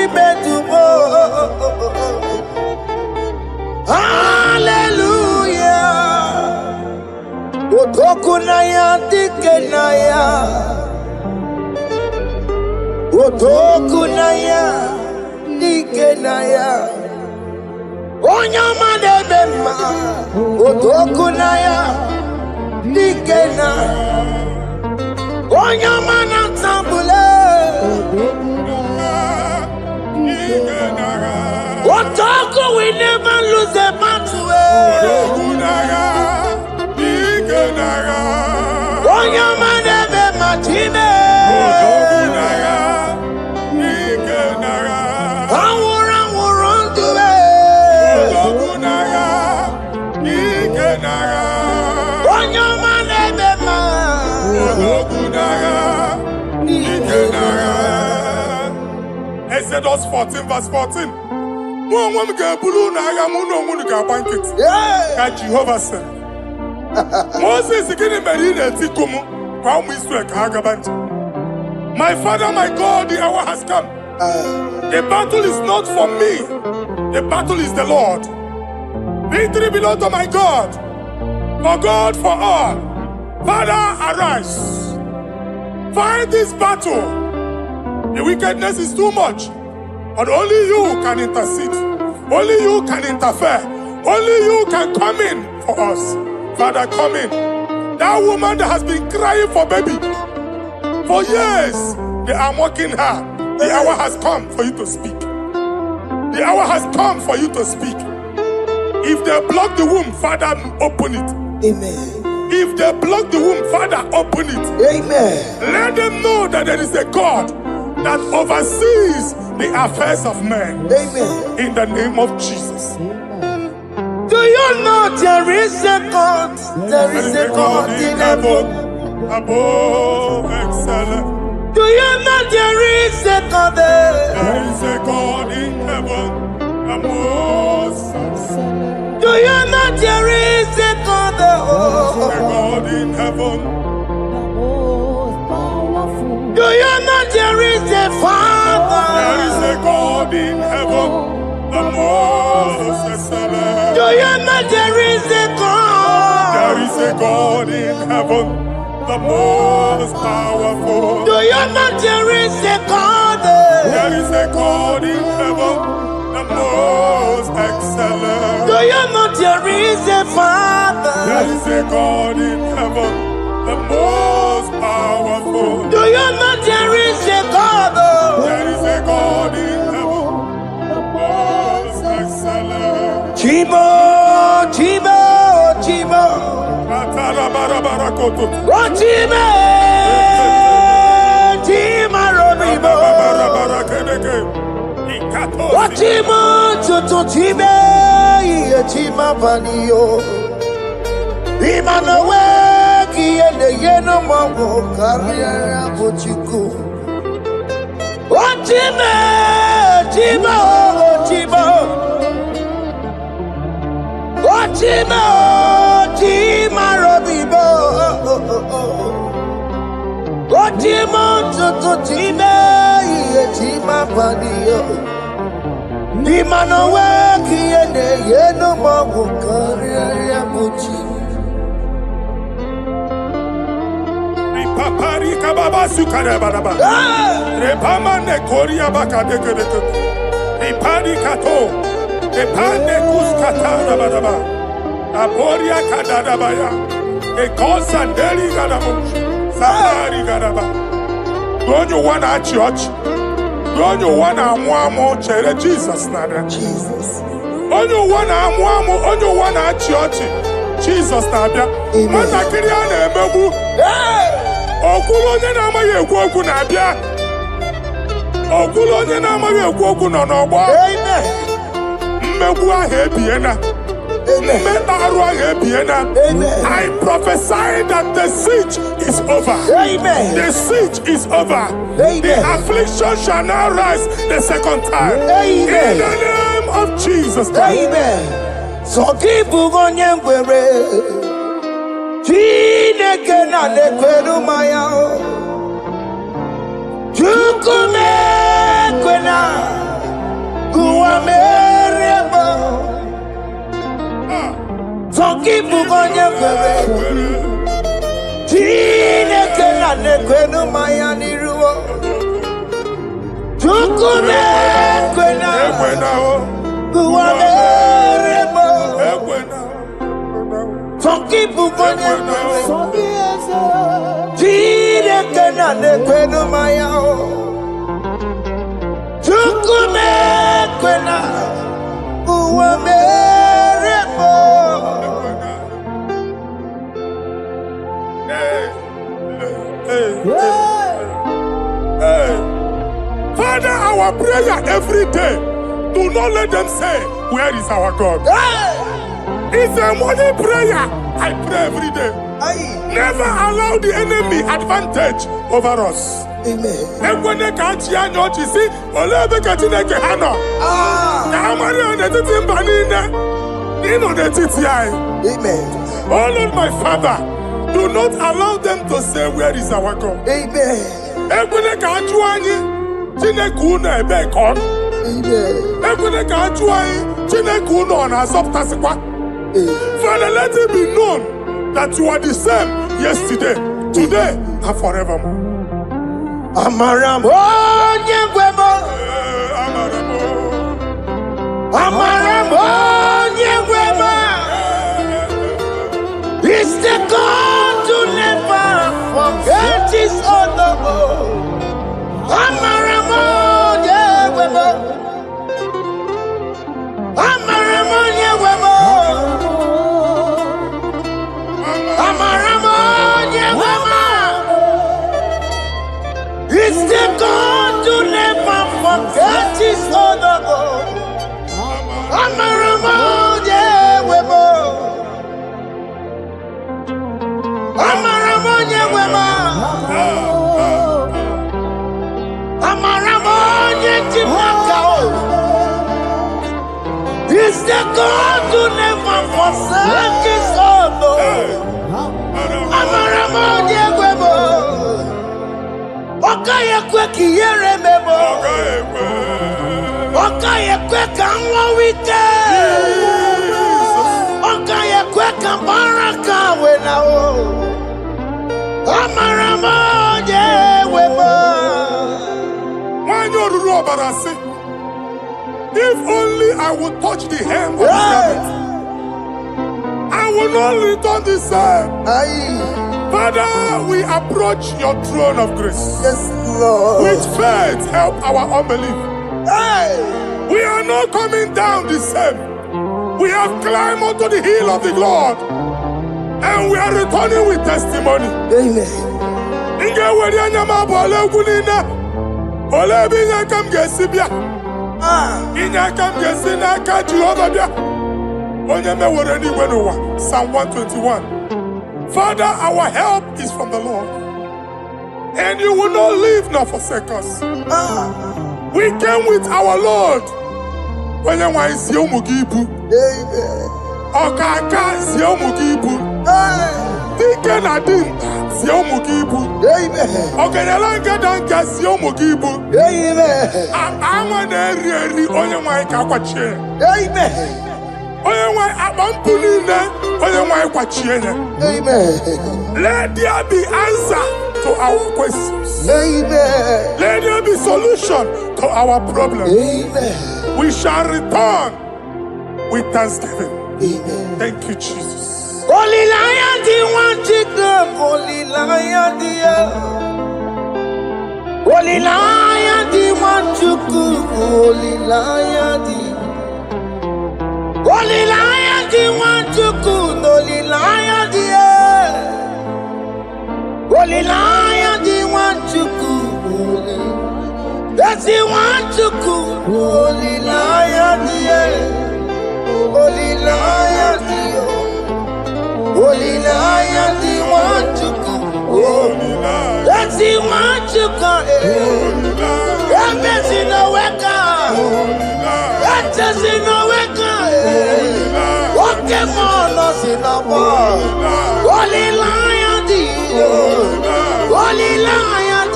Hallelujah. Otokunaya Dikenaya. Otokunaya Dikenaya. Onyama Bema. Otokunaya Dikena. Onyama Natambule. Otoko, we never lose a battle. Onyama Bema Matine. Exodus 14 verse 14. No one get blue na ya mu no one get banquet. Ka Jehovah said. Moses getting married at Tikumu. Kwa mu Israel ka gabanti. My Father, my God, the hour has come. The battle is not for me. The battle is the Lord. Victory belongs to my God. For God, for all. Father, arise. Fight this battle. The wickedness is too much. But only you can intercede. Only you can interfere. Only you can come in for us. Father, come in. That woman that has been crying for baby for years, they are mocking her. The hour has come for you to speak. The hour has come for you to speak. If they block the womb, Father, open it. Amen. If they block the womb, Father, open it. Amen. Let them know that there is a God that oversees the affairs of men. Amen. In the name of Jesus. Do you know there is a God? There is a God in heaven. Above excellent. Do you know there is a God there? There is a God in heaven. Above excellent. Do you know there is a God there? There is a God in heaven. Do you know there is a Father? There is a God in heaven, the most excellent. Do you know there is a God? There is a God in heaven, the most powerful. Do you know there is a God? There is a God in heaven, the most excellent. Do you know there is a Father? There is a God in heaven, the most powerful. Do you know there is a God? There is a God in heaven, the most excellent. Chibo, Chibo, Chibo. Oh, Chibo, Chima Robibo. Oh, Chimo, Chutu Chibe, Chima Panio. Imanawe, Kiende Yeno Mambo, Carriera Puchiku. Oh, Chime, Chibo, Chibo. Chima, Chima Robibo. Chima, Chima, Chima Padio. Nimano weki ene yeno mawu karia buchi. Ripapari kababa sukare baraba. Repama ne koria baka deke deke. Ripari kato. Repane kuskata baraba. Aboria kadadabaya. Ekosa ndeli gadabo. Samari gadaba. Don't you want a church? onye ụwa na-amụ amụ chere Jizọs na-abịa. Jesus. Onye ụwa na-amụ amụ, onye ụwa na-achị ọchị, Jizọs na-abịa. Nwatakịrị a na-emegbu, okwulu onye na-amaghị ekwu okwu na-abịa. Okwulu onye na-amaghị ekwu okwu nọ n'ọgbọ. Mmegbu ahụ ebiena. Mmekpa arụ ahụ ebiena. I prophesy that the siege is over. Amen. The siege is over. Amen. The affliction shall now rise the second time. Amen. In the name of Jesus Christ. Amen. So keep on your way. Chineke na nekweru maya. Chukume kwena. Kuwa mereba. So keep on your way. Chineke na nekweru maya niruo. Chukume kwena. Kuwa mereba. Some people go to Chineke na nekwenu maya. Chukume kwena uwa merebo. Father, our prayer every day, do not let them say, where is our God? It's a morning prayer. I pray every day. Never allow the enemy advantage over us. Amen. When they catch you, you see, Olebe Katineke Hano. Kamari on the Titimbanina. Nino the TTI. Amen. Oh Lord, my Father, do not allow them to say, where is our God? Amen. When they catch you, Tinekuna Ebekon. Amen. When they catch you, Tinekuna on a subtasikwa. Father, let it be known that you are the same yesterday, today, and forevermore. Amaramo nyegwemo. Amaramo nyegwemo. It's the God to never forget his honor. Amaramo nyegwemo. Amaramo nyegwemo. It's the God to never forget his honor. Amaramo nyewemo. Amaramo nyewemo. Amaramo nyechimaka. It's the God to never forsake his honor. Amaramo nyewemo. Okaye kwe kiyere memo. Okaye kwe kanwa wite. Okaye kwe kambaraka wenao. Amaramo nyewemo. If only I would touch the hem of his garment, I will not return the same. Father, we approach your throne of grace. Yes, Lord. With faith, help our unbelief. We are not coming down the same. We have climbed onto the hill of the Lord, and we are returning with testimony. Amen. Psalm 121. Father, our help is from the Lord, and you will not leave nor forsake us. We came with our Lord. When you want to see Mugibu, Okaka see Mugibu, Deacon Adin see Mugibu, Okanalanga Danka see Mugibu. I'm an area on your mic. Amen. Let there be answer to our questions. Amen. Let there be solution to our problems. Amen. We shall return with thanksgiving. Amen. Thank you, Jesus. Holy Lion, the one chicken, Holy Lion, the Holy Lion, the one. Wanchuku Olilayadi Olilayadi Wanchuku Olilayadi Olilayadi Wanchuku That's the Wanchuku Olilayadi Olilayadi Olilayadi Wanchuku That's the Wanchuku That's in the weka. That's in the weka. What can on us in the ball? Holy lion, holy lion,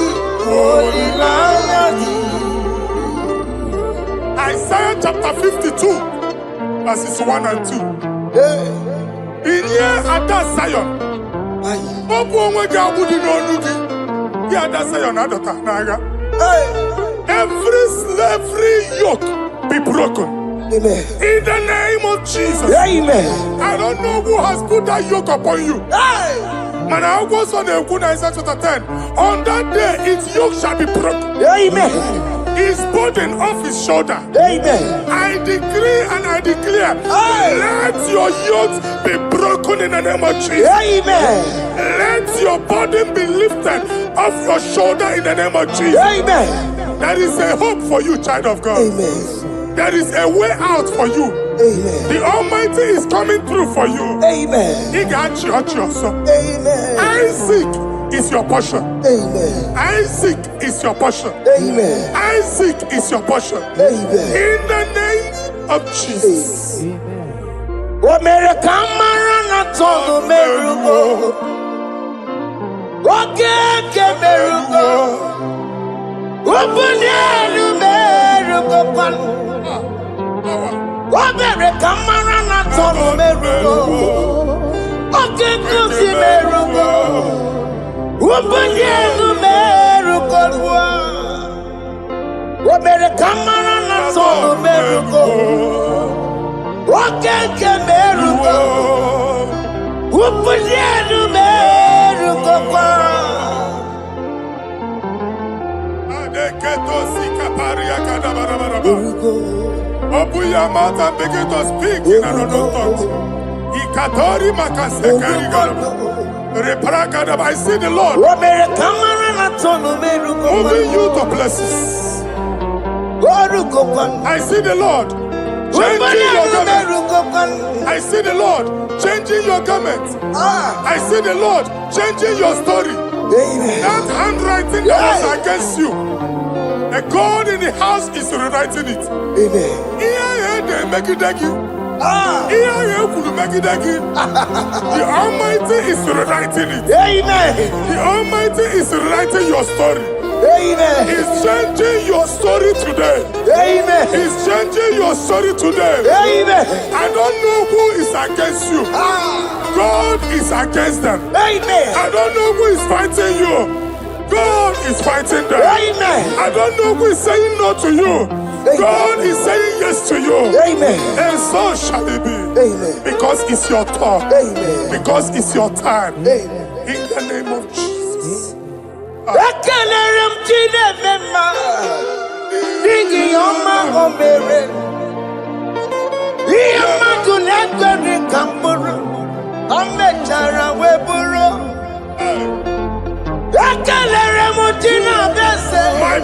holy lion. Isaiah chapter 52, verses 1 and 2. In here at that Zion, every slavery yoke be broken. Amen. In the name of Jesus. Amen. I don't know who has put that yoke upon you. Man, I was on the Isaiah chapter 10. On that day, its yoke shall be broken. Amen. His burden off his shoulder. Amen. I decree and I declare, let your yokes be broken in the name of Jesus. Amen. Let your burden be lifted off your shoulder in the name of Jesus. Amen. There is a hope for you, child of God. Amen. There is a way out for you. Amen. The Almighty is coming through for you. Amen. He got you out your son. Amen. Isaac is your portion. Amen. Isaac is your portion. Amen. Isaac is your portion. Amen. In the name of Jesus. What made a camarana told the miracle? What gave the miracle? Open the miracle. What made a camarana told the miracle? What gave the miracle? Open the miracle. What made a camarana told the miracle? What can miracle? Who put the miracle? Open your mouth and begin to speak in another tongue. I see the Lord moving you to places. I see the Lord changing your garment. I see the Lord changing your garment. I see the Lord changing your story. That handwriting that was against you, the God in the house is rewriting it. The Almighty is rewriting it. The Almighty is rewriting your story. Amen. He's changing your story today. Amen. He's changing your story today. Amen. I don't know who is against you. God is against them. Amen. I don't know who is fighting you. God is fighting them. Amen. I don't know who is saying no to you. God is saying yes to you. Amen. And so shall it be. Amen. Because it's your turn. Amen. Because it's your time. Amen. In the name of Jesus. My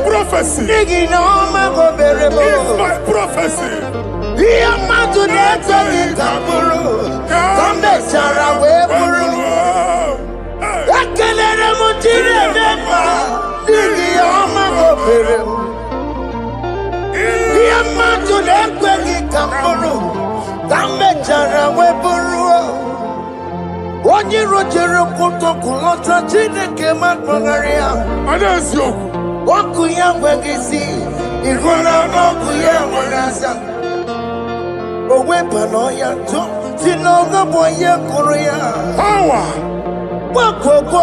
prophecy is my prophecy. Onye rojere kutokulota Chineke makpagharịa. Ọkụ ya nweghị isi, ihu na ọkụ ya nwere asa. O weba n'ọya ntụ, si n'ọga bụ onye kụrụ ya. Gbakọkọ,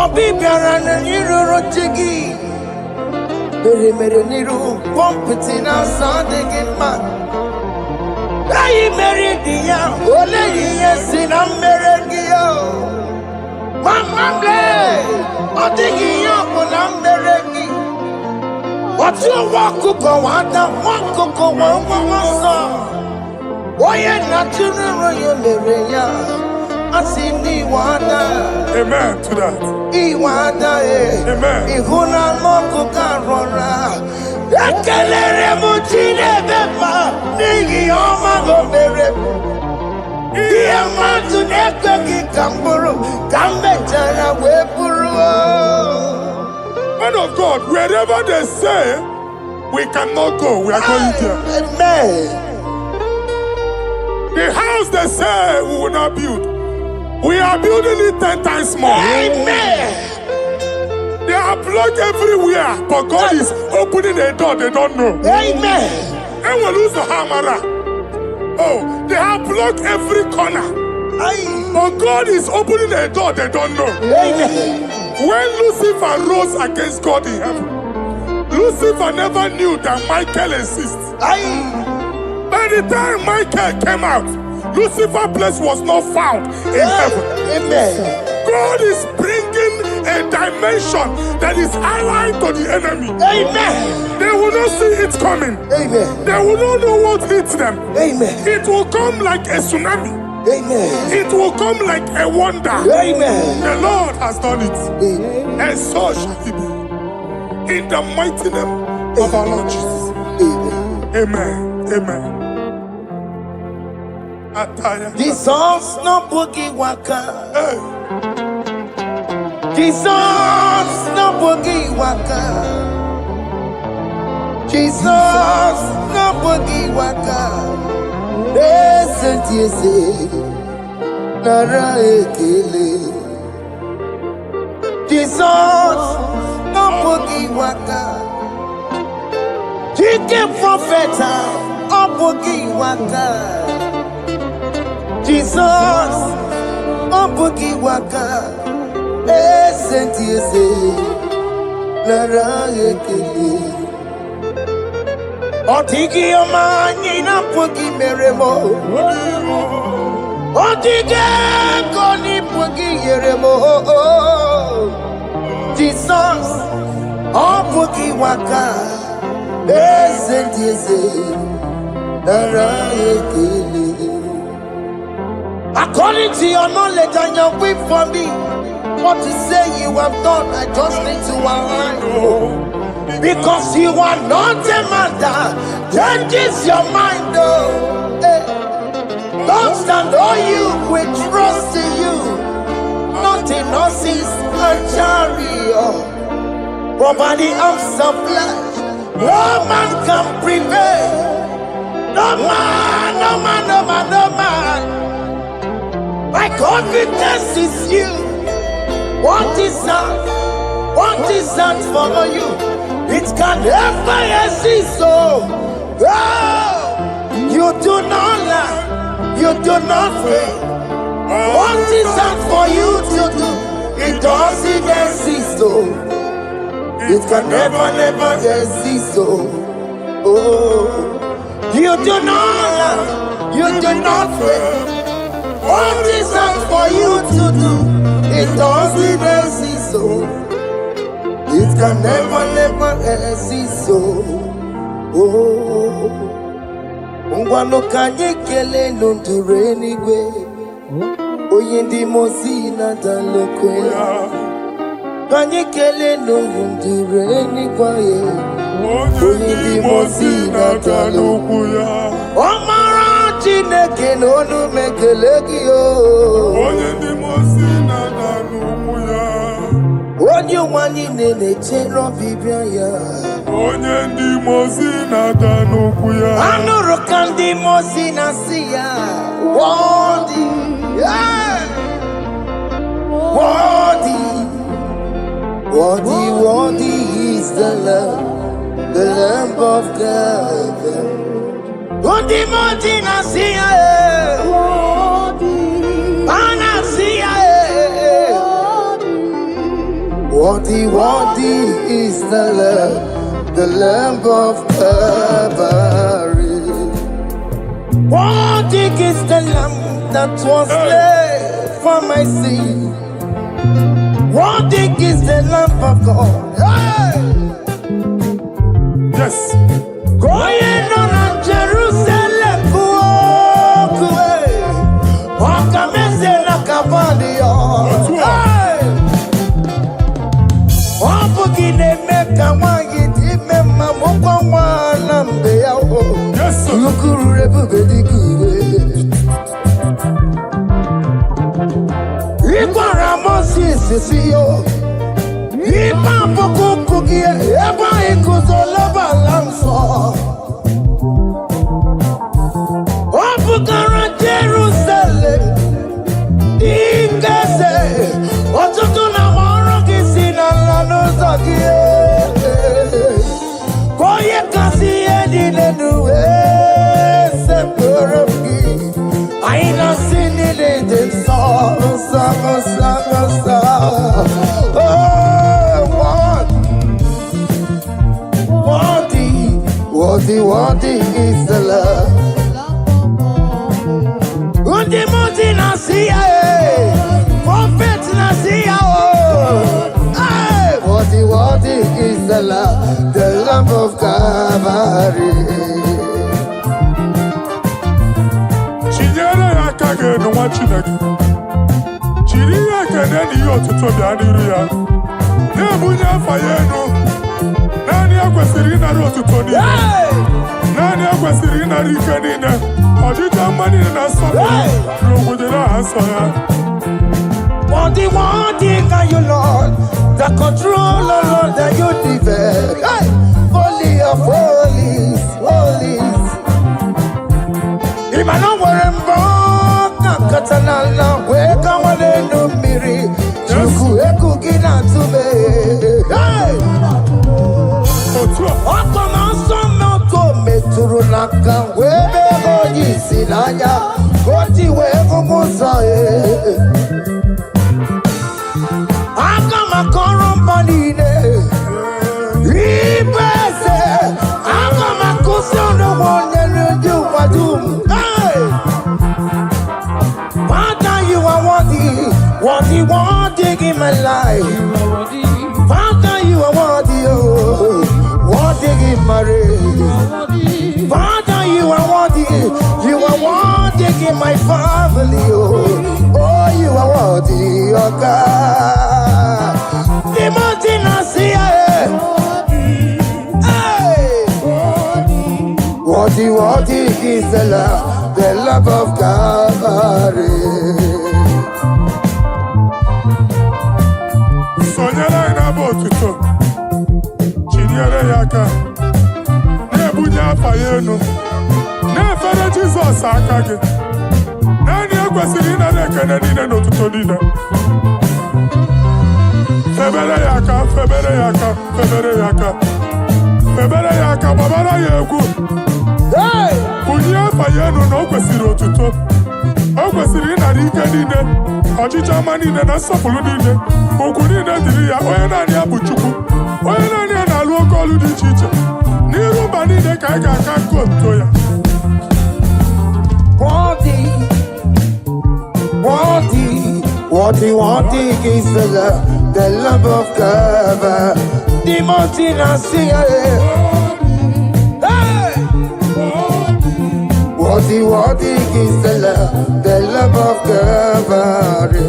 obi bịara na n'iruru chi gị. Mere n'iru, pọmpụtị na-asa adịghị mma. Anyị mere di ya, ole ihe si na mmere gị ya. Mama mle, ọ dịghị ihe ọ bụ na mmere gị. But you walk to go on, walk to go on, why not to Maria? I see Niwana. Amen to that. Iwana, Amen. Ihuna Moko Carora. Akelere Mutine Bema, Nigi Oma Gomere. Diamatu Nekaki Kamburu, Kambetana Weburu. Man of God, wherever they say we cannot go, we are going there. Amen. The house they say we will not build, we are building it 10 times more. Amen. They are blocked everywhere, but God is opening a door they don't know. Amen. And we lose the hammer. Oh, they have blocked every corner, but God is opening a door they don't know. Amen. When Lucifer rose against God in heaven, Lucifer never knew that Michael exists. By the time Michael came out, Lucifer's place was not found in heaven. Amen. God is bringing a dimension that is allied to the enemy. Amen. They will not see it coming. Amen. They will not know what hits them. Amen. It will come like a tsunami. Amen. It will come like a wonder. Amen. The Lord has done it. Amen. And so shall it be. In the mighty name of our Lord Jesus. Amen. Amen. Amen. Jesus no boogie waka. Hey. Jesus no boogie waka. Jesus no boogie waka. Listen to you say, Nara ekele. Jesus no boogie waka. Chicken prophet no boogie waka. Jesus, oh boogie waka, sentiese, lara ekele. Otigi omani na boogie meremo, otige koni boogie yeremo. Jesus, oh boogie waka, sentiese, lara ekele. According to your knowledge and your will for me, what you say you have done, I just need to align. Because you are not a man that changes your mind. Don't stand on you, we trust in you. Nothing else is a chariot. Providing arms of flesh, no man can prevail. No man, no man, no man, no man. My confidence is you. What is that? What is that for you? It can never exist. So, you do not lie. You do not fail. What is that for you to do? It doesn't exist. So, it can never, never exist. So, you do not lie. You do not fail. What is that for you to do? It doesn't exist, so it can never, never exist, so Ngwano kanye kele nundure anyway. Oyindi mozina dalokwe. Kanye kele nundure anyway. Oyindi mozina dalokwe. Omara Chineke n'onu mekelegi yo. Onye ndị mosi na n'ugwu ya. Onye nwanyị na-echere ọbịbịa ya. Onye ndị mosi na n'ugwu ya. Anụrụ ka ndị mosi na-asị ya. Worthy, yeah. Worthy, worthy, worthy is the Lamb of God. Worthy, worthy, Nasia, worthy, worthy is the Lamb of Calvary. Worthy is the Lamb that was slain for my sin. Worthy is the Lamb of God. Hey! Yes. Going on Jerusalem, Yes, sir. Jerusalem, I not seen it in song. What is the love? Undi muti nasia, prophet nasia. What is the love of Calvary? Chinyere ya kage no wa Chineke. Chiri ya kene ni otuto bia niru ya. Na bunya afaye no. Nani akwesiri na otuto ni. Nani akwesiri na rike ni ne. Ojita mani na so. Rogo na aso ya. One thing are you, Lord, the controller, Lord, that you develop. Hey! Holy of holies. Imano warembo, katanala, weka wanenu miri, chuku eku gina tume. Hey! Otona sono to meturu naka, webe hoji sinanya, koti wevu musa. Akama korombanine, ibese. Akama kusono wonye you wadum. Hey, Father, you are worthy in my life. Father, you are worthy, worthy in my race. Father, you are worthy in my family. Oh, you are worthy, oh God. The mountain I see, worthy is the love of Calvary. Sonyala ina botuto. Chinyere yaka. Ne bunya afaye no. Ne fere Jesus akage. Nani akwesiri na nekene ni ne notuto ni ne. Febere yaka, babara yeku. Hey! Bunya afaye no na okwesiri otuto. Okwesiri na rike ni ne. Ọchịcha mani ne na nsọpụrụ niile. Okwu niile dịrị ya, onye naanị ya bụ Chukwu. Onye naanị ya na-alụ oke ọlụ dị iche iche. N'iru mba niile ka anyị ga-aka nke otuto ya. Worthy is the love of God. The mountain I see. Hey! Worthy is the love of God.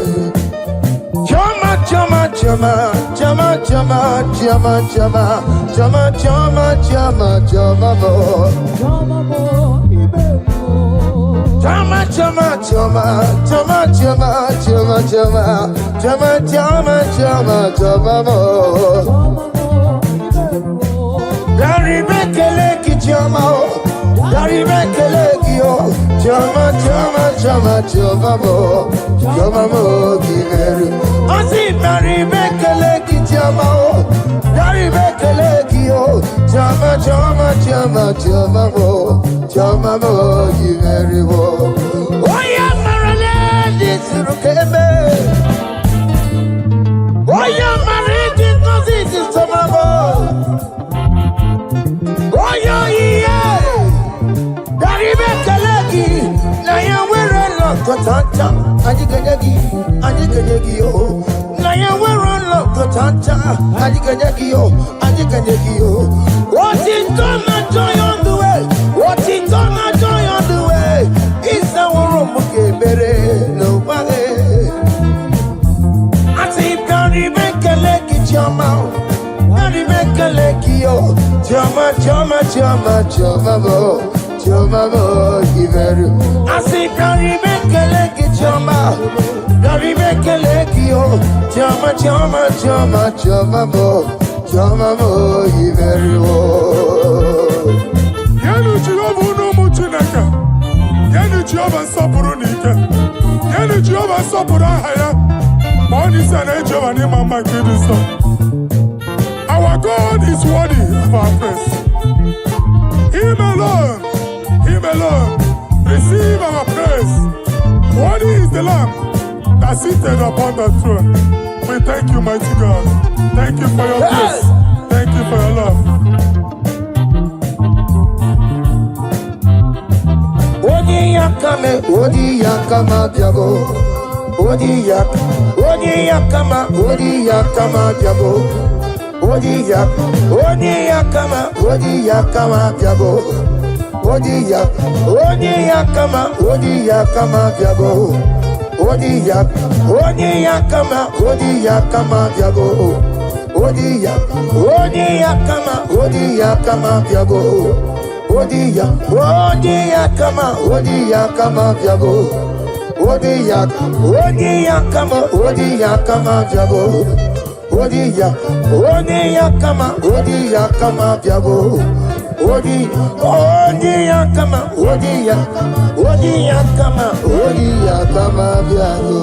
Kotanta, Adikanekio, Adikanekio. What is done, my joy on the way? What is done, my joy on the way? It's our room, okay, better, nobody. I say, Gary, make a leg in your mouth. Gary, make a leg, yo. Jama, Jama, Jama, Jama, Jama, I say, Gary, make a leg in your mouth. Gary, make a leg, yo. Jama, Jama, Jama, Jama, Jama, very well. Yanu Jehovah no muchinaka. Yanu Jehovah sapurunika. Yanu Jehovah sapurahaya. Money san Jehovah ni mama kidiso. Our God is worthy of our praise. Him alone, receive our praise. Worthy is the Lamb that seated upon the throne. We thank you, mighty God. Thank you for your grace. Thank you for your love. Odi yakame biago. Odi yakama biago. Odi yakama biago. Odi yakama biago. Odi yakama biago. Odi yakama biago. Odi yakama biago. Odi yakama biago. Odi yakama biago. Odi yakama biago.